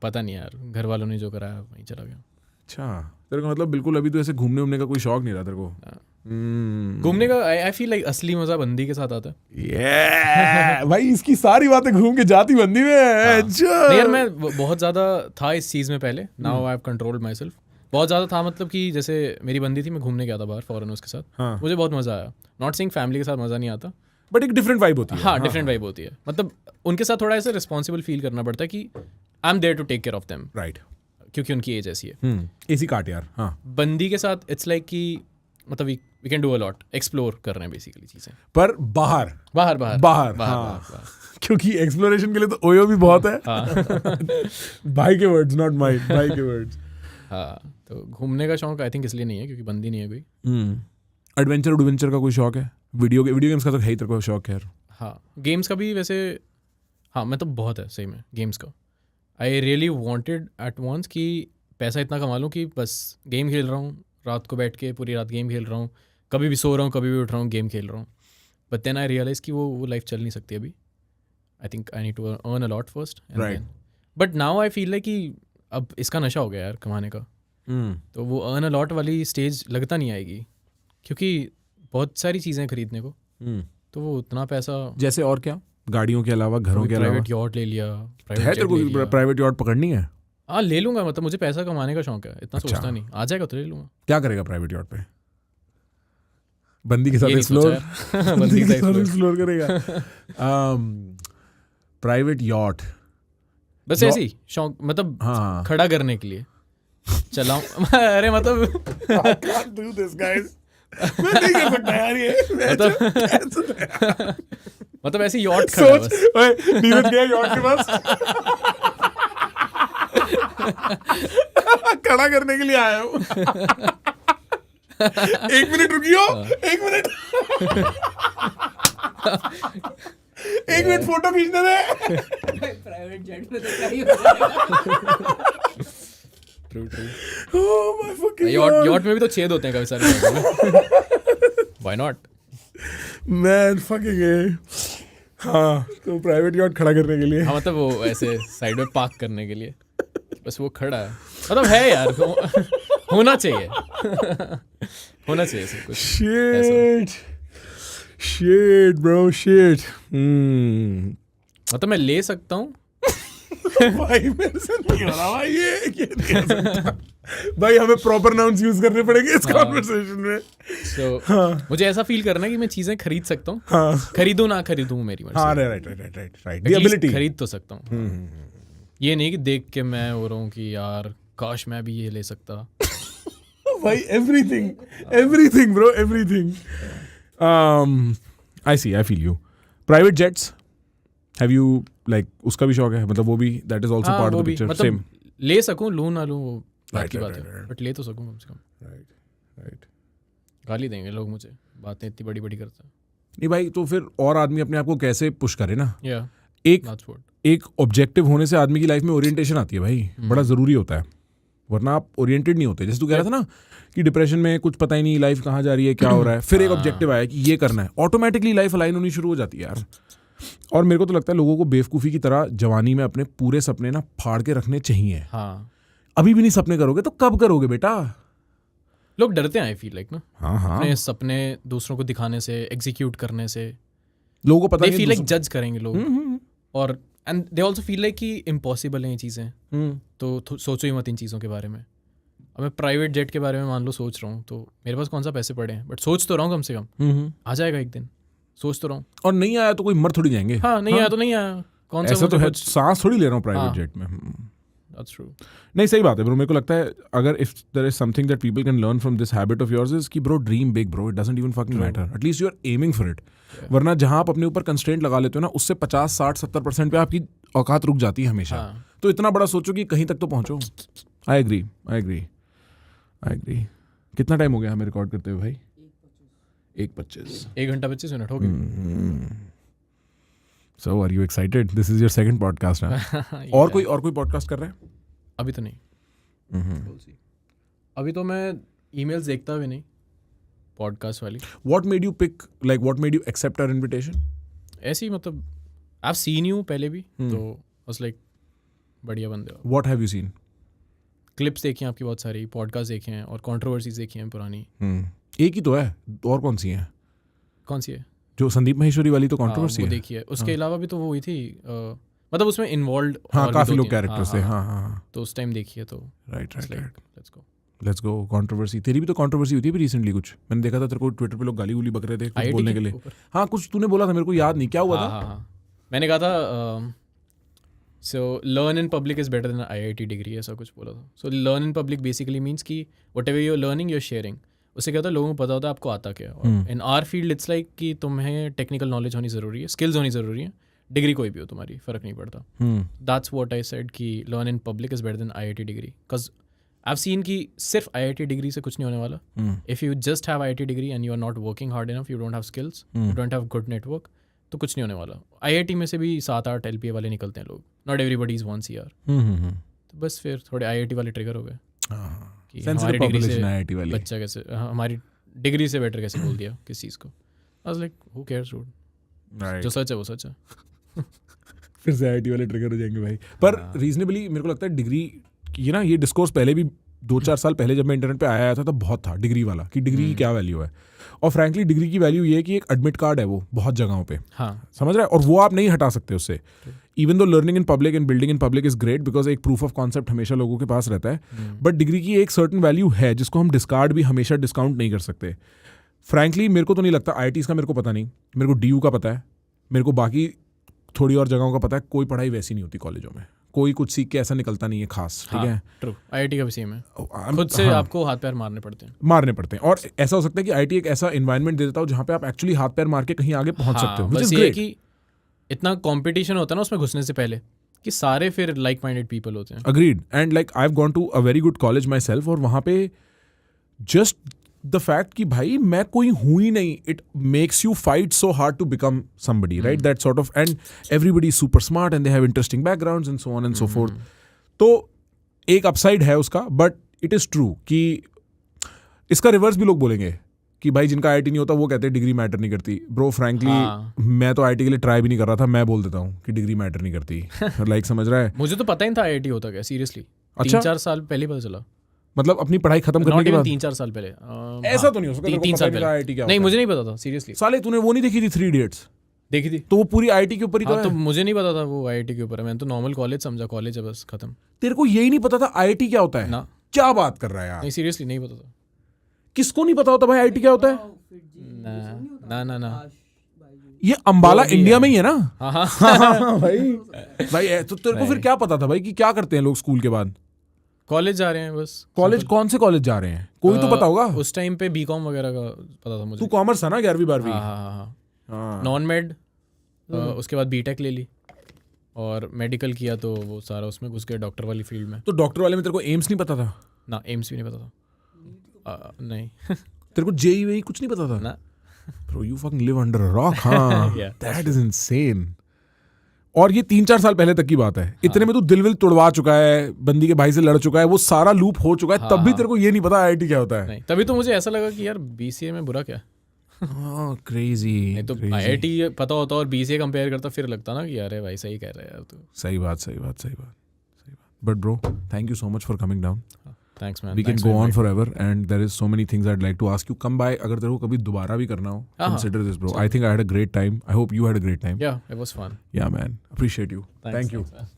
पता नहीं यार, घर वालों ने जो कराया वहीं चला गया. अच्छा तेरे को मतलब बिल्कुल अभी तो ऐसे घूमने का कोई शौक नहीं रहा तेरे को? घूमने का आई फील लाइक असली मजा बंदी के साथ आता है. Yeah! भाई इसकी सारी बातें घूम के जाती बंदी में है. अच्छा नहीं यार मैं बहुत ज़्यादा था इस चीज़ में पहले. Now I have controlled my self. बहुत ज़्यादा था मतलब कि जैसे मेरी बंदी थी, मैं घूमने गया था बाहर फॉरेन उसके साथ. हाँ. मुझे बहुत मज़ा आया. नॉट सेइंग फैमिली के साथ मज़ा नहीं आता, बट एक डिफरेंट वाइब होती है. हाँ डिफरेंट वाइब होती है. मतलब उनके साथ थोड़ा ऐसे रिस्पॉन्सिबल फील करना पड़ता है कि I am there to take care of them, right. क्योंकि उनकी एज ऐसी है. एसी काट यार. हाँ बंदी के साथ इट्स लाइक कि मतलब we can do a lot, explore कर रहे हैं बेसिकली चीज़ें. पर बाहर बाहर हाँ. क्योंकि एक्सप्लोरेशन के लिए तो ओयो भी बहुत है. भाई के वर्ड्स नॉट माइन, भाई के वर्ड्स. हाँ तो घूमने का शौक आई थिंक इसलिए नहीं है क्योंकि बंदी नहीं है कोई. एडवेंचर का कोई शौक है? वीडियो गेम्स का तो है ही तेरे को शौक है. हाँ गेम्स का भी वैसे हाँ मतलब बहुत है सही में गेम्स का. I really wanted at once कि पैसा इतना कमा लूँ कि बस गेम खेल रहा हूँ, रात को बैठ के पूरी रात गेम खेल रहा हूँ, कभी भी सो रहा हूँ कभी भी उठ रहा हूँ गेम खेल रहा हूँ. बट देन आई रियलाइज कि वो लाइफ चल नहीं सकती अभी. I think I need to earn a lot first. But now I feel like कि अब इसका नशा हो गया यार कमाने का. तो वो अर्न अ लॉट वाली स्टेज लगता नहीं आएगी क्योंकि बहुत सारी चीज़ें खरीदने को. तो वो उतना पैसा जैसे और क्या, गाड़ियों के अलावा, घरों के अलावा? प्राइवेट यॉट ले लिया. है तेरे को प्राइवेट यॉट पकड़नी है? हाँ ले लूंगा, मतलब मुझे पैसा कमाने का शौक है, इतना अच्छा. सोचता नहीं, आ जाएगा तो ले लूंगा. क्या करेगा प्राइवेट यॉट पे? बंदी के साथ ये नहीं सोचा एक्सप्लोर यार. बंदी के साथ एक्सप्लोर करेगा. प्राइवेट यॉट बस ऐसे ही शौक, मतलब हाँ. खड़ा करने के लिए चलाऊं. अरे मतलब I can't do this guys. मैं नहीं कर सकता यार ये. मतलब ऐसे यॉट खड़ा है सोच, बस. ओए नीरज गया यॉट के पास खड़ा करने के लिए आया हूँ. 1 मिनट रुकियो, 1 मिनट. 1 मिनट फोटो खींचने दे. प्राइवेट जेट में तो क्या ही हो जाएगा. Oh my fucking God. Yacht में भी तो छेद होते हैं काफी सारे. व्हाई नॉट Man fucking है. हाँ तो प्राइवेट यॉट खड़ा करने के लिए. हाँ मतलब वो ऐसे साइड में पार्क करने के लिए बस वो खड़ा है. मतलब है यार होना चाहिए. होना चाहिए सब कुछ. Shit bro, shit. मतलब मैं ले सकता हूँ. भाई मेरे से नहीं हो रहा भाई ये नहीं हो सकता. भाई हमें प्रॉपर नाउन्स यूज करने पड़ेंगे इस कॉन्वर्सेशन में. So, मुझे ऐसा फील करना है कि मैं चीजें खरीद सकता हूँ. हाँ. खरीदूं ना खरीदूं मेरी मर्जी. हाँ right. At the least ability. खरीद तो सकता हूँ. ये नहीं कि देख के मैं हो रहा हूँ कि यार काश मैं भी ये ले सकता. भाई everything bro, everything. I see, I feel you. Private jets, have you like उसका भी शौक है? मतलब वो भी that is also हाँ, part वो of the भी, picture. मतलब Same. ले सकूं लूं ना लूं वो बात Right, की right, बात right, है. right. बट ले तो सकूं कम से कम. Right. गाली देंगे लोग मुझे, बातें इतनी बड़ी बड़ी करता है. नहीं भाई तो फिर और आदमी अपने आप को कैसे पुश करे ना. या एक that's what. एक ऑब्जेक्टिव होने से आदमी की लाइफ में ओरिएंटेशन आती है भाई. बड़ा ज़रूरी होता है, वरना आप ओरिएंटेड नहीं होते. जैसे तू कह रहा था ना कि डिप्रेशन में कुछ पता ही नहीं लाइफ कहाँ जा रही है, क्या हो रहा है. फिर एक ऑब्जेक्टिव आया कि ये करना है, ऑटोमेटिकली लाइफ अलाइन होनी शुरू हो जाती है यार. और मेरे को तो लगता है लोगों को बेवकूफ़ी की तरह जवानी में अपने पूरे सपने ना फाड़ के रखने चाहिए. हाँ अभी भी नहीं सपने करोगे तो कब करोगे बेटा? लोग डरते हैं आई फील लाइक ना हाँ हाँ, अपने सपने दूसरों को दिखाने से, एग्जीक्यूट करने से. लोगों को पता दे नहीं फील लाइक दूसरों- जज करेंगे लोग. और and they also feel like कि इम्पॉसिबल हैं ये चीज़ें, तो सोचो ही मत इन चीज़ों के बारे में. अब मैं प्राइवेट जेट के बारे में मान लो सोच रहा हूँ, तो मेरे पास कौन सा पैसे पड़े हैं, बट सोच तो रहा हूँ कम से कम. आ जाएगा एक दिन, सोच तो रहा हूँ. और नहीं आया तो कोई मर थोड़ी जाएंगे. हाँ, नहीं आया तो नहीं आया. कौन सा ऐसा तो मुझे है, कुछ- सांस थोड़ी ले रहा हूँ प्राइवेट हाँ. जेट में. That's true. नहीं सही बात है ब्रो. मेरे को लगता है अगर if there is something that people can learn from this habit of yours is कि bro dream big bro, it doesn't even fucking matter, at least you are aiming for it. वरना जहां आप अपने ऊपर कंस्ट्रेंट लगा लेते हो ना, उससे 50-60-70% पे आपकी औकात रुक जाती है हमेशा. हाँ. तो इतना बड़ा सोचो कि कहीं तक तो पहुंचो. I agree. कितना टाइम हो गया हमें रिकॉर्ड करते हुए भाई? 1:25. 1 घंटा 25 मिनट हो गए. So are you excited? This is your second podcast now. और कोई पॉडकास्ट कर रहा है? अभी तो नहीं. We'll see. अभी तो मैं ईमेल्स देखता भी नहीं पॉडकास्ट वाली. What made you pick, like what made you accept our invitation? ऐसे ही मतलब I've seen you पहले भी, तो बस लाइक बढ़िया बंदे हो. What have you seen? Clips देखी हैं आपकी बहुत सारी, पॉडकास्ट देखे हैं और कंट्रोवर्सीज देखी हैं पुरानी. एक ही तो है, और कौन सी हैं? कौन सी है? जो संदीप महेश्वरी वाली तो हाँ, कंट्रोवर्सी वो है. देखी है. उसके अलावा भी तो वो हुई थी मतलब उसमें इन्वॉल्व हाँ, काफी लोग कैरेक्टर्स थे. हाँ. तो उस टाइम देखी है, तो राइट. Let's go. कंट्रोवर्सी. तेरी भी तो कंट्रोवर्सी हुई थी रिसेंटली कुछ. मैंने देखा था तेरे को ट्विटर पे लोग गाली गुली बक रहे थे कुछ बोलने के लिए. हाँ, कुछ तूने बोला था, मेरे को याद नहीं क्या हुआ था. हाँ. मैंने कहा था so learn in public is better than IIT degree, ऐसा कुछ बोला था. So learn in public basically means कि whatever you're learning you're sharing. उससे क्या होता है, लोगों को पता होता है आपको आता क्या है. और इन आर फील्ड इट्स लाइक कि तुम्हें टेक्निकल नॉलेज होनी ज़रूरी है, स्किल्स होनी ज़रूरी है. डिग्री कोई भी हो तुम्हारी, फ़र्क नहीं पड़ता. दैट्स व्हाट आई सेड कि learn in public is better than IIT degree. Because I have seen कि सिर्फ IIT डिग्री से कुछ नहीं होने वाला. If you just have IIT degree and you are not working hard enough, you don't have skills, you don't have good network, तो कुछ नहीं होने वाला. IIT में से भी 7-8 LPA वाले निकलते हैं लोग. Not everybody is 1 CR. तो बस फिर थोड़े IIT वाले ट्रिगर हो गए कि हमारी डिग्री से IIT वाली. बच्चा कैसे, हमारी डिग्री से बेटर कैसे बोल दिया किस चीज़ को. आई was like who cares dude, जो सच है वो सच है. फिर से IIT वाले ट्रिगर हो जाएंगे भाई. पर रीजनेबली मेरे को लगता है डिग्री ये डिस्कोर्स पहले भी 2-4 साल पहले जब मैं इंटरनेट पे आया था तब बहुत था डिग्री वाला, कि डिग्री की क्या वैल्यू है. और फ्रैंकली डिग्री की वैल्यू ये है कि एक एडमिट कार्ड है वो बहुत जगहों पे. हाँ, समझ रहा है, और वो आप नहीं हटा सकते उससे. Even though learning in public and building in public is great because एक प्रूफ ऑफ कॉन्सेप्ट हमेशा लोगों के पास रहता है. बट डिग्री की एक सर्टन वैल्यू है जिसको हम डिस्कार्ड भी हमेशा डिस्काउंट नहीं कर सकते. फ्रैंकली मेरे को तो नहीं लगता. IITs का मेरे को पता नहीं, मेरे को DU का पता है, मेरे को बाकी थोड़ी और जगहों का पता है. कोई पढ़ाई वैसी नहीं होती कॉलेजों में, कोई कुछ सीख के ऐसा निकलता नहीं है खास. ठीक है, ट्रू. IIT का भी सेम है, खुद से आपको हाथ पैर मारने पड़ते हैं. और ऐसा हो सकता है कि IIT एक ऐसा इन्वायरमेंट दे देता हो जहाँ पे आप एक्चुअली हाथ पैर मार के कहीं आगे पहुंच सकते हो. बस ये है कि इतना कंपटीशन होता है ना उसमें घुसने से पहले, कि सारे फिर लाइक माइंडेड पीपल होते हैं. Agreed. And like I have gone to a very good college myself, और वहाँ पे जस्ट द फैक्ट कि भाई मैं कोई हूँ ही नहीं, it makes you fight so hard to become somebody, right? That sort of, and everybody is super smart and they have interesting backgrounds and so on and so forth. तो एक upside है उसका, बट इट इज़ ट्रू कि इसका reverse भी लोग बोलेंगे कि भाई जिनका IIT नहीं होता वो कहते हैं डिग्री मैटर नहीं करती. ब्रो फ्रैंकली मैं तो IIT के लिए ट्राई भी नहीं कर रहा था, मैं बोल देता हूँ कि डिग्री मैटर नहीं करती. लाइक समझ रहा है, मुझे तो पता ही नहीं था IIT होता क्या, सीरियसली. अच्छा? 3-4 साल पहले पता चला. मतलब अपनी पढ़ाई खत्म करने के बाद 3-4 साल पहले. ऐसा तो नहीं हो सकता. 3 साल पहले IIT क्या नहीं, होता मुझे नहीं पता था सीरियसली. साले तूने वो नहीं देखी थी 3 Idiots? देखी थी तो वो पूरी IIT के ऊपर ही हाँ, तो तो है. मुझे नहीं पता था वो IIT के ऊपर है. मैंने तो नॉर्मल कॉलेज समझा, कॉलेज है बस, खत्म. तेरे को यही नहीं पता था IIT क्या होता है? ना, क्या बात कर रहा है यार. नहीं सीरियसली नहीं पता था. किसको नहीं पता होता भाई IIT क्या होता है? ना ये अंबाला इंडिया में ही है ना. हाँ भाई तो तेरे को फिर क्या पता था भाई कि क्या करते हैं लोग स्कूल के बाद? कॉलेज जा रहे हैं बस. कॉलेज कौन से कॉलेज जा रहे हैं? कोई तो पता होगा. उस टाइम पे BCom वगैरह का पता था मुझे. तू कॉमर्स था ना 11वीं 12वीं? हाँ. नॉन मेड, उसके बाद BTech ले ली और मेडिकल किया, तो वो सारा उसमें घुस गया डॉक्टर वाली फील्ड में. तो डॉक्टर वाले में तेरे को एम्स नहीं पता था? ना, एम्स भी नहीं पता था. नहीं. तेरे को JEE कुछ नहीं पता था ना. Bro, you fucking live under a rock, हाँ. Yeah. That is insane. और ये 3-4 साल पहले तक की बात है. इतने में तू दिल विल तोड़वा चुका है, बंदी के भाई से लड़ चुका है, वो सारा लूप हो चुका है, तब भी तेरे को ये नहीं पता IIT क्या होता है. नहीं, तभी तो मुझे ऐसा लगा कि यार BCA में बुरा क्या. क्रेजी. नहीं तो IIT पता होता और BCA कंपेयर करता फिर लगता ना कि यार भाई सही कह रहा है यार तू. सही बात. But bro, thank you so much for coming down. Thanks man. We can Thanks go for on inviting me. forever, and there is so many things I'd like to ask you. Come by अगर तेरे को कभी दोबारा भी करना हो. Consider this, bro. I think I had a great time. I hope you had a great time. Yeah, it was fun. Yeah, man. Appreciate you. Thanks, Thank you. thanks, man.